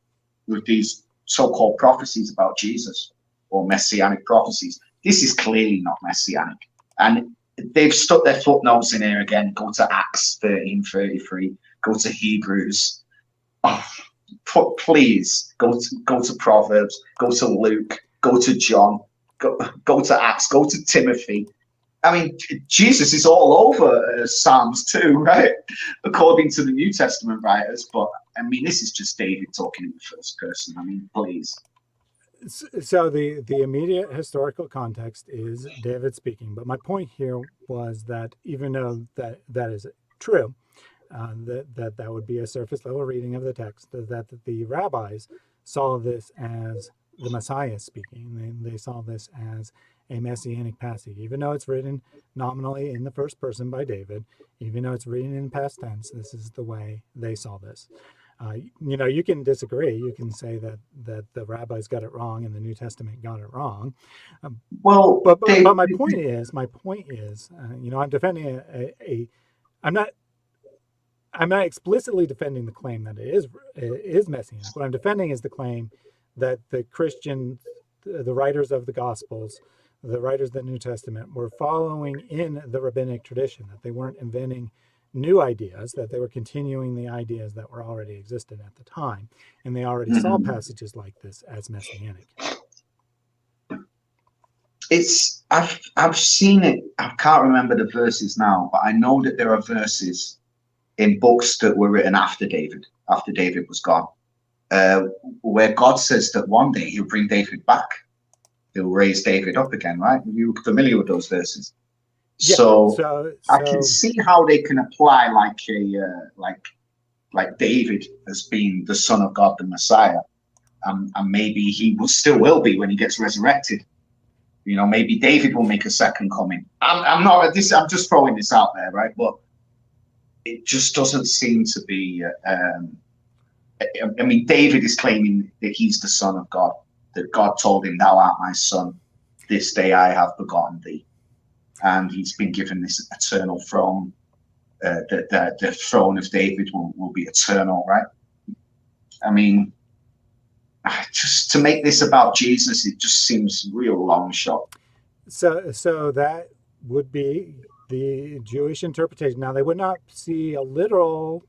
B: with these so-called prophecies about Jesus, or messianic prophecies. This is clearly not messianic. And they've stuck their footnotes in here again. Go to Acts 13:33. Go to Hebrews. Oh, please go to Proverbs. Go to Luke. Go to John. Go to Acts. Go to Timothy. I mean, Jesus is all over Psalms too, right? According to the New Testament writers. But I mean, this is just David talking in the first person. I mean, please.
A: So the immediate historical context is David speaking. But my point here was that even though that is true, that would be a surface level reading of the text, that the rabbis saw this as the Messiah speaking. They saw this as a messianic passage, even though it's written nominally in the first person by David, even though it's written in past tense. This is the way they saw this. You can disagree. You can say that the rabbis got it wrong and the New Testament got it wrong. But my point is, I'm defending I'm not explicitly defending the claim that it is messianic. What I'm defending is the claim that the Christians, the writers of the Gospels, the writers of the New Testament, were following in the rabbinic tradition, that they weren't inventing new ideas, that they were continuing the ideas that were already existed at the time, and they already saw passages like this as messianic.
B: I've seen it. I can't remember the verses now, but I know that there are verses in books that were written after David was gone, where God says that one day he'll bring David back. He'll raise David up again, right? Are you familiar with those verses? Yeah, so I can see how they can apply like David as being the Son of God, the Messiah, and maybe he will be when he gets resurrected. Maybe David will make a second coming. I'm just throwing this out there, right? But it just doesn't seem to be. I mean, David is claiming that he's the Son of God, that God told him, "Thou art my son. This day I have begotten thee." And he's been given this eternal throne. The throne of David will be eternal, right? I mean, just to make this about Jesus, it just seems real long shot.
A: So that would be the Jewish interpretation. Now, they would not see a literal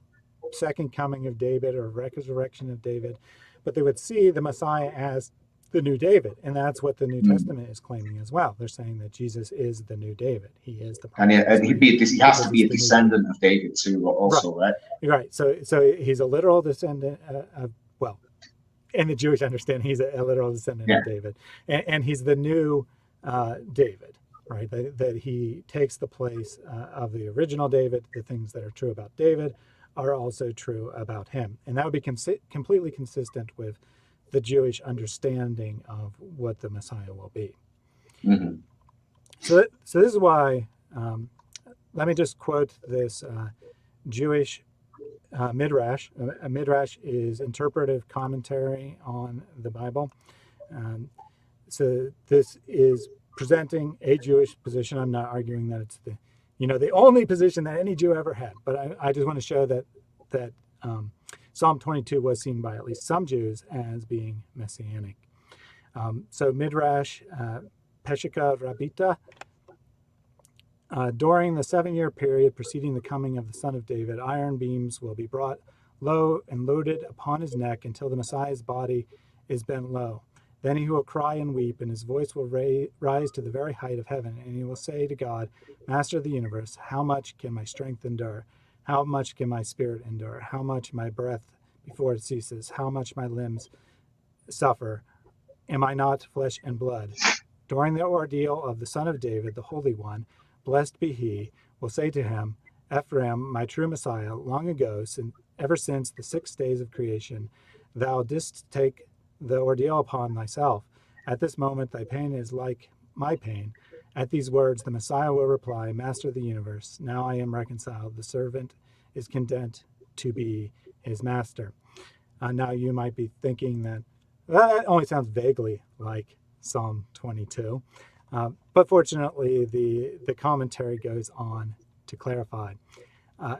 A: second coming of David or resurrection of David, but they would see the Messiah as the new David, and that's what the New Testament is claiming as well. They're saying that Jesus is the new David. He is the
B: and he has to be a descendant of David too, also, right?
A: Right. So he's a literal descendant of, in the Jewish understanding, he's a literal descendant of David, and he's the new David, right? That he takes the place of the original David. The things that are true about David are also true about him, and that would be completely consistent with the Jewish understanding of what the Messiah will be. Mm-hmm. So this is why, let me just quote this Jewish midrash. A midrash is interpretive commentary on the Bible. So this is presenting a Jewish position. I'm not arguing that it's the only position that any Jew ever had, but I just want to show that Psalm 22 was seen by at least some Jews as being messianic. So Midrash, Peshita Rabita, during the 7-year period preceding the coming of the Son of David, iron beams will be brought low and loaded upon his neck until the Messiah's body is bent low. Then he will cry and weep, and his voice will rise to the very height of heaven, and he will say to God, Master of the universe, how much can my strength endure? How much can my spirit endure? How much my breath before it ceases? How much my limbs suffer? Am I not flesh and blood? During the ordeal of the Son of David, the Holy One, blessed be he, will say to him, Ephraim, my true Messiah, long ago, ever since the 6 days of creation, thou didst take the ordeal upon thyself. At this moment thy pain is like my pain. At these words the Messiah will reply, Master of the universe, now I am reconciled. The servant is content to be his master. Now you might be thinking that only sounds vaguely like Psalm 22. But fortunately, the commentary goes on to clarify.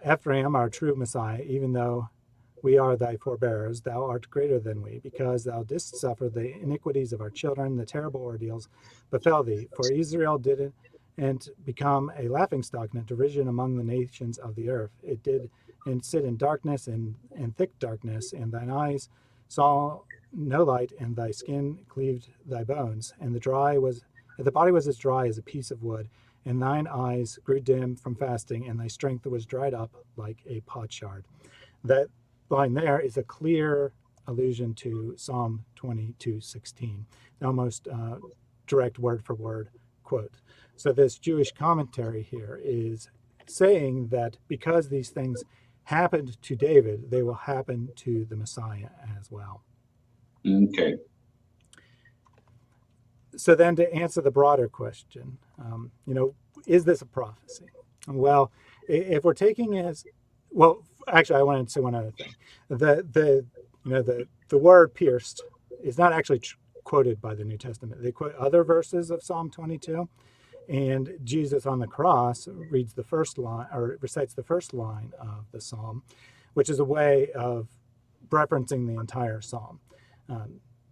A: Ephraim, our true Messiah, even though we are thy forbearers, thou art greater than we, because thou didst suffer the iniquities of our children, the terrible ordeals befell thee. For Israel did and become a laughingstock and a derision among the nations of the earth. It did and sit in darkness and thick darkness, and thine eyes saw no light, and thy skin cleaved thy bones, and the body was as dry as a piece of wood, and thine eyes grew dim from fasting, and thy strength was dried up like a potsherd. That line there is a clear allusion to Psalm 22:16, almost direct word for word quote. So this Jewish commentary here is saying that because these things happened to David, they will happen to the Messiah as well.
B: Okay.
A: So then to answer the broader question, is this a prophecy? Well, if we're taking it as, well, actually, I wanted to say one other thing. The word pierced is not actually quoted by the New Testament. They quote other verses of Psalm 22, and Jesus on the cross reads the first line, or recites the first line of the psalm, which is a way of referencing the entire psalm.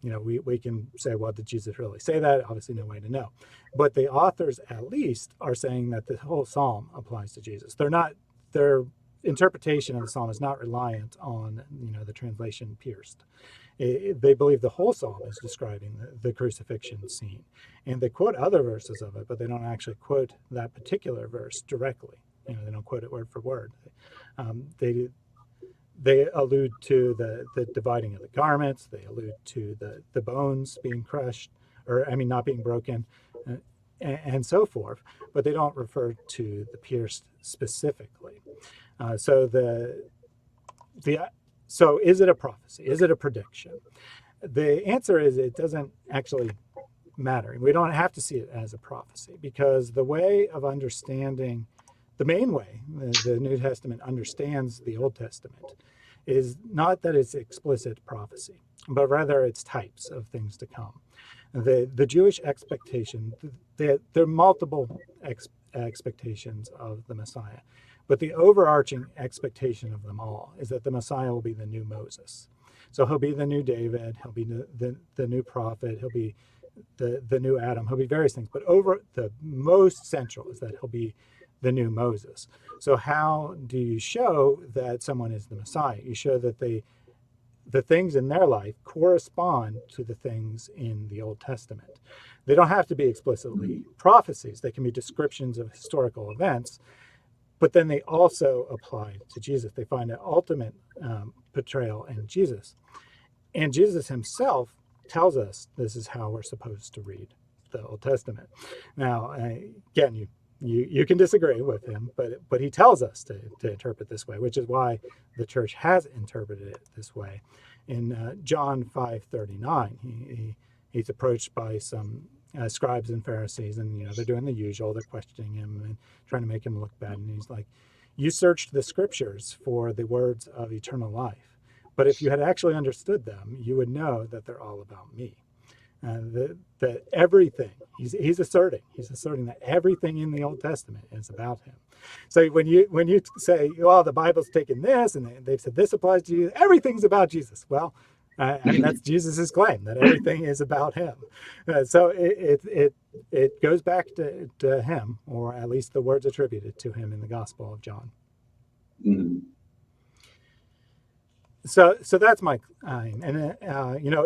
A: We can say, well, did Jesus really say that? Obviously, no way to know. But the authors, at least, are saying that the whole psalm applies to Jesus. Their interpretation of the psalm is not reliant on, the translation pierced. They believe the whole psalm is describing the crucifixion scene. And they quote other verses of it, but they don't actually quote that particular verse directly. They don't quote it word for word. They allude to the dividing of the garments. They allude to the bones being crushed, not being broken, and so forth. But they don't refer to the pierced specifically. So is it a prophecy? Is it a prediction? The answer is it doesn't actually matter. We don't have to see it as a prophecy, because the way of understanding, the main way the New Testament understands the Old Testament is not that it's explicit prophecy, but rather it's types of things to come. The Jewish expectation, there are multiple expectations of the Messiah, but the overarching expectation of them all is that the Messiah will be the new Moses. So he'll be the new David, he'll be the new prophet, he'll be the new Adam, he'll be various things, but over the most central is that he'll be the new Moses. So how do you show that someone is the Messiah? You show that the things in their life correspond to the things in the Old Testament. They don't have to be explicitly prophecies. They can be descriptions of historical events, but then they also apply to Jesus. They find an ultimate portrayal in Jesus. And Jesus himself tells us this is how we're supposed to read the Old Testament. Now, again, you can disagree with him, but he tells us to interpret this way, which is why the church has interpreted it this way. In John 5:39, he's approached by some scribes and Pharisees, and they're doing the usual. They're questioning him and trying to make him look bad. And he's like, "You searched the scriptures for the words of eternal life, but if you had actually understood them, you would know that they're all about me." That everything he's asserting that everything in the Old Testament is about him. So when you say, well, the Bible's taken this and they've said this applies to you, everything's about Jesus. Well, that's Jesus's claim, that everything is about him. So it goes back to him, or at least the words attributed to him in the Gospel of John.
B: Mm-hmm.
A: So that's my claim. And,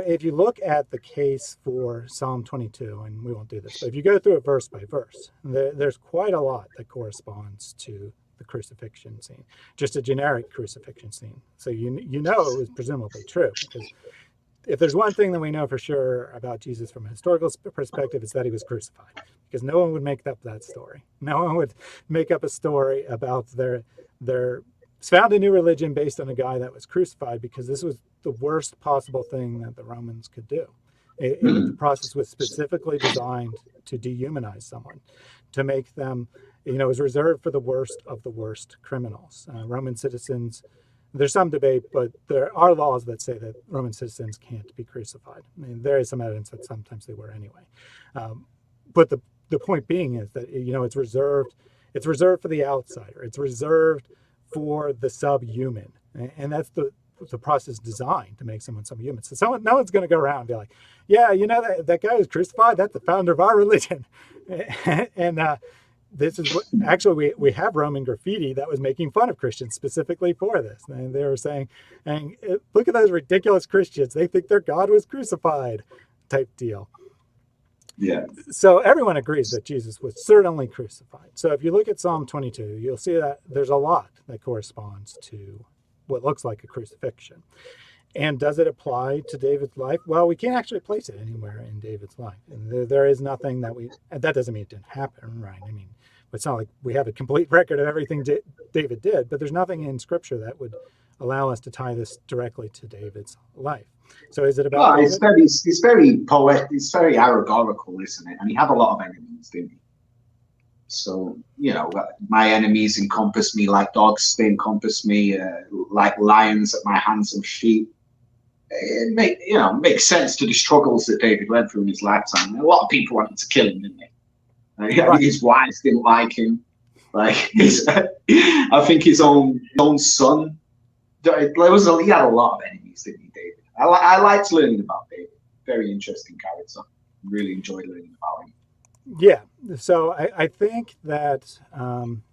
A: if you look at the case for Psalm 22, and we won't do this, but if you go through it verse by verse, there's quite a lot that corresponds to the crucifixion scene, just a generic crucifixion scene. So it was presumably true, because if there's one thing that we know for sure about Jesus from a historical perspective, it's that he was crucified, because no one would make up that story. No one would make up a story about their found a new religion based on a guy that was crucified, because this was the worst possible thing that the Romans could do. The process was specifically designed to dehumanize someone, to make them, it was reserved for the worst of the worst criminals. Roman citizens, there's some debate, but there are laws that say that Roman citizens can't be crucified. I mean, there is some evidence that sometimes they were anyway. But the point being is that, it's reserved for the outsider. It's reserved for the subhuman. And that's the process designed to make someone subhuman. So no one's going to go around and be like, yeah, that guy was crucified, that's the founder of our religion. And this is what, actually, we have Roman graffiti that was making fun of Christians specifically for this. And they were saying, and look at those ridiculous Christians. They think their God was crucified type deal.
B: Yeah.
A: So everyone agrees that Jesus was certainly crucified. So if you look at Psalm 22, you'll see that there's a lot that corresponds to what looks like a crucifixion. And does it apply to David's life? Well, we can't actually place it anywhere in David's life. And there is nothing and that doesn't mean it didn't happen, right? I mean, it's not like we have a complete record of everything David did, but there's nothing in Scripture that would allow us to tie this directly to David's life. So is it about David?
B: It's very poetic, it's very allegorical, isn't it? And he had a lot of enemies, didn't he? So, my enemies encompass me like dogs, they encompass me like lions at my hands and feet. It makes sense to the struggles that David went through in his lifetime. A lot of people wanted to kill him, didn't they? Right. His wives didn't like him. I think his own son. He had a lot of enemies, didn't he, David? I liked learning about David. Very interesting character. Really enjoyed learning about him.
A: Yeah. So I think that when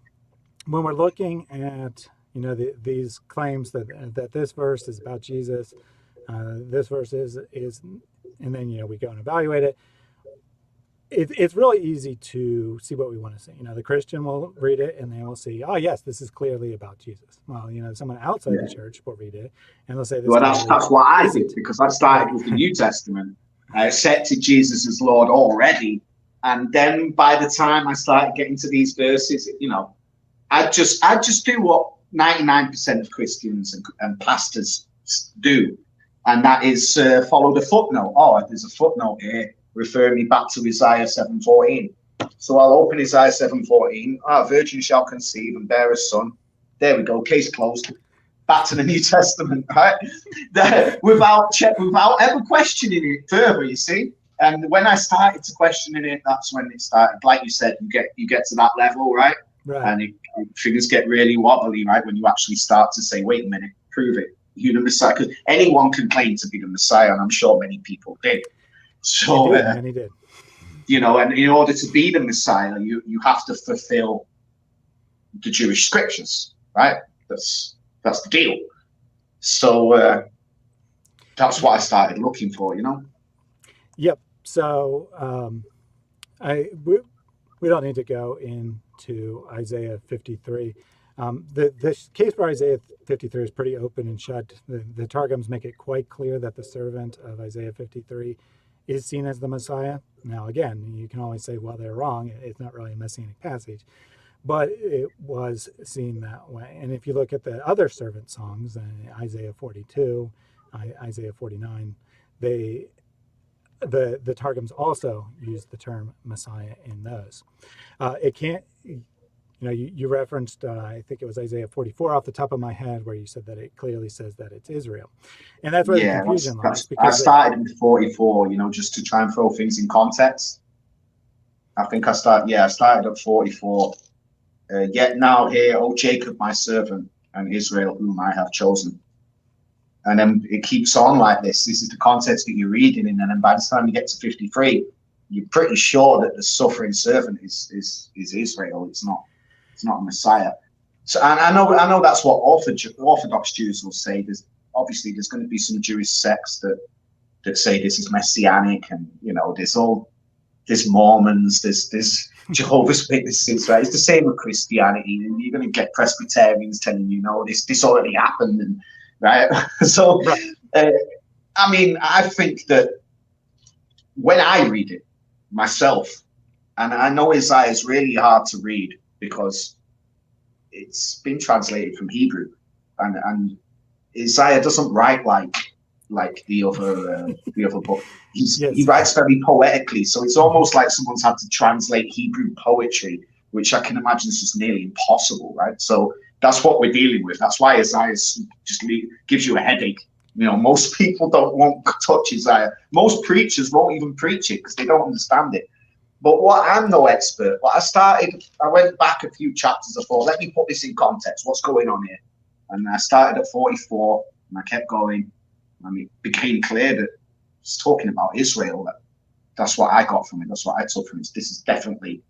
A: we're looking at these claims that this verse is about Jesus, this verse is, and then we go and evaluate it. It's really easy to see what we want to see. The Christian will read it and they will see, oh yes, this is clearly about Jesus. Well, someone outside the church will read it and they'll say,
B: that's what I did, because I started with the New Testament. I accepted Jesus as Lord already, and then by the time I started getting to these verses, I just do what 99% of Christians and pastors do, and that is follow the footnote. Oh, there's a footnote here. Refer me back to Isaiah 7:14. So I'll open Isaiah 7:14. A virgin shall conceive and bear a son. There we go. Case closed. Back to the New Testament, right? without ever questioning it further, you see. And when I started to questioning it, that's when it started. Like you said, you get to that level, right? And things get really wobbly, right? When you actually start to say, wait a minute, prove it. You're the Messiah. Because anyone can claim to be the Messiah, and I'm sure many people did. So,
A: many did.
B: And in order to be the Messiah, you have to fulfill the Jewish scriptures, right? That's the deal. So that's what I started looking for,
A: Yep. So we don't need to go into Isaiah 53. The case for Isaiah 53 is pretty open and shut. The Targums make it quite clear that the servant of Isaiah 53 is seen as the Messiah. Now, again, you can always say, well, they're wrong. It's not really a messianic passage, but it was seen that way. And if you look at the other servant songs, Isaiah 42, Isaiah 49, the Targums also use the term Messiah in those. It can't, you referenced, I think it was Isaiah 44 off the top of my head, where you said that it clearly says that it's Israel. And that's where the confusion lies.
B: I started with 44, just to try and throw things in context. I think I started at 44. Yet now hear, O Jacob, my servant, and Israel, whom I have chosen. And then it keeps on like this. This is the context that you're reading in. And then by the time you get to 53, you're pretty sure that the suffering servant is Israel. It's not a Messiah. So I know that's what Orthodox Jews will say. There's going to be some Jewish sects that say this is Messianic, and there's Mormons, there's Jehovah's Witnesses, right? It's the same with Christianity. And you're going to get Presbyterians telling you, this already happened, and right. So I mean, I think that when I read it myself, and I know Isaiah is really hard to read because it's been translated from Hebrew, and Isaiah doesn't write like the other book. He writes very poetically, so it's almost like someone's had to translate Hebrew poetry, which I can imagine is just nearly impossible, right? So that's what we're dealing with. That's why Isaiah just gives you a headache. You know, most people won't touch Isaiah. Most preachers won't even preach it because they don't understand it. But I'm no expert. I went back a few chapters. I thought, let me put this in context. What's going on here? And I started at 44, and I kept going. And it became clear that it's talking about Israel. That's what I got from it. That's what I took from it. This is definitely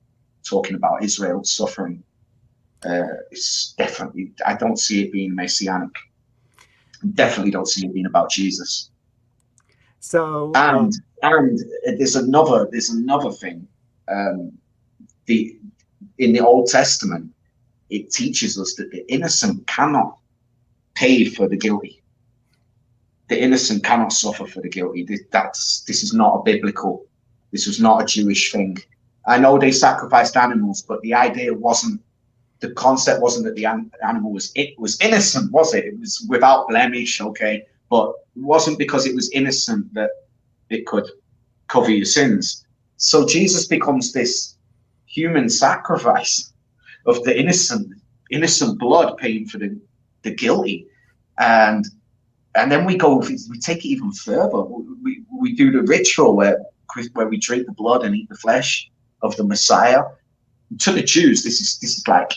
B: talking about Israel suffering. It's definitely, I don't see it being messianic. Definitely don't see it being about Jesus.
A: So
B: and there's another thing. In the Old Testament, it teaches us that the innocent cannot pay for the guilty. The innocent cannot suffer for the guilty. This is not a biblical. This was not a Jewish thing. I know they sacrificed animals, but the concept wasn't that the animal was innocent, was it? It was without blemish, okay, but it wasn't because it was innocent that it could cover your sins. So Jesus becomes this human sacrifice of the innocent blood paying for the guilty, and then we take it even further. We do the ritual where we drink the blood and eat the flesh of the Messiah. To the Jews, this is like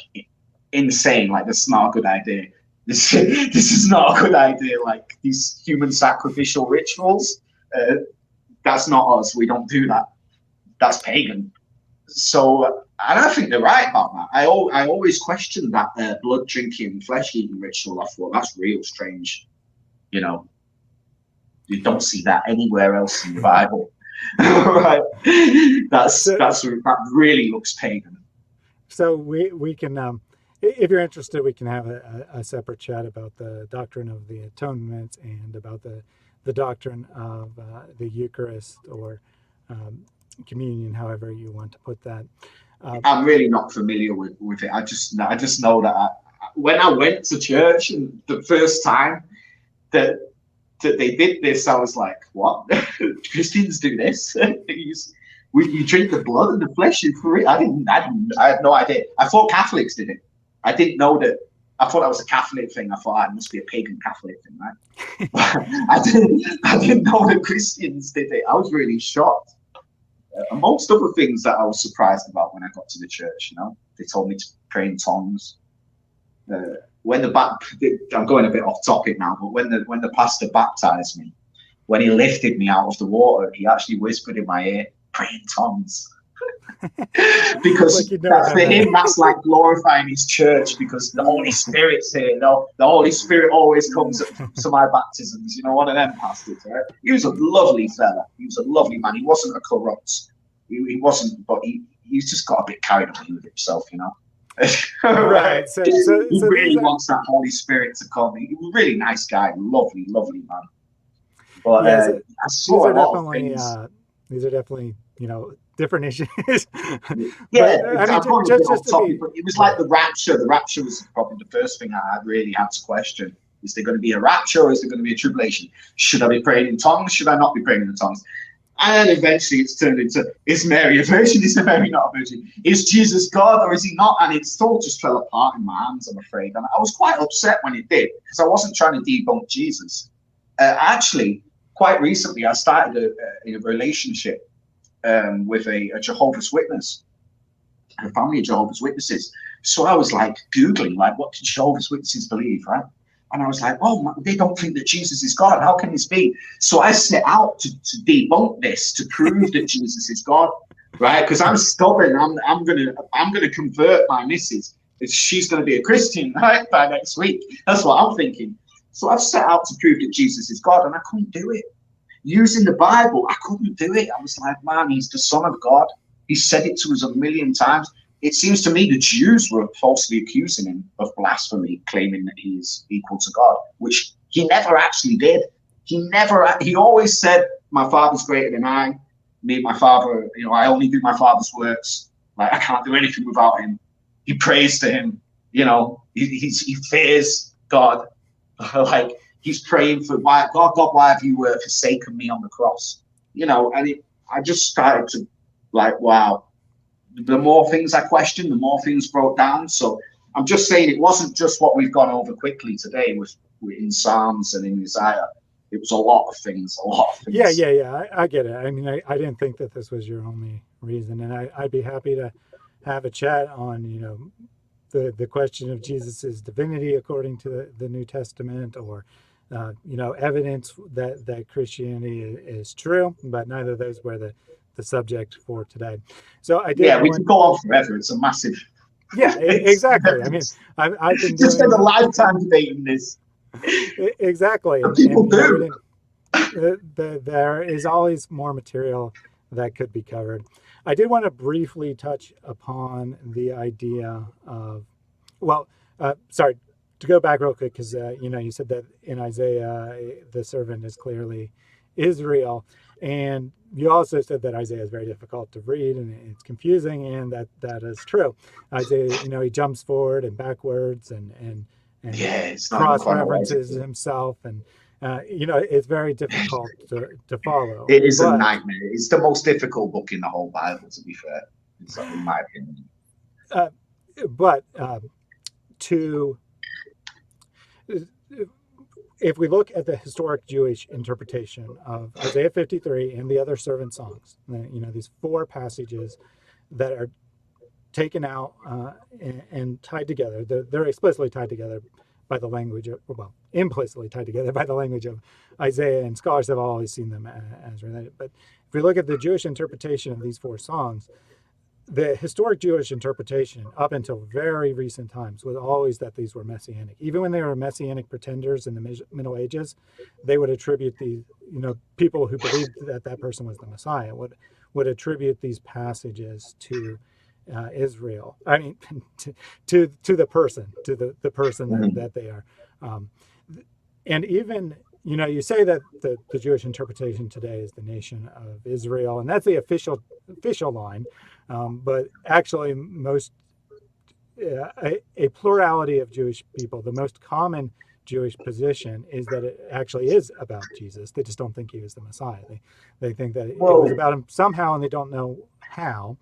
B: insane. Like, that's not a good idea. This is not a good idea. Like, these human sacrificial rituals, that's not us. We don't do that. That's pagan. So, and I think they're right about that. I always questioned that blood drinking, flesh eating ritual. I thought that's real strange. You know, you don't see that anywhere else in the Bible. Right? That really looks pagan.
A: So we can, if you're interested, we can have a separate chat about the doctrine of the atonement and about the doctrine of the Eucharist or communion, however you want to put that.
B: I'm really not familiar with it. I just know that when I went to church and the first time that they did this, I was like, what? Christians do this? You drink the blood and the flesh. I had no idea. I thought Catholics did it. I didn't know that. I thought that was a Catholic thing. I thought it must be a pagan Catholic thing, right? I didn't know that Christians did it. I was really shocked. Amongst other things that I was surprised about when I got to the church, they told me to pray in tongues. I'm going a bit off topic now, but when the pastor baptized me, when he lifted me out of the water, he actually whispered in my ear, "Pray in tongues," because for him that's like glorifying his church, because the Holy Spirit's here. The Holy Spirit always comes to my baptisms. One of them pastors, right? He was a lovely fella. He was a lovely man. He wasn't a corrupt. He wasn't, but he's just got a bit carried away with himself,
A: Right. So
B: he really wants that Holy Spirit to come. He's a really nice guy, lovely man. But I saw a lot of things.
A: These are definitely, different issues.
B: Yeah,
A: but, I mean, just
B: topic, but it was like the rapture. The rapture was probably the first thing I really had to question. Is there going to be a rapture or is there going to be a tribulation? Should I be praying in tongues? Should I not be praying in tongues? And then eventually it's turned into, is Mary a virgin? Is Mary not a virgin? Is Jesus God or is he not? And it all just fell apart in my hands, I'm afraid. And I was quite upset when it did, because I wasn't trying to debunk Jesus. Actually, quite recently, I started a relationship with a Jehovah's Witness, a family of Jehovah's Witnesses. So I was like Googling, like, what do Jehovah's Witnesses believe, right? And I was like, oh, they don't think that Jesus is God. How can this be? So I set out to debunk this, to prove that Jesus is God, right? Because I'm stubborn. I'm gonna convert my missus. She's gonna be a Christian, right, by next week. That's what I'm thinking. So I've set out to prove that Jesus is God, and I couldn't do it. Using the Bible, I couldn't do it. I was like, man, he's the Son of God. He said it to us a million times. It seems to me the Jews were falsely accusing him of blasphemy, claiming that he is equal to God, which he never actually did. he always said, my father's greater than I. Me, my father, I only do my father's works. Like, I can't do anything without him. He prays to him. He fears God. Like, he's praying for, God, why have you forsaken me on the cross? I just started to, like, wow. The more things I questioned, the more things broke down. So I'm just saying it wasn't just what we've gone over quickly today with in Psalms and in Isaiah. It was a lot of things.
A: Yeah. I get it. I mean, I didn't think that this was your only reason, and I'd be happy to have a chat on, the question of Jesus's divinity according to the New Testament, or evidence that Christianity is true. But neither of those were the subject for today. So I did.
B: Yeah, we could go on forever. It's a massive.
A: Yeah, exactly. I mean, I've been
B: just spent a lifetime debating this.
A: Exactly.
B: And people do.
A: There is always more material that could be covered. I did want to briefly touch upon the idea of, sorry, to go back real quick, because, you said that in Isaiah, the servant is clearly Israel. And you also said that Isaiah is very difficult to read and it's confusing, and that is true. Isaiah, he jumps forward and backwards and cross-references himself, and it's very difficult to follow.
B: It is a nightmare. It's the most difficult book in the whole Bible, to be fair, in my opinion.
A: If we look at the historic Jewish interpretation of Isaiah 53 and the other servant songs, these 4 passages that are taken out and tied together, they're explicitly tied together by the language of, implicitly tied together by the language of Isaiah, and scholars have always seen them as related. But if we look at the Jewish interpretation of these 4 songs, the historic Jewish interpretation up until very recent times was always that these were Messianic. Even when they were Messianic pretenders in the Middle Ages, they would attribute these, people who believed that person was the Messiah would attribute these passages to Israel. I mean, to the person, to the person that they are. And even, you say that the Jewish interpretation today is the nation of Israel, and that's the official line. But actually, a plurality of Jewish people, the most common Jewish position is that it actually is about Jesus. They just don't think he was the Messiah. They think that it was about him somehow, and they don't know how,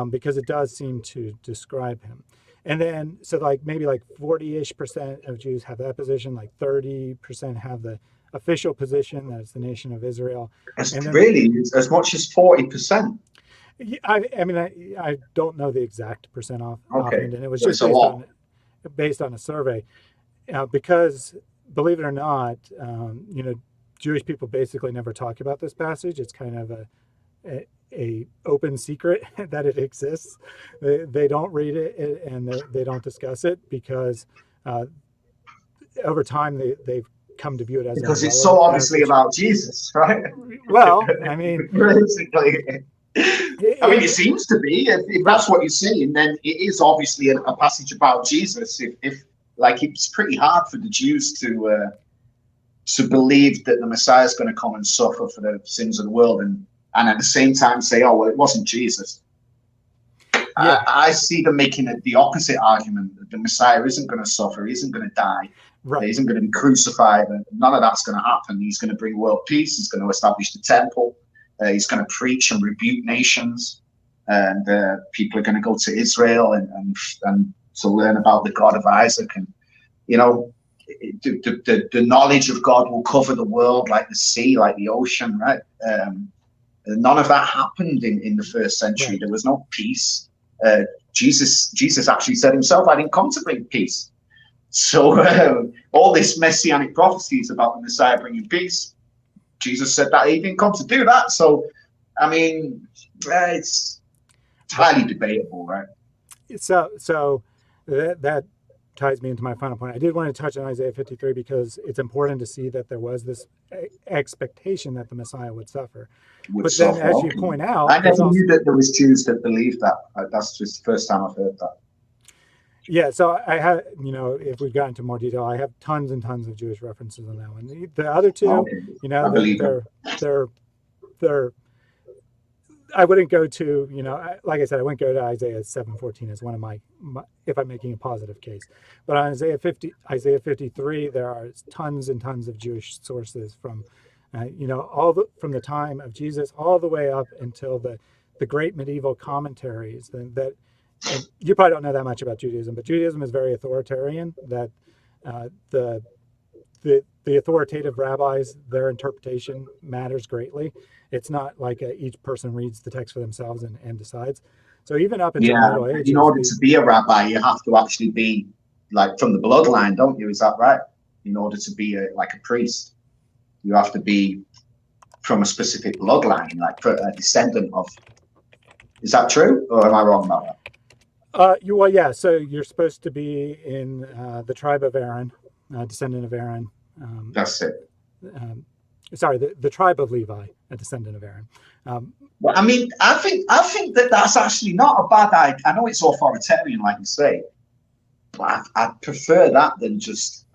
A: because it does seem to describe him. And then, so maybe 40-ish% of Jews have that position, 30% have the official position that it's the nation of Israel.
B: It's really as much as 40%.
A: I don't know the exact percent offhand, and it was just based on a survey, because believe it or not, Jewish people basically never talk about this passage. It's kind of a open secret that it exists. They don't read it and they don't discuss it because over time they've come to view it as
B: because it's so obviously about Jesus, right?
A: Well, I mean,
B: basically. It seems to be. If that's what you're saying, then it is obviously a passage about Jesus. If it's pretty hard for the Jews to believe that the Messiah is going to come and suffer for the sins of the world, and at the same time say, "Oh, well, it wasn't Jesus." Yeah. I see them making the opposite argument: that the Messiah isn't going to suffer, he isn't going to die, he isn't going to be crucified, and none of that's going to happen. He's going to bring world peace. He's going to establish the temple. He's going to preach and rebuke nations, and people are going to go to Israel and to learn about the God of Isaac. And the knowledge of God will cover the world like the sea, like the ocean, right? None of that happened in the first century. Right. There was no peace. Jesus actually said himself, "I didn't come to bring peace." So all this messianic prophecies about the Messiah bringing peace, Jesus said that he didn't come to do that. So, I mean, it's highly debatable, right?
A: So that ties me into my final point. I did want to touch on Isaiah 53 because it's important to see that there was this expectation that the Messiah would suffer. Then, as you point out,
B: I never knew that there was Jews that believed that. That's just the first time I've heard that.
A: Yeah, so I have, if we've gotten into more detail, I have tons and tons of Jewish references on that one. The other two,
B: Okay, I
A: they're
B: believe it.
A: they're they're I wouldn't go to, like I said, I wouldn't go to Isaiah 7:14 as one of my if I'm making a positive case. But on Isaiah 53, there are tons and tons of Jewish sources from, from the time of Jesus all the way up until the great medieval commentaries and you probably don't know that much about Judaism, but Judaism is very authoritarian. That the the authoritative rabbis, their interpretation matters greatly. It's not like each person reads the text for themselves and decides. So even up until the
B: Yeah,
A: Middle
B: in
A: Ages,
B: order to be a rabbi, you have to actually be like from the bloodline, don't you? Is that right? In order to be like a priest, you have to be from a specific bloodline, like a descendant of. Is that true, or am I wrong about that?
A: yeah. So you're supposed to be in the tribe of Aaron, descendant of Aaron. Um,
B: That's it.
A: um, sorry, the tribe of Levi, a descendant of Aaron.
B: Well, I mean, I think that that's actually not a bad idea. I know it's authoritarian, like you say, but I prefer that than just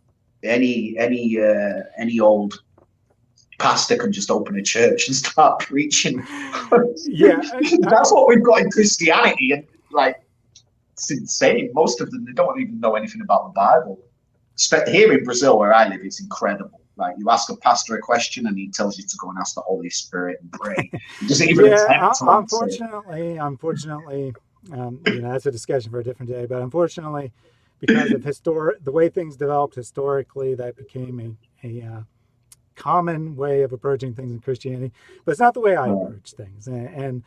B: any old pastor can just open a church and start preaching.
A: Yeah,
B: That's what we've got in Christianity, and like it's insane. Most of them, they don't even know anything about the Bible. Here in Brazil, where I live, it's incredible. Like you ask a pastor a question, and he tells you to go and ask the Holy Spirit and pray. He doesn't even
A: yeah.
B: attempt to answer it.
A: Unfortunately, that's a discussion for a different day. But unfortunately, because of the way things developed historically, that became a common way of approaching things in Christianity. But it's not the way I approach things. And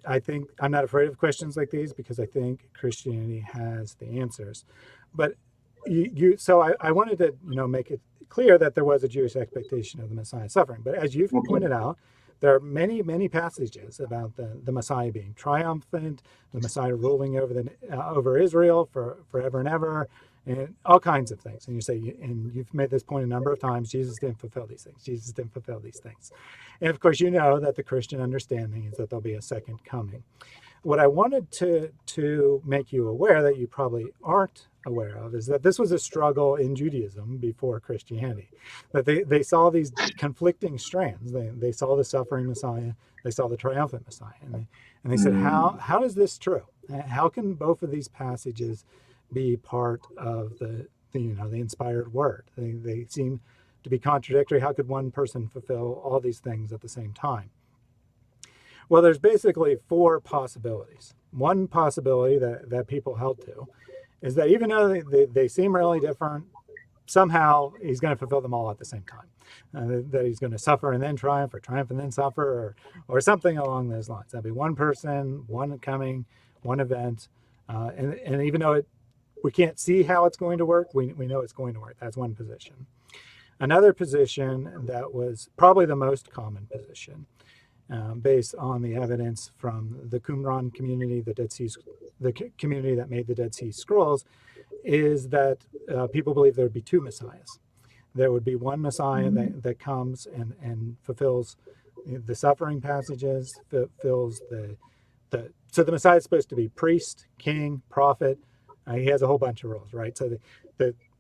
A: I think I'm not afraid of questions like these because I think Christianity has the answers. But so I wanted to make it clear that there was a Jewish expectation of the Messiah suffering. But as you've
B: Okay.
A: pointed out, there are many passages about the Messiah being triumphant, the Messiah ruling over Israel for forever and ever, and all kinds of things. And and you've made this point a number of times, Jesus didn't fulfill these things. Jesus didn't fulfill these things. And of course, you know that the Christian understanding is that there'll be a second coming. What I wanted to make you aware that you probably aren't aware of is that this was a struggle in Judaism before Christianity. That they saw these conflicting strands. They saw the suffering Messiah, they saw the triumphant Messiah, and they said, how is this true? How can both of these passages be part of the inspired word? They seem to be contradictory. How could one person fulfill all these things at the same time? Well, there's basically four possibilities. One possibility that people held to is that even though they seem really different, somehow he's going to fulfill them all at the same time. That he's going to suffer and then triumph, or triumph and then suffer, or something along those lines. That'd be one person, one coming, one event. And even though we can't see how it's going to work, we know it's going to work. That's one position. Another position that was probably the most common position, based on the evidence from the Qumran community, the community that made the Dead Sea Scrolls, is that people believe there would be two messiahs. There would be one messiah that comes and fulfills the suffering passages, fulfills so the messiah is supposed to be priest, king, prophet. He has a whole bunch of roles, right? So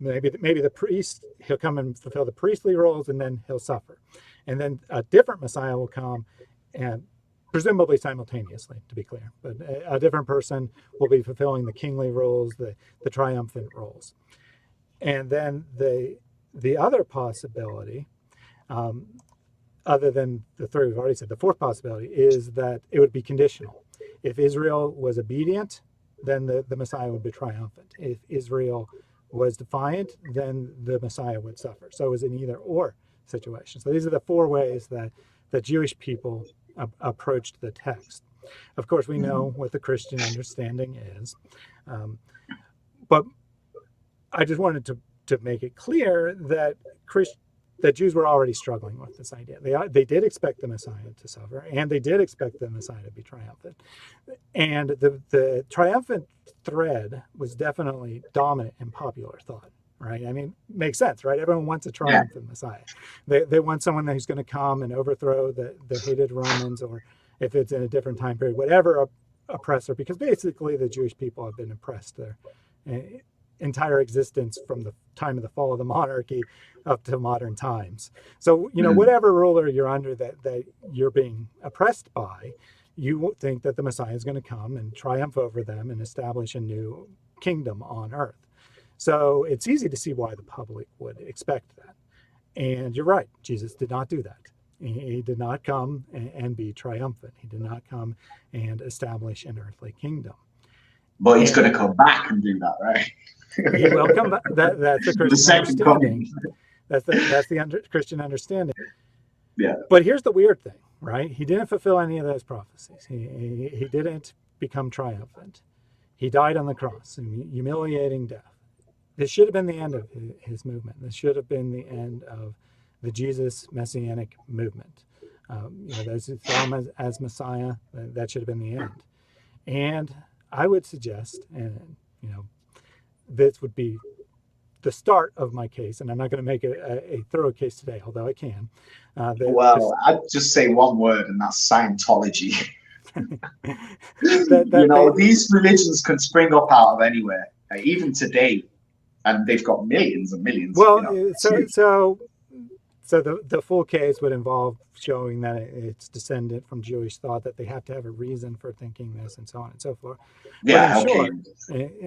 A: maybe the priest, he'll come and fulfill the priestly roles, and then he'll suffer. And then a different messiah will come, and presumably simultaneously, to be clear, but a different person will be fulfilling the kingly roles, the triumphant roles. And then the other possibility, other than the three we've already said, the fourth possibility is that it would be conditional. If Israel was obedient, then the Messiah would be triumphant. If Israel was defiant, then the Messiah would suffer. So it was an either or situation. So these are the four ways that the Jewish people approached the text. Of course, we know what the Christian understanding is, but I just wanted to make it clear that Jews were already struggling with this idea. They did expect the Messiah to suffer, and they did expect the Messiah to be triumphant. And the triumphant thread was definitely dominant in popular thought, right? I mean, makes sense, right? Everyone wants a triumphant Messiah. They want someone who's going to come and overthrow the hated Romans, or if it's in a different time period, whatever oppressor, because basically the Jewish people have been oppressed entire existence from the time of the fall of the monarchy up to modern times. So, whatever ruler you're under that you're being oppressed by, you think that the Messiah is going to come and triumph over them and establish a new kingdom on earth. So it's easy to see why the public would expect that. And you're right, Jesus did not do that. He did not come and be triumphant. He did not come and establish an earthly kingdom.
B: But he's going to come back and do that, right?
A: He will come back. That's the Christian understanding. That's the Christian understanding.
B: Yeah.
A: But here's the weird thing, right? He didn't fulfill any of those prophecies. He didn't become triumphant. He died on the cross, a humiliating death. This should have been the end of his movement. This should have been the end of the Jesus Messianic movement. Those who saw him as Messiah, that should have been the end. And I would suggest, and this would be the start of my case, and I'm not going to make a thorough case today, although I can.
B: I'd just say one word, and that's Scientology. These religions can spring up out of anywhere, even today, and they've got millions and millions.
A: Well, so the full case would involve showing that it's descendant from Jewish thought, that they have to have a reason for thinking this, and so on and so forth.
B: Yeah, okay.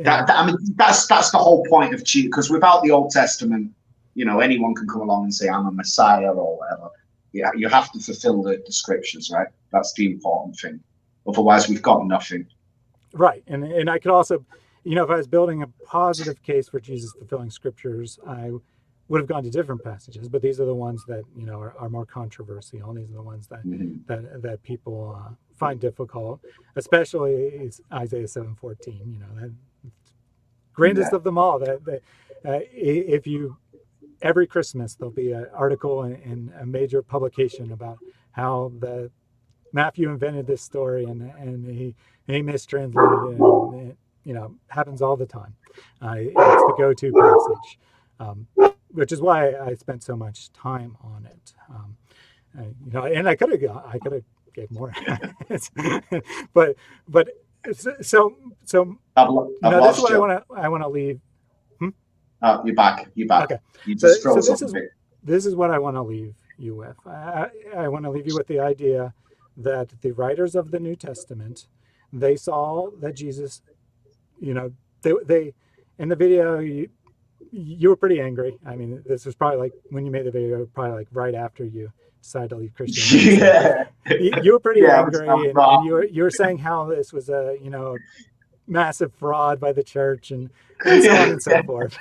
B: That's the whole point of Jesus, because without the Old Testament, anyone can come along and say, I'm a Messiah or whatever. Yeah, you have to fulfill the scriptures, right? That's the important thing. Otherwise, we've got nothing.
A: Right, and I could also, if I was building a positive case for Jesus fulfilling scriptures, I would have gone to different passages, but these are the ones that are more controversial. These are the ones that that people find difficult, especially Isaiah 7:14. That grandest of them all. If you every Christmas there'll be an article in a major publication about how Matthew invented this story and he mistranslated it. And happens all the time. It's the go-to passage. Which is why I spent so much time on it, and I could have gave more, but so this is what I want to leave.
B: You're back.
A: Okay.
B: You just
A: this is what I want to leave you with. I want to leave you with the idea that the writers of the New Testament, they saw that Jesus, they in the video. You were pretty angry. I mean, this was probably like when you made the video, probably like right after you decided to leave Christianity.
B: Yeah.
A: You were pretty angry, and you were saying how this was a massive fraud by the church and so on and so forth.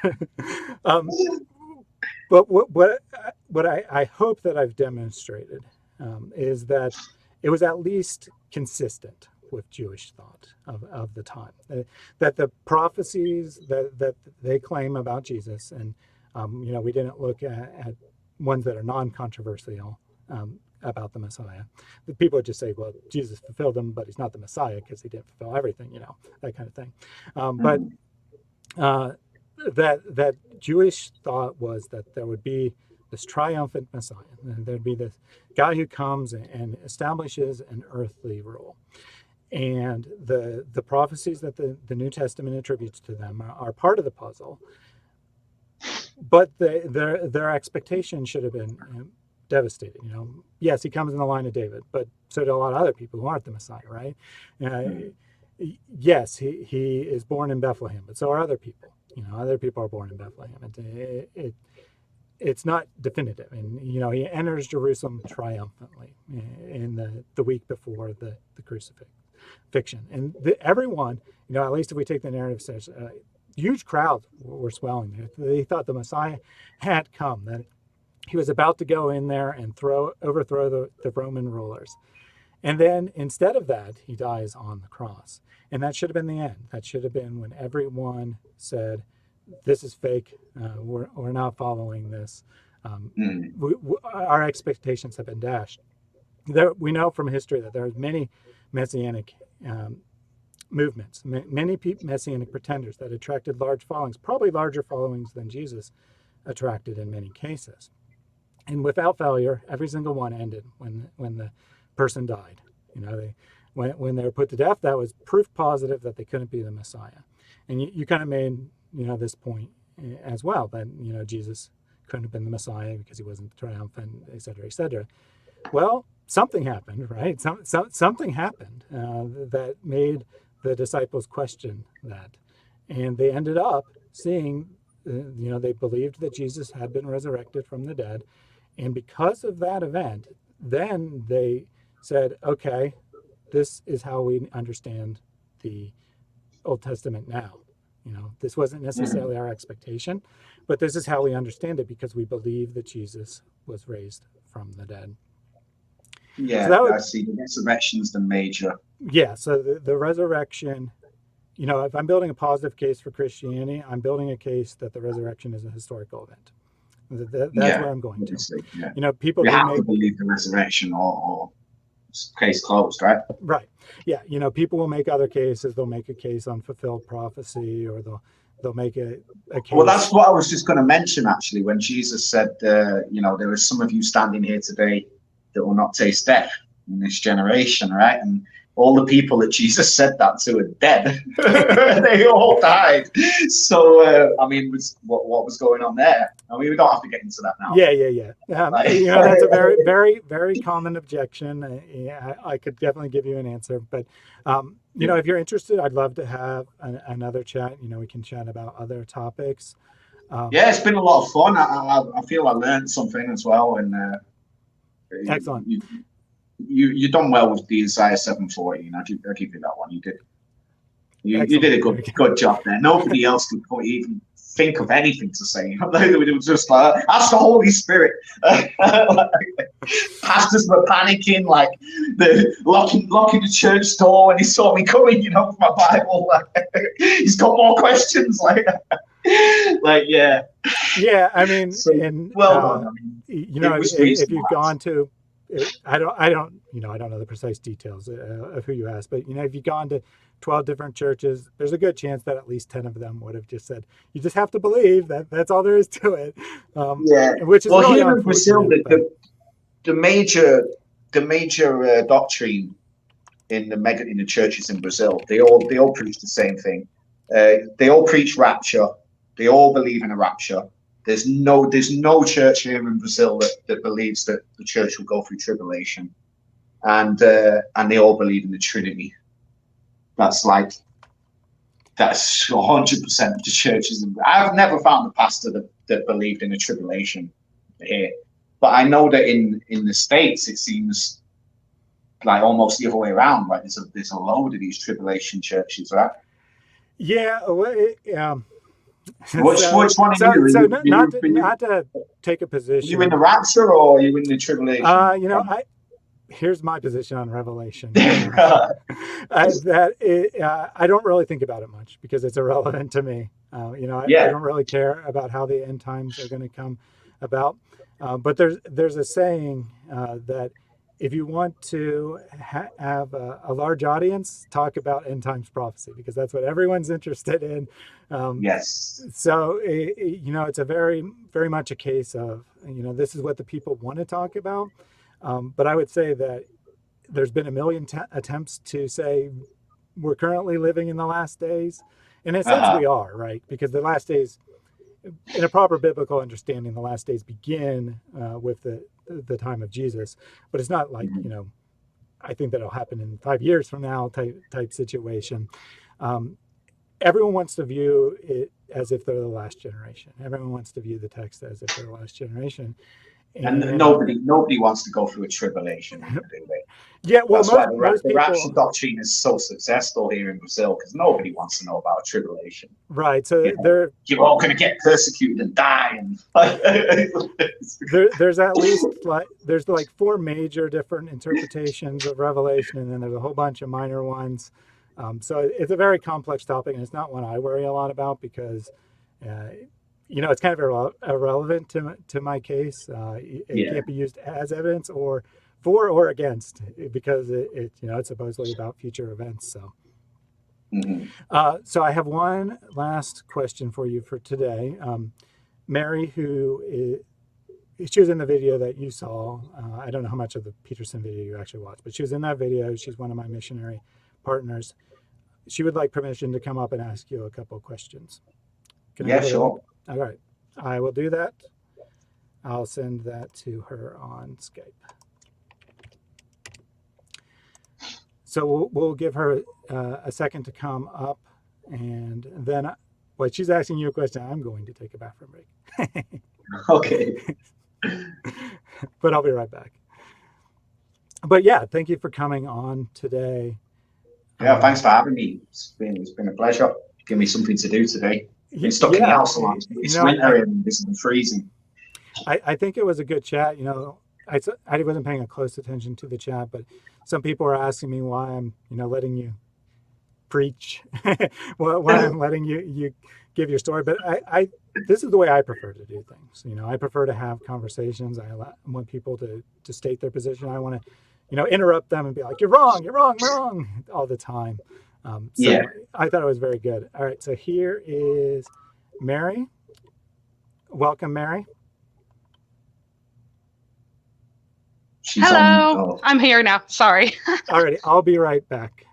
A: But what I hope that I've demonstrated is that it was at least consistent with Jewish thought of the time, that the prophecies that they claim about Jesus, and we didn't look at ones that are non-controversial about the Messiah. The people would just say, well, Jesus fulfilled them, but he's not the Messiah because he didn't fulfill everything, that kind of thing. But that Jewish thought was that there would be this triumphant Messiah, and there'd be this guy who comes and establishes an earthly rule. And the prophecies that the New Testament attributes to them are part of the puzzle. But their expectation should have been devastating. Yes, he comes in the line of David, but so do a lot of other people who aren't the Messiah, right? Yes, he is born in Bethlehem, but so are other people. Other people are born in Bethlehem. It's not definitive. And, he enters Jerusalem triumphantly in the week before the crucifixion. And everyone, at least if we take the narrative, says huge crowds were swelling. They thought the Messiah had come, that he was about to go in there and overthrow the Roman rulers. And then instead of that, he dies on the cross. And that should have been the end. That should have been when everyone said, this is fake. We're not following this. Our expectations have been dashed. We know from history that there are many Messianic movements, many Messianic pretenders that attracted large followings, probably larger followings than Jesus attracted in many cases. And without failure, every single one ended when the person died. When they were put to death, that was proof positive that they couldn't be the Messiah. And you kind of made, this point as well, that, Jesus couldn't have been the Messiah because he wasn't triumphant, et cetera, et cetera. Well, something happened, right? Something happened that made the disciples question that. And they ended up seeing, they believed that Jesus had been resurrected from the dead. And because of that event, then they said, okay, this is how we understand the Old Testament now. This wasn't necessarily our expectation, but this is how we understand it because we believe that Jesus was raised from the dead.
B: Yeah,
A: So
B: I see. The resurrection's the major.
A: Yeah, so the resurrection, if I'm building a positive case for Christianity, I'm building a case that the resurrection is a historical event. That's where I'm going to.
B: Yeah.
A: People
B: you
A: who
B: have to believe the resurrection or case closed, right?
A: Right. Yeah. People will make other cases. They'll make a case on fulfilled prophecy, or they'll make a case.
B: Well, that's what I was just going to mention, actually, when Jesus said, there are some of you standing here today that will not taste death in this generation, right? And all the people that Jesus said that to are dead. They all died. So, what was going on there? We don't have to get into that now.
A: Yeah. That's a very, very, very common objection. I could definitely give you an answer. But, if you're interested, I'd love to have another chat. We can chat about other topics.
B: It's been a lot of fun. I feel I learned something as well. And
A: excellent.
B: You done well with the Isaiah 7:14. I'll give you that one. You did. You did a good job there. Nobody else could even think of anything to say. It was just like, ask the Holy Spirit. Pastors were panicking, like the locking the church door when he saw me coming. With my Bible. He's got more questions. Yeah.
A: Yeah,
B: so,
A: and
B: well done.
A: if you've gone to, I don't know the precise details of who you asked, but if you've gone to 12 different churches, there's a good chance that at least 10 of them would have just said, you just have to believe that. That's all there is to it. Which is really
B: here in Brazil, the major doctrine in the churches in Brazil, they all preach the same thing. They all preach rapture. They all believe in a rapture. There's no church here in Brazil that believes that the church will go through tribulation, and they all believe in the Trinity. That's 100% of the churches. I've never found a pastor that believed in a tribulation here, but I know that in the States it seems like almost the other way around. Like there's a load of these tribulation churches, right?
A: Yeah.
B: Which one are you?
A: So not to take a position.
B: Are you in the rapture or are you in the tribulation?
A: Here's my position on Revelation. I don't really think about it much because it's irrelevant to me. I don't really care about how the end times are going to come about. But there's a saying that if you want to have a large audience, talk about end times prophecy because that's what everyone's interested in.
B: Yes.
A: So it's a very, very much a case of this is what the people want to talk about. But I would say that there's been a million attempts to say we're currently living in the last days. In a sense, we are, right? Because the last days, in a proper biblical understanding, the last days begin with the time of Jesus. But it's not like, I think that'll happen in 5 years from now type situation. Everyone wants to view it as if they're the last generation. Everyone wants to view the text as if they're the last generation.
B: And nobody wants to go through a tribulation, do they?
A: Yeah, well,
B: that's why the rapture doctrine is so successful here in Brazil because nobody wants to know about a tribulation.
A: Right. So
B: you're all going to get persecuted and die. And
A: there's at least there's 4 major different interpretations of Revelation, and then there's a whole bunch of minor ones. So it's a very complex topic, and it's not one I worry a lot about because. It's kind of irrelevant to my case. It can't be used as evidence or for or against because it's supposedly about future events. So, so I have one last question for you for today. Mary, she was in the video that you saw. I don't know how much of the Peterson video you actually watched, but she was in that video. She's one of my missionary partners. she would like permission to come up and ask you a couple of questions. Can I
B: Yeah,
A: give her the link?
B: sure.
A: All right. I will do that. I'll send that to her on Skype. So we'll give her a second to come up, and then she's asking you a question. I'm going to take a bathroom break.
B: Okay.
A: But I'll be right back. But yeah, thank you for coming on today.
B: Yeah, thanks for having me. It's been a pleasure. Give me something to do today. Been stuck in the house so much. It's winter and this is freezing.
A: I think it was a good chat. I wasn't paying a close attention to the chat, but some people are asking me why I'm, letting you preach, why I'm letting you give your story. But this is the way I prefer to do things. I prefer to have conversations. I want people to state their position. I want to, interrupt them and be like, you're wrong, all the time. So I thought it was very good. All right, so here is Mary. Welcome, Mary.
C: Hello, I'm here now. Sorry.
A: All right, I'll be right back.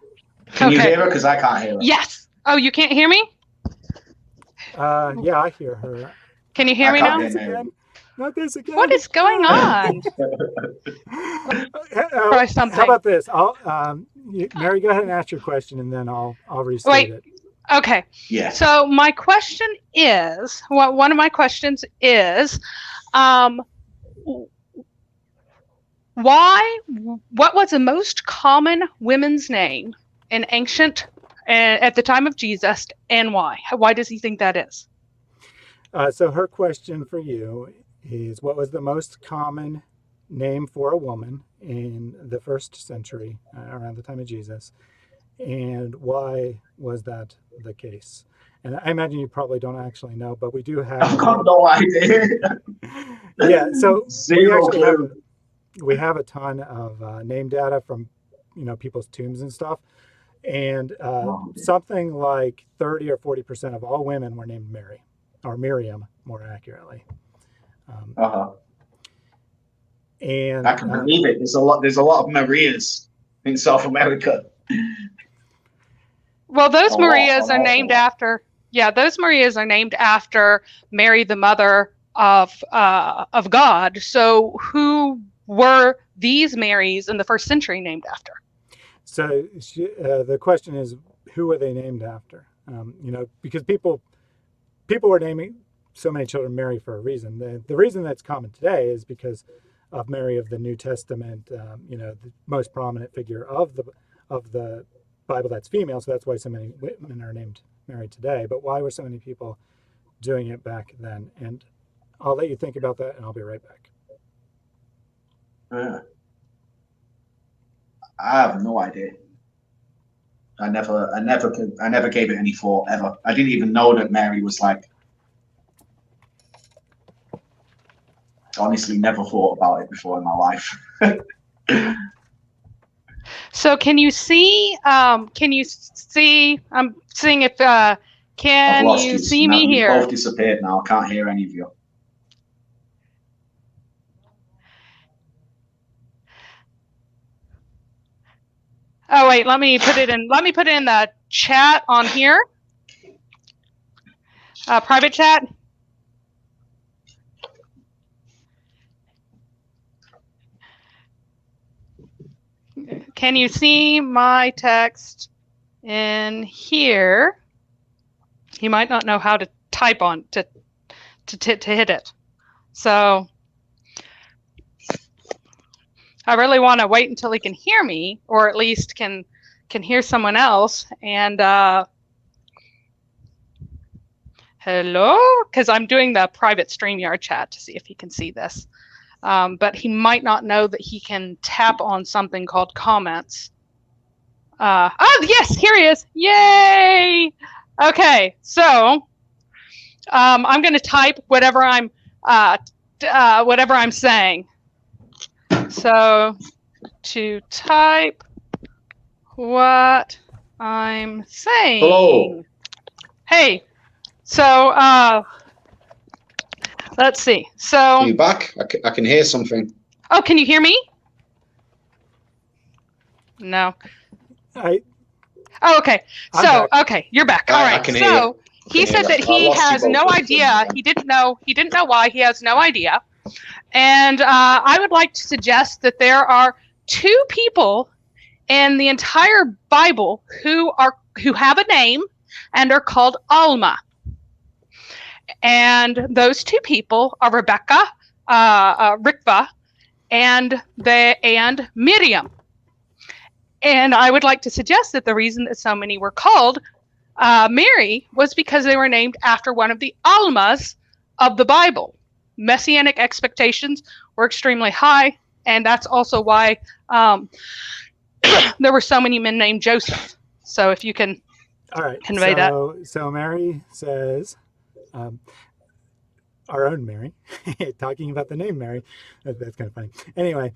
B: Can you hear her? Because I can't hear her.
C: Yes. Oh, you can't hear me?
A: Yeah, I hear her.
C: Can you hear me now?
A: Not this again.
C: What is going on?
A: How about this? Mary, go ahead and ask your question, and then I'll restate it.
C: Okay.
B: Yeah.
C: So my question is, one of my questions is, what was the most common women's name in ancient, at the time of Jesus, and why? Why does he think that is?
A: So her question for you is, what was the most common name for a woman in the first century, around the time of Jesus, and why was that the case? And I imagine you probably don't actually know, but we do have...
B: I've got no idea.
A: Yeah, so
B: Zero clue.
A: We have a ton of name data from, people's tombs and stuff. And something like 30 or 40% of all women were named Mary, or Miriam, more accurately. And
B: I can believe it. There's a lot of Marias in South America.
C: Well, those Marias are named after. Yeah, those Marias are named after Mary, the mother of God. So who were these Marys in the first century named after?
A: So the question is, who were they named after? Because people were naming so many children Mary for a reason. The reason that's common today is because of Mary of the New Testament, the most prominent figure of the Bible that's female. So that's why so many women are named Mary today. But why were so many people doing it back then? And I'll let you think about that, and I'll be right back.
B: I have no idea. I never gave it any thought ever. I didn't even know that Mary was honestly never thought about it before in my life.
C: So can you see, I'm seeing if, can you see me here?
B: You've both disappeared now. I can't hear any of you.
C: Oh wait, let me put it in the chat on here. Private chat. Can you see my text in here? You might not know how to type on to hit it. So I really want to wait until he can hear me, or at least can hear someone else. And hello, because I'm doing the private StreamYard chat to see if he can see this. But he might not know that he can tap on something called comments. Oh yes, here he is! Yay! Okay, so I'm going to type whatever I'm saying. So to type what I'm saying.
B: Hello.
C: Hey. So let's see. So
B: are you back? I can hear something.
C: Oh, can you hear me? No. Oh, okay.
A: I'm
C: So,
A: back.
C: okay, you're back.
B: I-
C: All
B: I
C: right.
B: can hear
C: So
B: you.
C: he said that
B: I
C: he
B: lost you
C: has
B: both
C: no
B: for a
C: idea.
B: second.
C: He didn't know. He didn't know why. He has no idea. And I would like to suggest that there are two people in the entire Bible who have a name and are called Alma. And those two people are Rebecca, Rikva, and Miriam. And I would like to suggest that the reason that so many were called Mary was because they were named after one of the Almas of the Bible. Messianic expectations were extremely high, and that's also why there were so many men named Joseph. So if you can convey that.
A: So Mary says, our own Mary, talking about the name Mary. That's kind of funny. Anyway,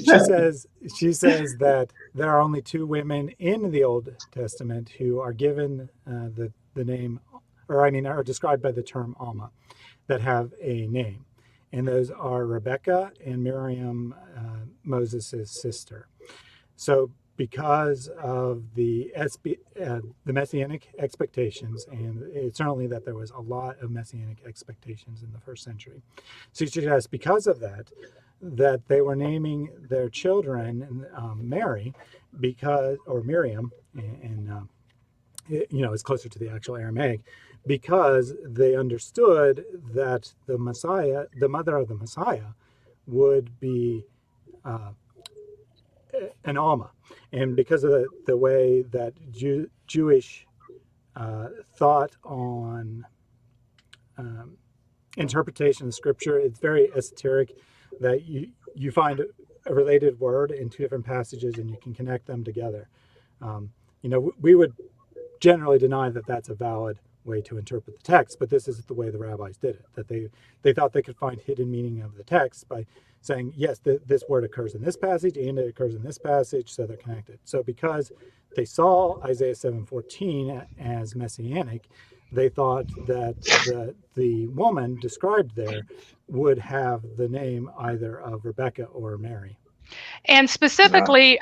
A: she says that there are only two women in the Old Testament who are given the name, are described by the term Alma, that have a name, and those are Rebecca and Miriam, Moses' sister. So because of the Messianic expectations, and it's certainly that there was a lot of Messianic expectations in the first century. So she suggests because of that they were naming their children Mary or Miriam, and it's closer to the actual Aramaic, because they understood that the Messiah, the mother of the Messiah, would be an Alma. And because of the way that Jewish thought on interpretation of Scripture, it's very esoteric, that you find a related word in two different passages and you can connect them together. We would generally deny that that's a valid way to interpret the text, but this is the way the rabbis did it, that they thought they could find hidden meaning of the text by saying, yes, this word occurs in this passage and it occurs in this passage, so they're connected. So because they saw Isaiah 7:14 as messianic, they thought that the woman described there would have the name either of Rebecca or Mary.
C: And specifically,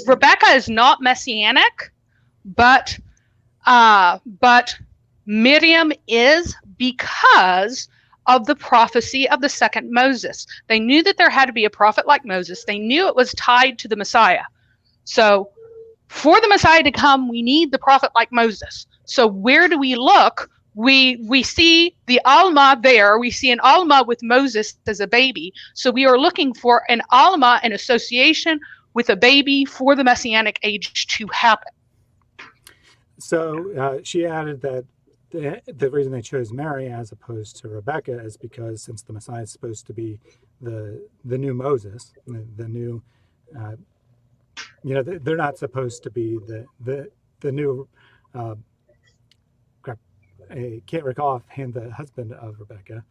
C: Rebecca is not messianic, but Miriam is, because of the prophecy of the second Moses. They knew that there had to be a prophet like Moses. They knew it was tied to the Messiah. So for the Messiah to come, we need the prophet like Moses. So where do we look? We see the Alma there. We see an Alma with Moses as a baby. So we are looking for an Alma, an association with a baby for the Messianic age to happen.
A: So she added that the reason they chose Mary as opposed to Rebecca is because since the Messiah is supposed to be the new Moses, the new, they're not supposed to be the new. I can't recall offhand the husband of Rebecca.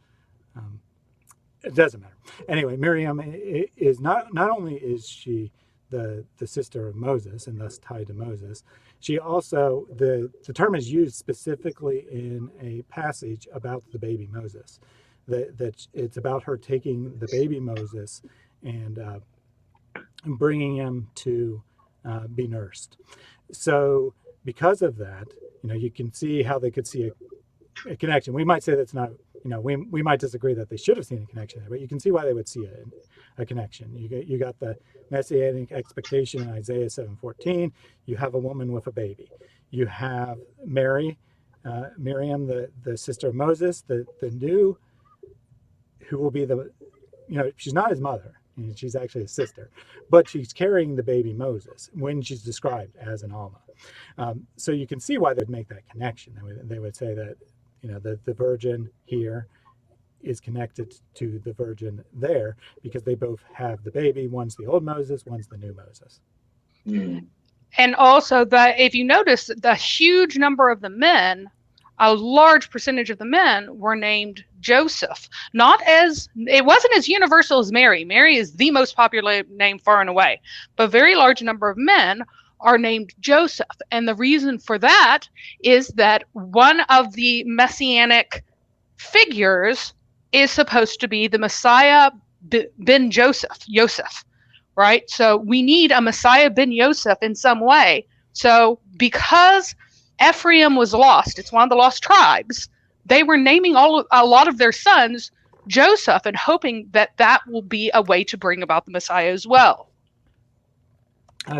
A: It doesn't matter. Anyway, Miriam is not only is she the sister of Moses and thus tied to Moses, she also, the term is used specifically in a passage about the baby Moses, that it's about her taking the baby Moses and bringing him to be nursed. So because of that, you can see how they could see a connection. We might say that's not, we might disagree that they should have seen a connection there, but you can see why they would see a connection. You got the Messianic expectation in Isaiah 7:14. You have a woman with a baby. You have Mary, Miriam, the sister of Moses, the new, who will be she's not his mother. She's actually his sister, but she's carrying the baby Moses when she's described as an Alma. So you can see why they'd make that connection. They would say that, the virgin here is connected to the virgin there because they both have the baby. One's the old Moses, one's the new Moses.
C: Mm. And also that if you notice, the huge number of the men, a large percentage of the men were named Joseph. It wasn't as universal as Mary. Mary is the most popular name far and away, but a very large number of men are named Joseph. And the reason for that is that one of the messianic figures is supposed to be the Messiah ben Joseph, right? So we need a Messiah ben Joseph in some way So because Ephraim was lost, it's one of the lost tribes, they were naming a lot of their sons Joseph and hoping that that will be a way to bring about the Messiah as well.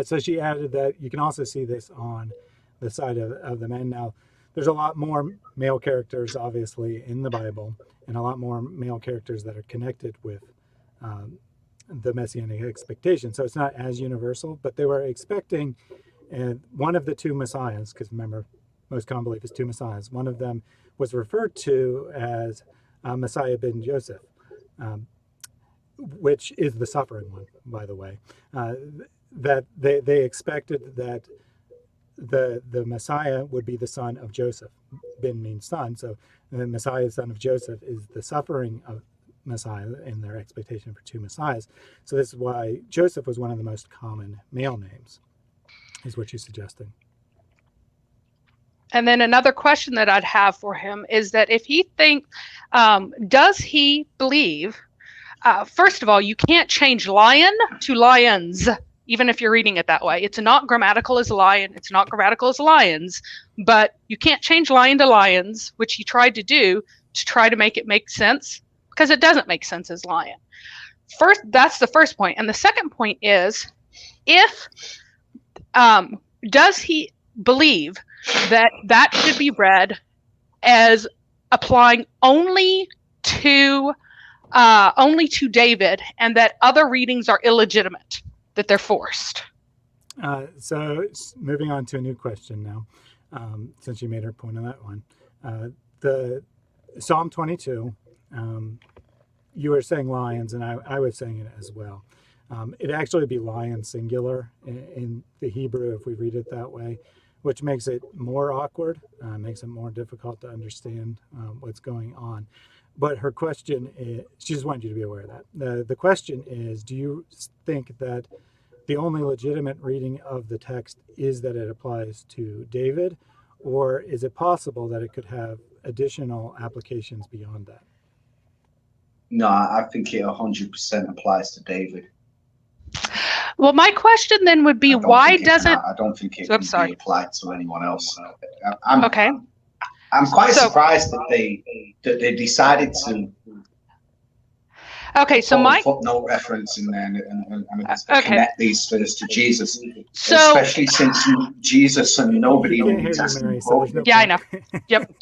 A: So she added that you can also see this on the side of the men. Now, there's a lot more male characters, obviously, in the Bible, and a lot more male characters that are connected with the Messianic expectation. So it's not as universal, but they were expecting one of the two Messiahs, because remember, most common belief is two Messiahs. One of them was referred to as Messiah ben Joseph, which is the suffering one, by the way. That they expected that the Messiah would be the son of Joseph. Ben means son, so the Messiah, son of Joseph, is the suffering of Messiah in their expectation for two Messiahs. So this is why Joseph was one of the most common male names, is what she's suggesting.
C: And then another question that I'd have for him is that if he does he believe, first of all, you can't change lion to lions, even if you're reading it that way. It's not grammatical as lion, it's not grammatical as lions, but you can't change lion to lions, which he tried to do to try to make it make sense, because it doesn't make sense as lion. First, that's the first point. And the second point is, if does he believe that should be read as applying only to David, and that other readings are illegitimate, that they're forced?
A: So moving on to a new question now, since you made her point on that one. The Psalm 22, you were saying lions, and I was saying it as well. It'd actually be lion singular in the Hebrew if we read it that way, which makes it more awkward, makes it more difficult to understand what's going on. But her question is, she just wanted you to be aware of that. The question is, do you think that the only legitimate reading of the text is that it applies to David, or is it possible that it could have additional applications beyond that?
B: No, I think it 100% applies to David.
C: Well, my question then would be, why doesn't...
B: I don't think it can be applied to anyone else.
C: Okay.
B: I'm quite surprised that they decided to.
C: Okay, so my
B: footnote reference in there and connect these things to Jesus,
C: so,
B: especially since Jesus and nobody in the New Testament quoted it.
C: Yeah, I know. Yep.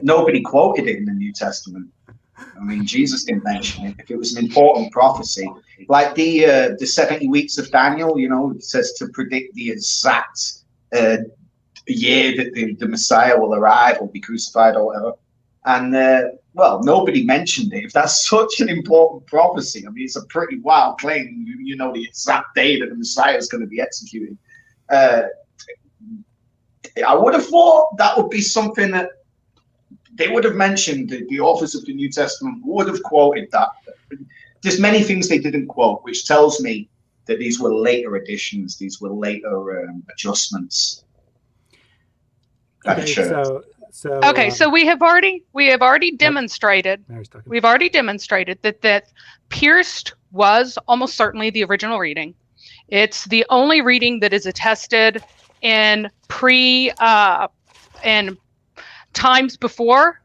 B: Nobody quoted it in the New Testament. I mean, Jesus didn't mention it. If it was an important prophecy, like the 70 weeks of Daniel, it says to predict the exact year that the Messiah will arrive or be crucified or whatever. And well, nobody mentioned it. If that's such an important prophecy, I mean, it's a pretty wild claim. You know the exact day that the Messiah is going to be executed. I would have thought that would be something that they would have mentioned. The authors of the New Testament would have quoted that. There's many things they didn't quote, which tells me that these were later additions. These were later adjustments.
A: Okay,
C: so we have already demonstrated that pierced was almost certainly the original reading. It's the only reading that is attested in times before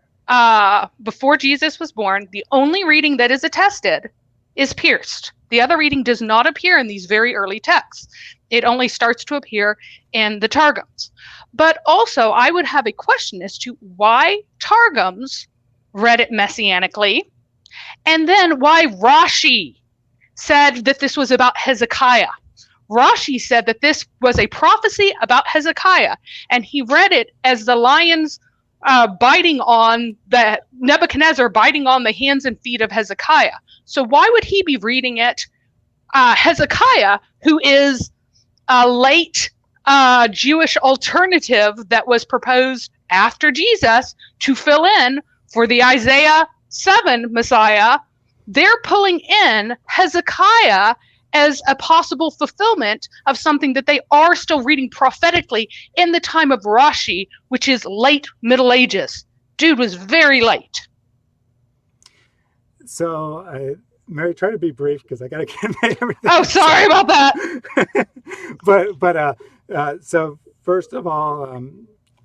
C: Jesus was born. The only reading that is attested is pierced. The other reading does not appear in these very early texts. It only starts to appear in the Targums. But also, I would have a question as to why Targums read it messianically, and then why Rashi said that this was about Hezekiah. Rashi said that this was a prophecy about Hezekiah, and he read it as the lions Nebuchadnezzar biting on the hands and feet of Hezekiah. So why would he be reading it Hezekiah, who is a late Jewish alternative that was proposed after Jesus to fill in for the Isaiah 7 Messiah? They're pulling in Hezekiah as a possible fulfillment of something that they are still reading prophetically in the time of Rashi, which is late Middle Ages. Dude was very late.
A: So, Mary, try to be brief because I got to get everything.
C: Oh, sorry about that.
A: but so first of all,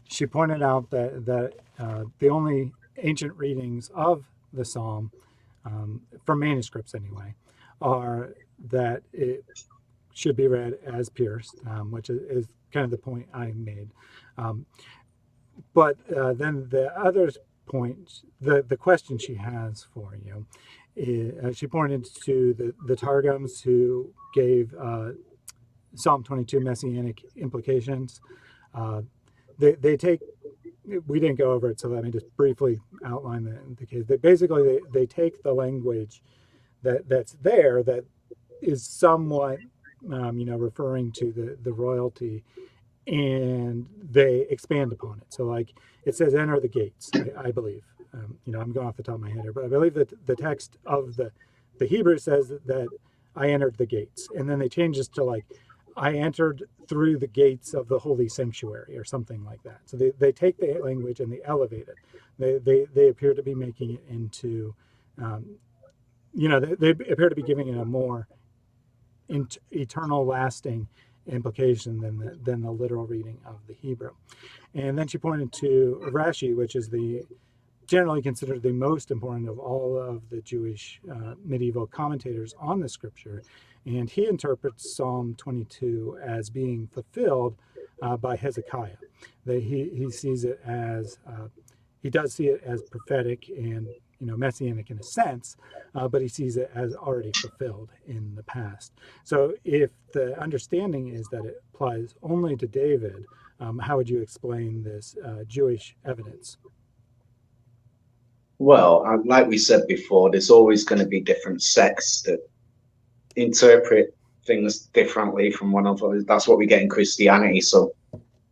A: she pointed out that the only ancient readings of the psalm, from manuscripts anyway, are that it should be read as pierced, which is kind of the point I made. But then the other point, the question she has for you, is, she pointed to the Targums who gave Psalm 22 messianic implications. They take, we didn't go over it, so let me just briefly outline the case. They take the language that's there that is somewhat, referring to the royalty, and they expand upon it. So like it says, enter the gates, I believe. I'm going off the top of my head here, but I believe that the text of the Hebrew says that I entered the gates. And then they change this to like, I entered through the gates of the holy sanctuary or something like that. So they take the language and they elevate it. They appear to be making it into, they appear to be giving it a more eternal, lasting implication than the literal reading of the Hebrew. And then she pointed to Rashi, which is generally considered the most important of all of the Jewish medieval commentators on the scripture. And he interprets Psalm 22 as being fulfilled by Hezekiah. That he sees it as, he does see it as prophetic and messianic in a sense, but he sees it as already fulfilled in the past. So if the understanding is that it applies only to David, how would you explain this Jewish evidence?
B: Well, like we said before, there's always going to be different sects that interpret things differently from one another. That's what we get in Christianity. So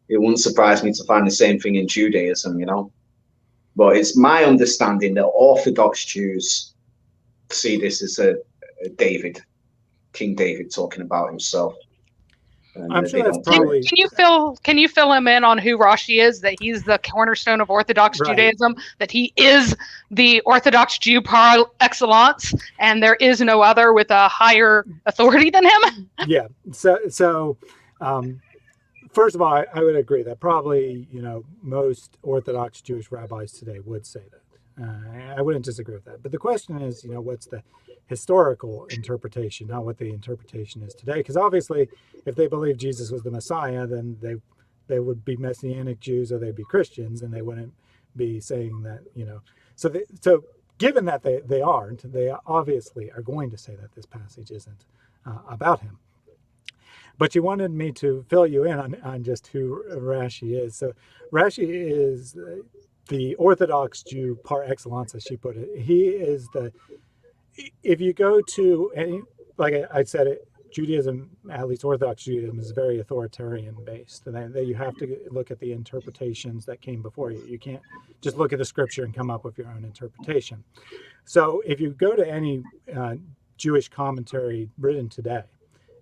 B: it wouldn't surprise me to find the same thing in Judaism, But it's my understanding that Orthodox Jews see this as a King David talking about himself.
A: I'm sure that's probably.
C: Can you fill him in on who Rashi is? That he's the cornerstone of Orthodox Judaism. That he is the Orthodox Jew par excellence, and there is no other with a higher authority than him.
A: Yeah. So. First of all, I would agree that probably, most Orthodox Jewish rabbis today would say that. I wouldn't disagree with that. But the question is, what's the historical interpretation, not what the interpretation is today? Because obviously, if they believe Jesus was the Messiah, then they would be Messianic Jews or they'd be Christians, and they wouldn't be saying that, So given that they aren't, they obviously are going to say that this passage isn't about him. But you wanted me to fill you in on just who Rashi is. So Rashi is the Orthodox Jew par excellence, as she put it. He is if you go to any, like I said, Judaism, at least Orthodox Judaism, is very authoritarian based. And you have to look at the interpretations that came before you. You can't just look at the scripture and come up with your own interpretation. So if you go to any Jewish commentary written today,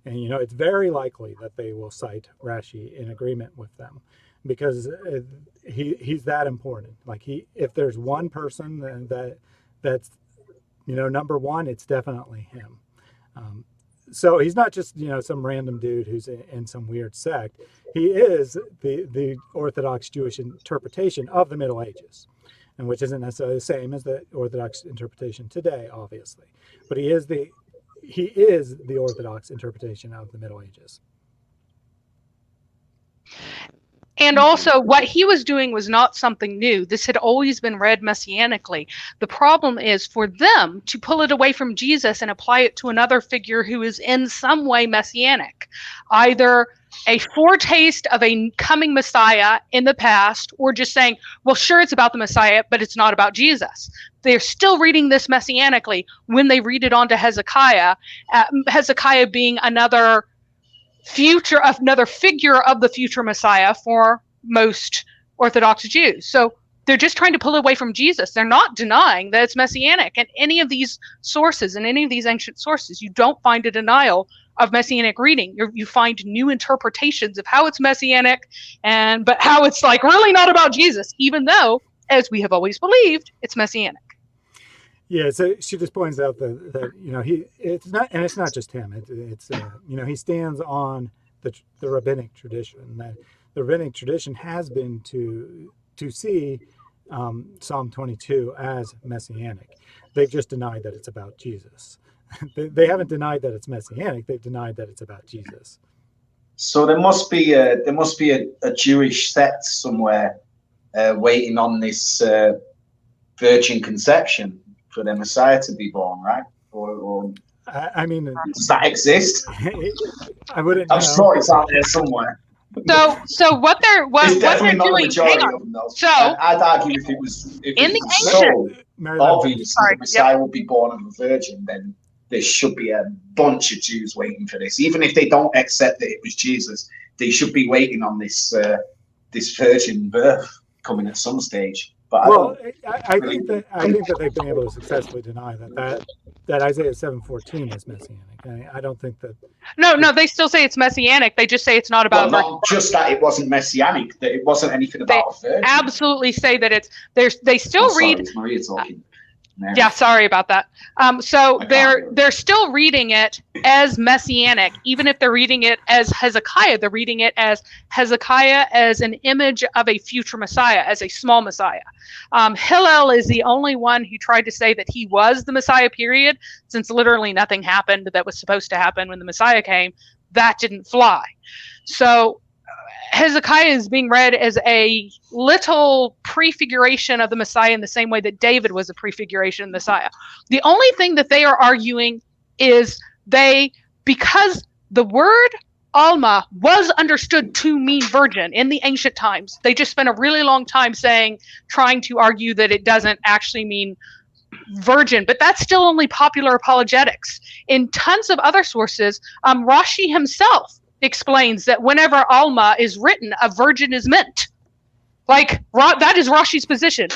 A: and it's very likely that they will cite Rashi in agreement with them, because he's that important. Like if there's one person that's number one, it's definitely him. So he's not just some random dude who's in some weird sect. He is the Orthodox Jewish interpretation of the Middle Ages, and which isn't necessarily the same as the Orthodox interpretation today, obviously. But he is the Orthodox interpretation of the Middle Ages.
C: And also, what he was doing was not something new. This had always been read messianically. The problem is for them to pull it away from Jesus and apply it to another figure who is in some way messianic, either a foretaste of a coming Messiah in the past, or just saying, well, sure, it's about the Messiah, but it's not about Jesus. They're still reading this messianically when they read it onto Hezekiah, Hezekiah being another figure of the future Messiah for most Orthodox Jews. So they're just trying to pull away from Jesus. They're not denying that it's messianic. And any of these sources, in any of these ancient sources, you don't find a denial of messianic reading. You find new interpretations of how it's messianic, but how it's like really not about Jesus, even though, as we have always believed, it's messianic.
A: Yeah, so she just points out that it's not just him. It's he stands on the rabbinic tradition the rabbinic tradition has been to see Psalm 22 as messianic. They've just denied that it's about Jesus. They haven't denied that it's messianic. They've denied that it's about Jesus.
B: So there must be a Jewish sect somewhere waiting on this virgin conception for the Messiah to be born, right? Or
A: I mean,
B: does that exist?
A: I wouldn't.
B: I'm sure it's out there somewhere.
C: So what they're
B: It's definitely not
C: doing?
B: the majority
C: Hang
B: of them, though.
C: So
B: I'd argue if it was so obvious that the Messiah would be born of a virgin, then there should be a bunch of Jews waiting for this. Even if they don't accept that it was Jesus, they should be waiting on this this virgin birth coming at some stage. But
A: I think that they've been able to successfully deny that Isaiah 7:14 is messianic. I don't think that.
C: No, they still say it's messianic. They just say it's not about.
B: Well, not just that it wasn't messianic, that it wasn't anything about a virgin.
C: Absolutely say that it's. They still read.
B: It's Maria talking.
C: Yeah, sorry about that. So they're still reading it as messianic, even if they're reading it as Hezekiah. They're reading it as Hezekiah as an image of a future Messiah, as a small Messiah. Hillel is the only one who tried to say that he was the Messiah, period, since literally nothing happened that was supposed to happen when the Messiah came. That didn't fly. So Hezekiah is being read as a little prefiguration of the Messiah in the same way that David was a prefiguration of the Messiah. The only thing that they are arguing is because the word Alma was understood to mean virgin in the ancient times, they just spent a really long time trying to argue that it doesn't actually mean virgin, but that's still only popular apologetics. In tons of other sources, Rashi himself explains that whenever Alma is written, a virgin is meant. That is Rashi's position,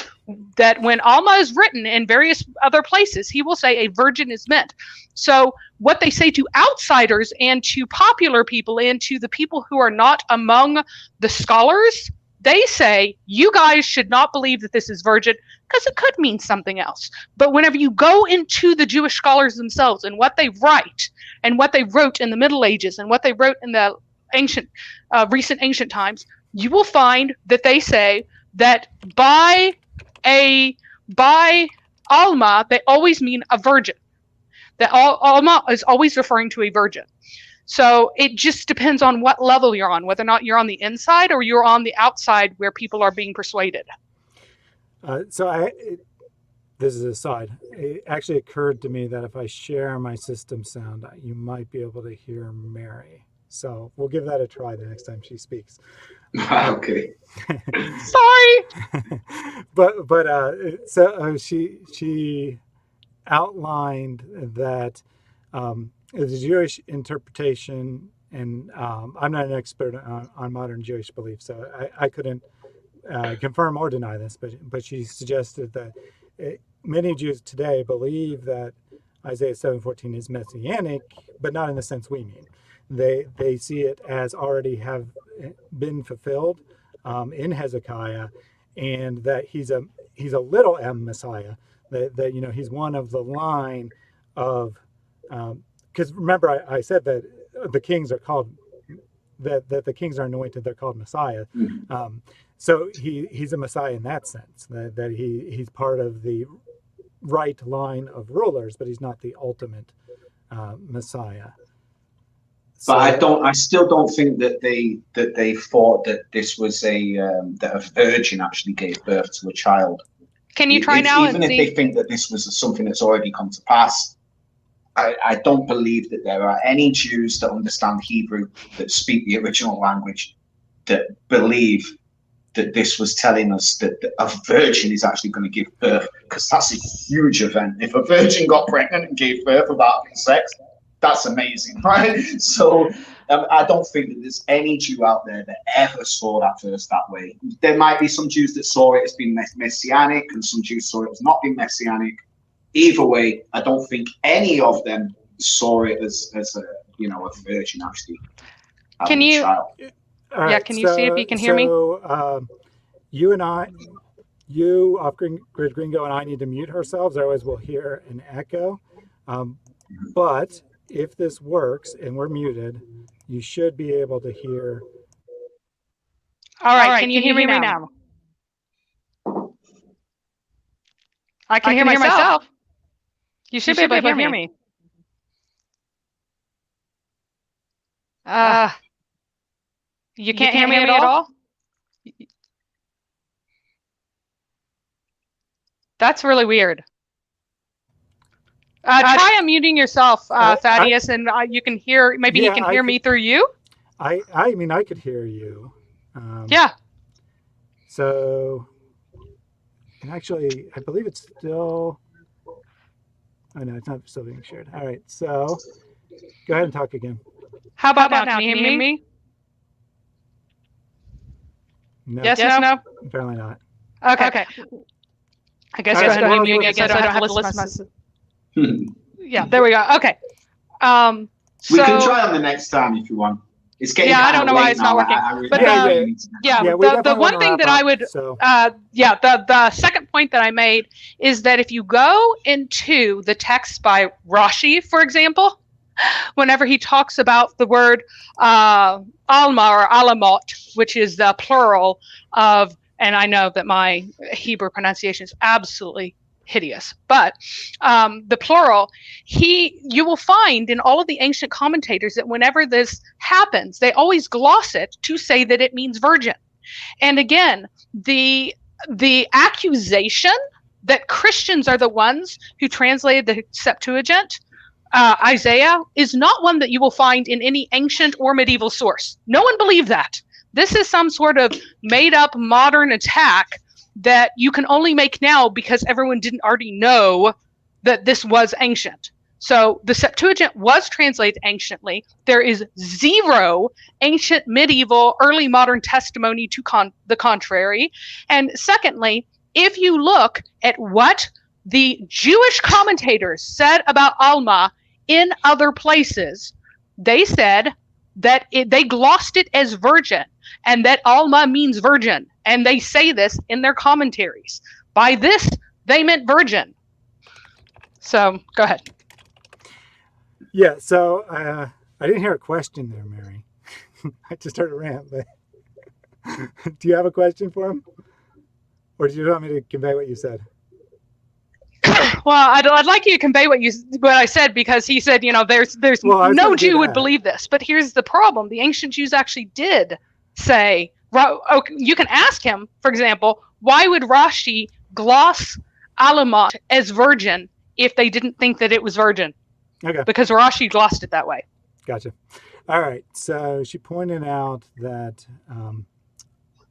C: that when Alma is written in various other places, he will say a virgin is meant. So what they say to outsiders and to popular people and to the people who are not among the scholars, they say, you guys should not believe that this is virgin because it could mean something else. But whenever you go into the Jewish scholars themselves and what they write and what they wrote in the Middle Ages and what they wrote in the recent ancient times, you will find that they say that by Alma, they always mean a virgin. That Alma is always referring to a virgin. So it just depends on what level you're on, whether or not you're on the inside or you're on the outside where people are being persuaded.
A: This is a side. It actually occurred to me that if I share my system sound, you might be able to hear Mary. So we'll give that a try the next time she speaks.
B: Okay.
C: Sorry.
A: So she outlined that the Jewish interpretation, and I'm not an expert on modern Jewish belief, so I couldn't confirm or deny this, but she suggested that many Jews today believe that Isaiah 7:14 is messianic, but not in the sense we mean. They see it as already have been fulfilled in Hezekiah, and that he's a little M Messiah. That he's one of the line of because remember I said that the kings are called that the kings are anointed, they're called Messiah. So he's a Messiah in that sense, that he's part of the right line of rulers, but he's not the ultimate Messiah.
B: But I still don't think that they thought that this was that a virgin actually gave birth to a child.
C: Can you try now
B: even
C: and see?
B: If they think that this was something that's already come to pass, I don't believe that there are any Jews that understand Hebrew, that speak the original language, that believe that this was telling us that a virgin is actually going to give birth, because that's a huge event. If a virgin got pregnant and gave birth without having sex, that's amazing, right? So I don't think that there's any Jew out there that ever saw that verse that way. There might be some Jews that saw it as being messianic, and some Jews saw it as not being messianic. Either way, I don't think any of them saw it as a virgin actually.
C: Can you?
B: Child.
A: Right,
C: can you see if you can hear me?
A: So you off Grid Gringo and I need to mute ourselves, otherwise we'll hear an echo. But if this works and we're muted, you should be able to hear
C: All right, can you hear me now? I can hear myself. You should be able to hear me. You can't hear me at all? That's really weird. Try unmuting yourself, Thaddeus, and you can hear. Maybe he can hear me through you.
A: I mean, I could hear you.
C: Yeah.
A: So, and actually, I believe it's still. Oh no, it's not still being shared. All right, so go ahead and talk again.
C: How about now? Can you hear me?
A: No.
C: Yes, no?
A: Apparently not.
C: Okay. I guess go ahead and mute me again so I don't have to listen. Yeah, there we go. Okay.
B: We can try on the next time if you want. It's getting
C: I don't know why it's not working. The one thing that I would, the second point that I made is that if you go into the text by Rashi, for example, whenever he talks about the word alma or alamot, which is the plural of, and I know that my Hebrew pronunciation is absolutely hideous, but the plural, you will find in all of the ancient commentators that whenever this happens, they always gloss it to say that it means virgin. And again, the accusation that Christians are the ones who translated the Septuagint, Isaiah, is not one that you will find in any ancient or medieval source. No one believed that. This is some sort of made-up modern attack that you can only make now because everyone didn't already know that this was ancient. So the Septuagint was translated anciently. There is zero ancient, medieval, early modern testimony to the contrary. And secondly, if you look at what the Jewish commentators said about Alma in other places, they said that they glossed it as virgin, and that Alma means virgin. And they say this in their commentaries. By this, they meant virgin. So, go ahead.
A: Yeah, so I didn't hear a question there, Mary. I just heard a rant. But do you have a question for him? Or do you want me to convey what you said?
C: Well, I'd like you to convey what I said, because he said, there's no Jew would believe this. But here's the problem. The ancient Jews actually did say, you can ask him, for example, why would Rashi gloss Alamot as virgin if they didn't think that it was virgin?
A: Okay.
C: Because Rashi glossed it that way.
A: Gotcha. All right. So she pointed out that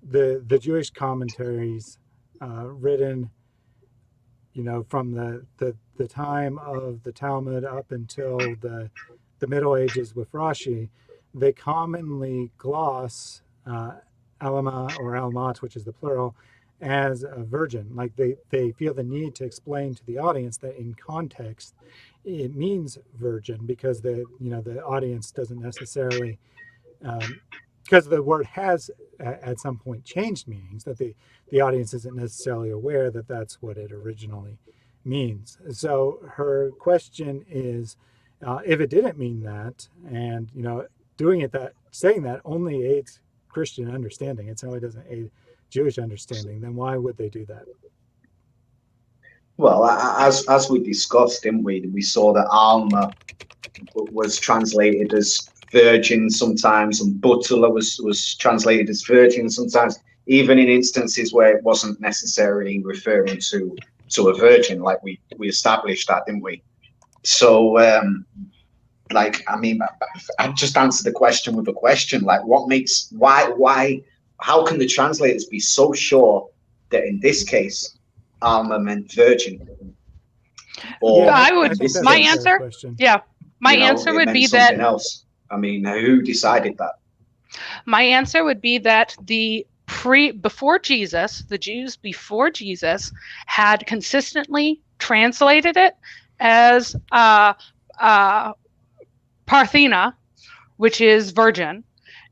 A: the Jewish commentaries written, from the time of the Talmud up until the Middle Ages with Rashi, they commonly gloss Alama or Almat, which is the plural, as a virgin. Like they feel the need to explain to the audience that in context it means virgin, because the audience doesn't necessarily, because the word has at some point changed meanings, that the audience isn't necessarily aware that that's what it originally means. So her question is, if it didn't mean that, and saying that only aids Christian understanding, it certainly doesn't aid Jewish understanding, then why would they do that?
B: Well, as we discussed, didn't we? We saw that Alma was translated as virgin sometimes, and Butula was translated as virgin sometimes, even in instances where it wasn't necessarily referring to a virgin, like we established that, didn't we? So, I just answered the question with a question, like, why, how can the translators be so sure that in this case, Alma meant virgin? Or
C: my answer would be that
B: else. I mean, who decided that?
C: My answer would be that before Jesus, the Jews before Jesus had consistently translated it as Parthena, which is virgin,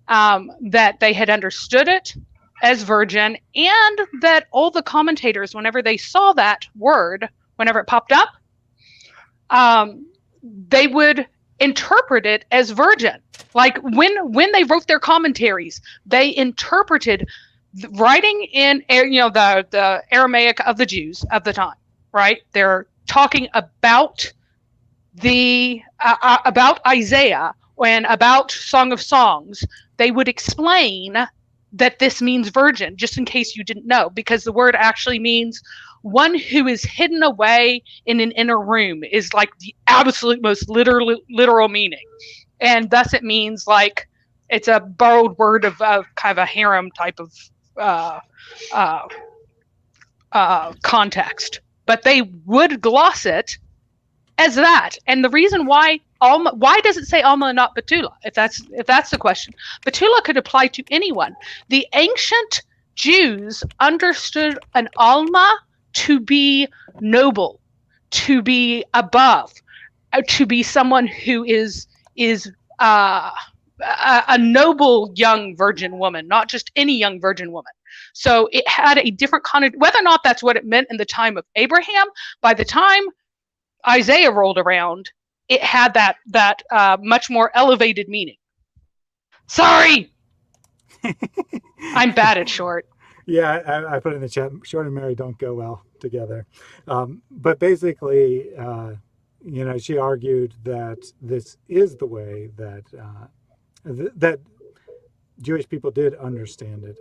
C: that they had understood it as virgin, and that all the commentators, whenever they saw that word, whenever it popped up, they would interpret it as virgin. Like when they wrote their commentaries, they interpreted writing in the Aramaic of the Jews of the time, right? They're talking about about Isaiah and about Song of Songs. They would explain that this means virgin, just in case you didn't know, because the word actually means one who is hidden away in an inner room, is like the absolute most literal meaning. And thus it means like it's a borrowed word of kind of a harem type of context. But they would gloss it as that. And the reason why does it say Alma and not Betula? If that's the question. Betula could apply to anyone. The ancient Jews understood an Alma to be noble, to be above, to be someone who is a noble young virgin woman, not just any young virgin woman. So it had a different connotation. Whether or not that's what it meant in the time of Abraham, by the time Isaiah rolled around, it had that much more elevated meaning. Sorry, I'm bad at short.
A: Yeah, I put in the chat, short and Mary don't go well together. But basically, she argued that this is the way that that Jewish people did understand it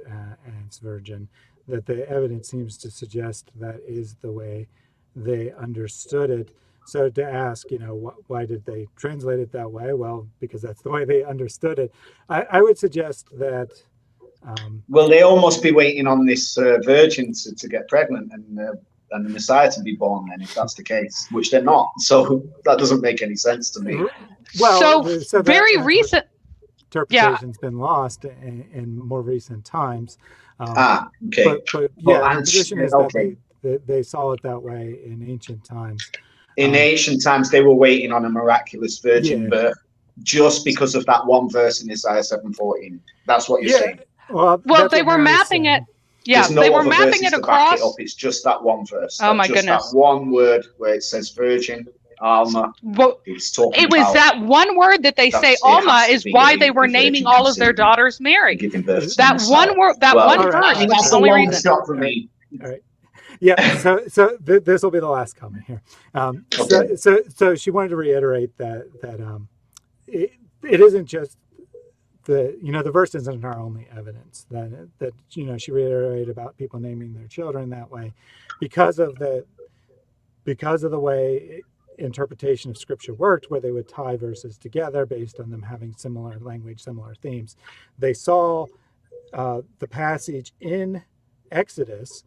A: as virgin, that the evidence seems to suggest that is the way they understood it. So to ask, why did they translate it that way? Well, because that's the way they understood it. I would suggest that...
B: well, they almost be waiting on this virgin to get pregnant and the Messiah to be born then, if that's the case, which they're not. So that doesn't make any sense to me.
C: Well, so very recent...
A: interpretation's been lost in more recent times.
B: Okay.
A: But yeah, the tradition is that they saw it that way in ancient times.
B: In ancient times, they were waiting on a miraculous virgin birth just because of that one verse in Isaiah 7:14. That's what you're saying.
A: Well,
C: they were mapping it. Yeah,
B: no
C: they were mapping it across.
B: It it's just that one verse.
C: Oh my goodness!
B: That one word where it says virgin, Alma.
C: It was that one word that they say Alma is why they were naming all of their daughters Mary. That one word, one verse.
B: That's the long shot for me.
A: All right. Yeah. So this will be the last comment here.
B: Okay.
A: So she wanted to reiterate that it isn't just the verse isn't our only evidence that she reiterated about people naming their children that way because of the way interpretation of scripture worked, where they would tie verses together based on them having similar language, similar themes. They saw the passage in Exodus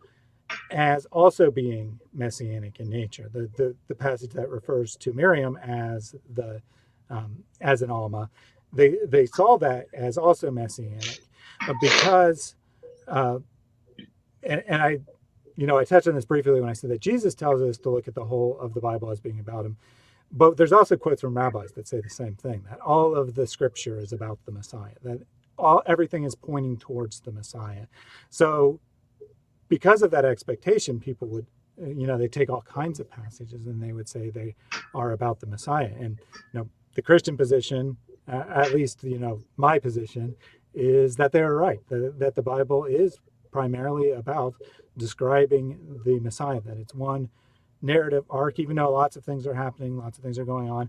A: as also being messianic in nature. The passage that refers to Miriam as an Alma, they saw that as also messianic because and I touched on this briefly when I said that Jesus tells us to look at the whole of the Bible as being about him. But there's also quotes from rabbis that say the same thing, that all of the scripture is about the Messiah, that everything is pointing towards the Messiah. So because of that expectation, people would, they take all kinds of passages and they would say they are about the Messiah. And, the Christian position, at least, my position, is that they're right, that the Bible is primarily about describing the Messiah, that it's one narrative arc, even though lots of things are happening, lots of things are going on.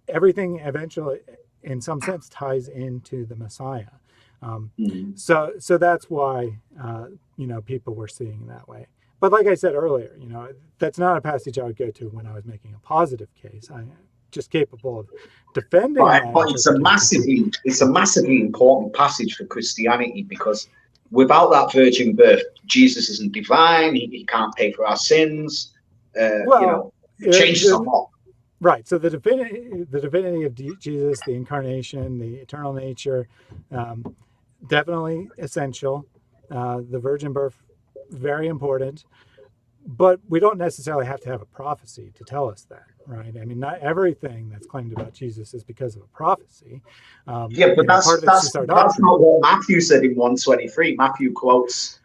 A: Everything eventually, in some sense, ties into the Messiah. So that's why, people were seeing that way. But like I said earlier, that's not a passage I would go to when I was making a positive case. I'm just capable of defending.
B: Right, but it's a massively important passage for Christianity, because without that virgin birth, Jesus isn't divine. He can't pay for our sins. It changes a lot.
A: Right. So the divinity of Jesus, the incarnation, the eternal nature, definitely essential. The virgin birth, very important. But we don't necessarily have to have a prophecy to tell us that, right? I mean, not everything that's claimed about Jesus is because of a prophecy.
B: But that's not what Matthew said in 123. Matthew quotes,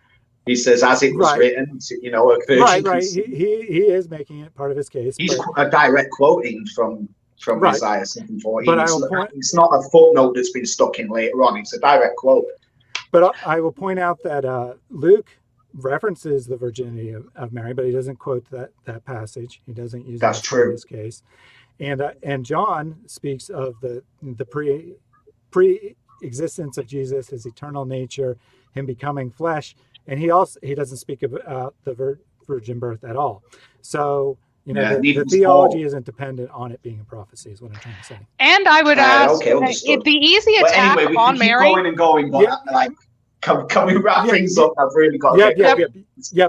B: he says, as it was written, a virgin.
A: Right. He is making it part of his case.
B: He's a direct quoting from Isaiah 7:14.
A: But it's
B: not a footnote that's been stuck in later on. It's a direct quote.
A: But I will point out that Luke references the virginity of Mary, but he doesn't quote that passage. He doesn't use
B: That's
A: it
B: true.
A: in this case. And John speaks of the pre-existence of Jesus, his eternal nature, him becoming flesh, and he doesn't speak about the virgin birth at all. So the theology isn't dependent on it being a prophecy, is what I'm trying to say.
C: And I would ask, the easy attack
B: anyway, we
C: on
B: can keep
C: Mary.
B: going and going, but can we wrap things up? I've really got
A: Yep.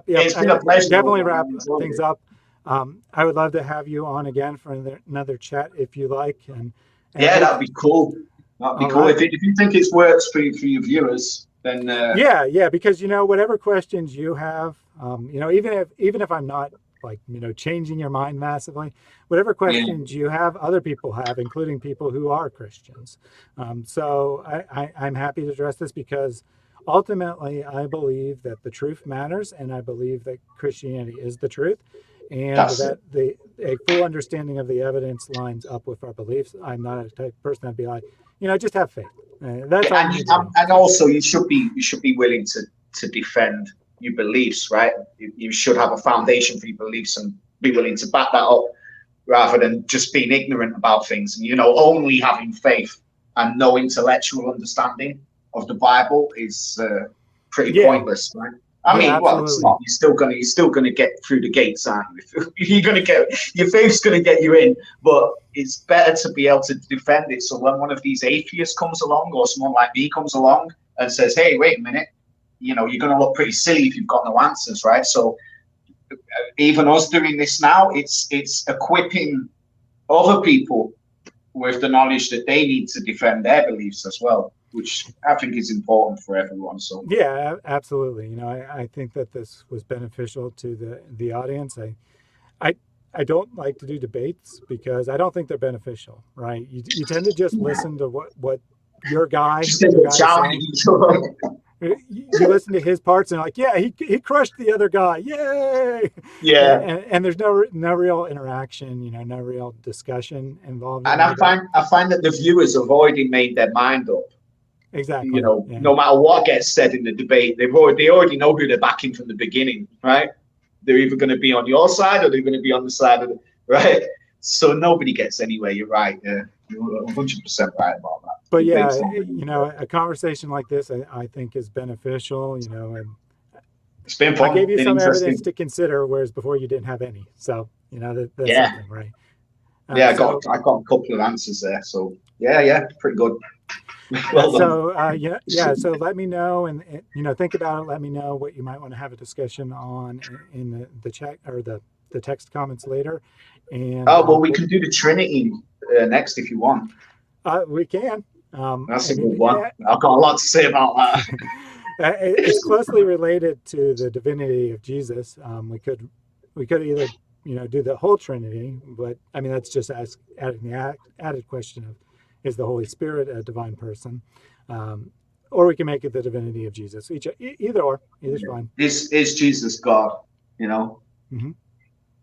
B: It's been a pleasure.
A: Definitely wrap things up. I would love to have you on again for another chat if you like. And
B: that'd be cool. That'd be cool. Right. If you think it works for your viewers, then
A: because whatever questions you have, even if I'm not changing your mind massively, whatever questions you have, other people have, including people who are Christians. So I'm happy to address this because ultimately I believe that the truth matters, and I believe that Christianity is the truth, and that a full understanding of the evidence lines up with our beliefs. I'm not a type of person that'd be like, just have faith. That's all.
B: And also you should be willing to defend your beliefs, right? You should have a foundation for your beliefs and be willing to back that up rather than just being ignorant about things. And only having faith and no intellectual understanding of the Bible is pretty pointless, right? I mean,
A: absolutely.
B: Well, it's not. You're still gonna get through the gates, aren't you? You're gonna get your faith's gonna get you in, but it's better to be able to defend it. So when one of these atheists comes along, or someone like me comes along and says, "Hey, wait a minute," you're gonna look pretty silly if you've got no answers, right? So even us doing this now, it's equipping other people with the knowledge that they need to defend their beliefs as well, which I think is important for everyone. So
A: yeah, absolutely. I think that this was beneficial to the audience. I don't like to do debates because I don't think they're beneficial, right? You tend to just listen to what your guy is saying. You listen to his parts and like, yeah, he crushed the other guy, yay!
B: Yeah,
A: and there's no real interaction, no real discussion involved.
B: And I find that the viewers have already made their mind up.
A: Exactly.
B: No matter what gets said in the debate, they already know who they're backing from the beginning, right? They're either going to be on your side or they're going to be on the side of the right. So nobody gets anywhere. You're right. You're 100% right about that.
A: But yeah, a conversation like this, I think, is beneficial. And
B: it's been fun.
A: I gave you some evidence to consider, whereas before you didn't have any. So that's something, right?
B: I got a couple of answers there. So yeah, pretty good. Well done.
A: So let me know, and think about it. Let me know what you might want to have a discussion on in the chat or the text comments later. And
B: we can do the Trinity next if you want.
A: We can.
B: That's a good one. I've got a lot to say about that.
A: It's closely related to the divinity of Jesus. We could either do the whole Trinity, but I mean that's just adding the added question of, is the Holy Spirit a divine person? Or we can make it the divinity of Jesus. Either's fine.
B: Is Jesus God?
A: Mm-hmm.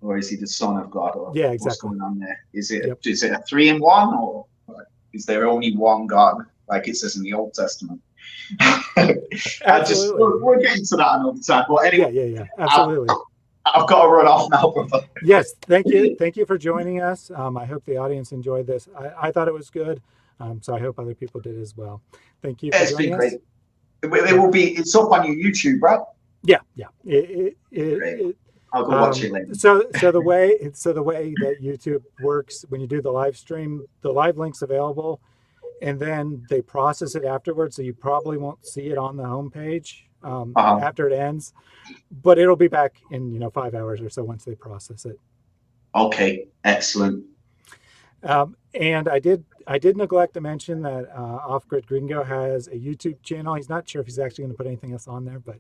B: Or is he the Son of God? Or
A: exactly.
B: What's going on there? Is it a 3-in-1, or is there only one God, like it says in the Old Testament? We're getting to that another time. But anyway,
A: yeah, absolutely.
B: I've got to run off now, brother.
A: Yes, thank you for joining us. I hope the audience enjoyed this. I thought it was good, so I hope other people did as well. Thank you for joining us.
B: It will be. It's up on your YouTube, right?
A: Yeah.
B: I'll go watch it later.
A: So the way that YouTube works, when you do the live stream, the live link's available, and then they process it afterwards. So you probably won't see it on the homepage after it ends, but it'll be back in 5 hours or so once they process it.
B: Okay, excellent.
A: And I did neglect to mention that Grid Gringo has a YouTube channel. He's not sure if he's actually going to put anything else on there, but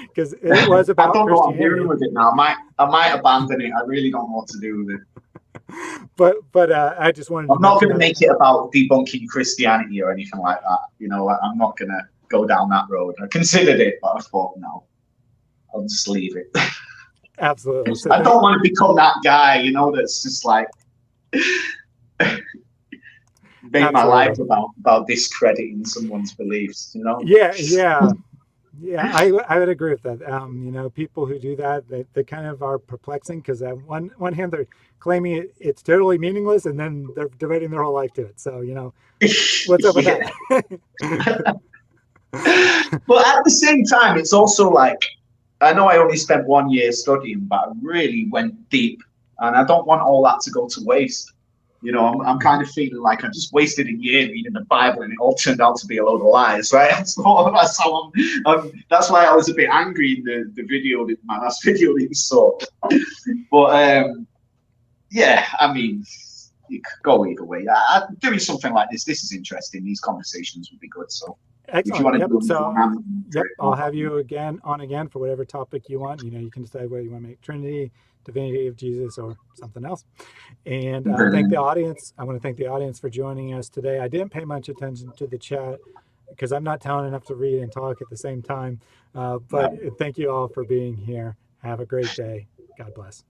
A: because it was about
B: I don't know what I'm
A: Christianity.
B: doing with it now. I might abandon it. I really don't know what to do with it.
A: But I just wanted.
B: I'm not going to make it about debunking Christianity or anything like that. I'm not going to go down that road. I considered it, but I thought no, I'll just leave it.
A: Absolutely. So
B: I don't want to become that guy. That's just like. make my life about discrediting someone's beliefs, you know?
A: Yeah, I would agree with that. You know, people who do that, they kind of are perplexing because on one hand, they're claiming it's totally meaningless and then they're devoting their whole life to it. So, you know, what's up with that?
B: But at the same time, it's also like, I know I only spent 1 year studying, but I really went deep, and I don't want all that to go to waste. You know, I'm kind of feeling like I just wasted a year reading the Bible, and it all turned out to be a load of lies, right? That's why I was a bit angry in the video, my last video that you saw. But yeah, I mean, it could go either way. Doing something like this is interesting. These conversations would be good. So
A: excellent.
B: if you want to do
A: so, I'll have you on for whatever topic you want. You know, you can decide whether you want to make Trinity, Divinity of Jesus, or something else. And thank the audience. I want to thank the audience for joining us today. I didn't pay much attention to the chat because I'm not talented enough to read and talk at the same time. But thank you all for being here. Have a great day. God bless.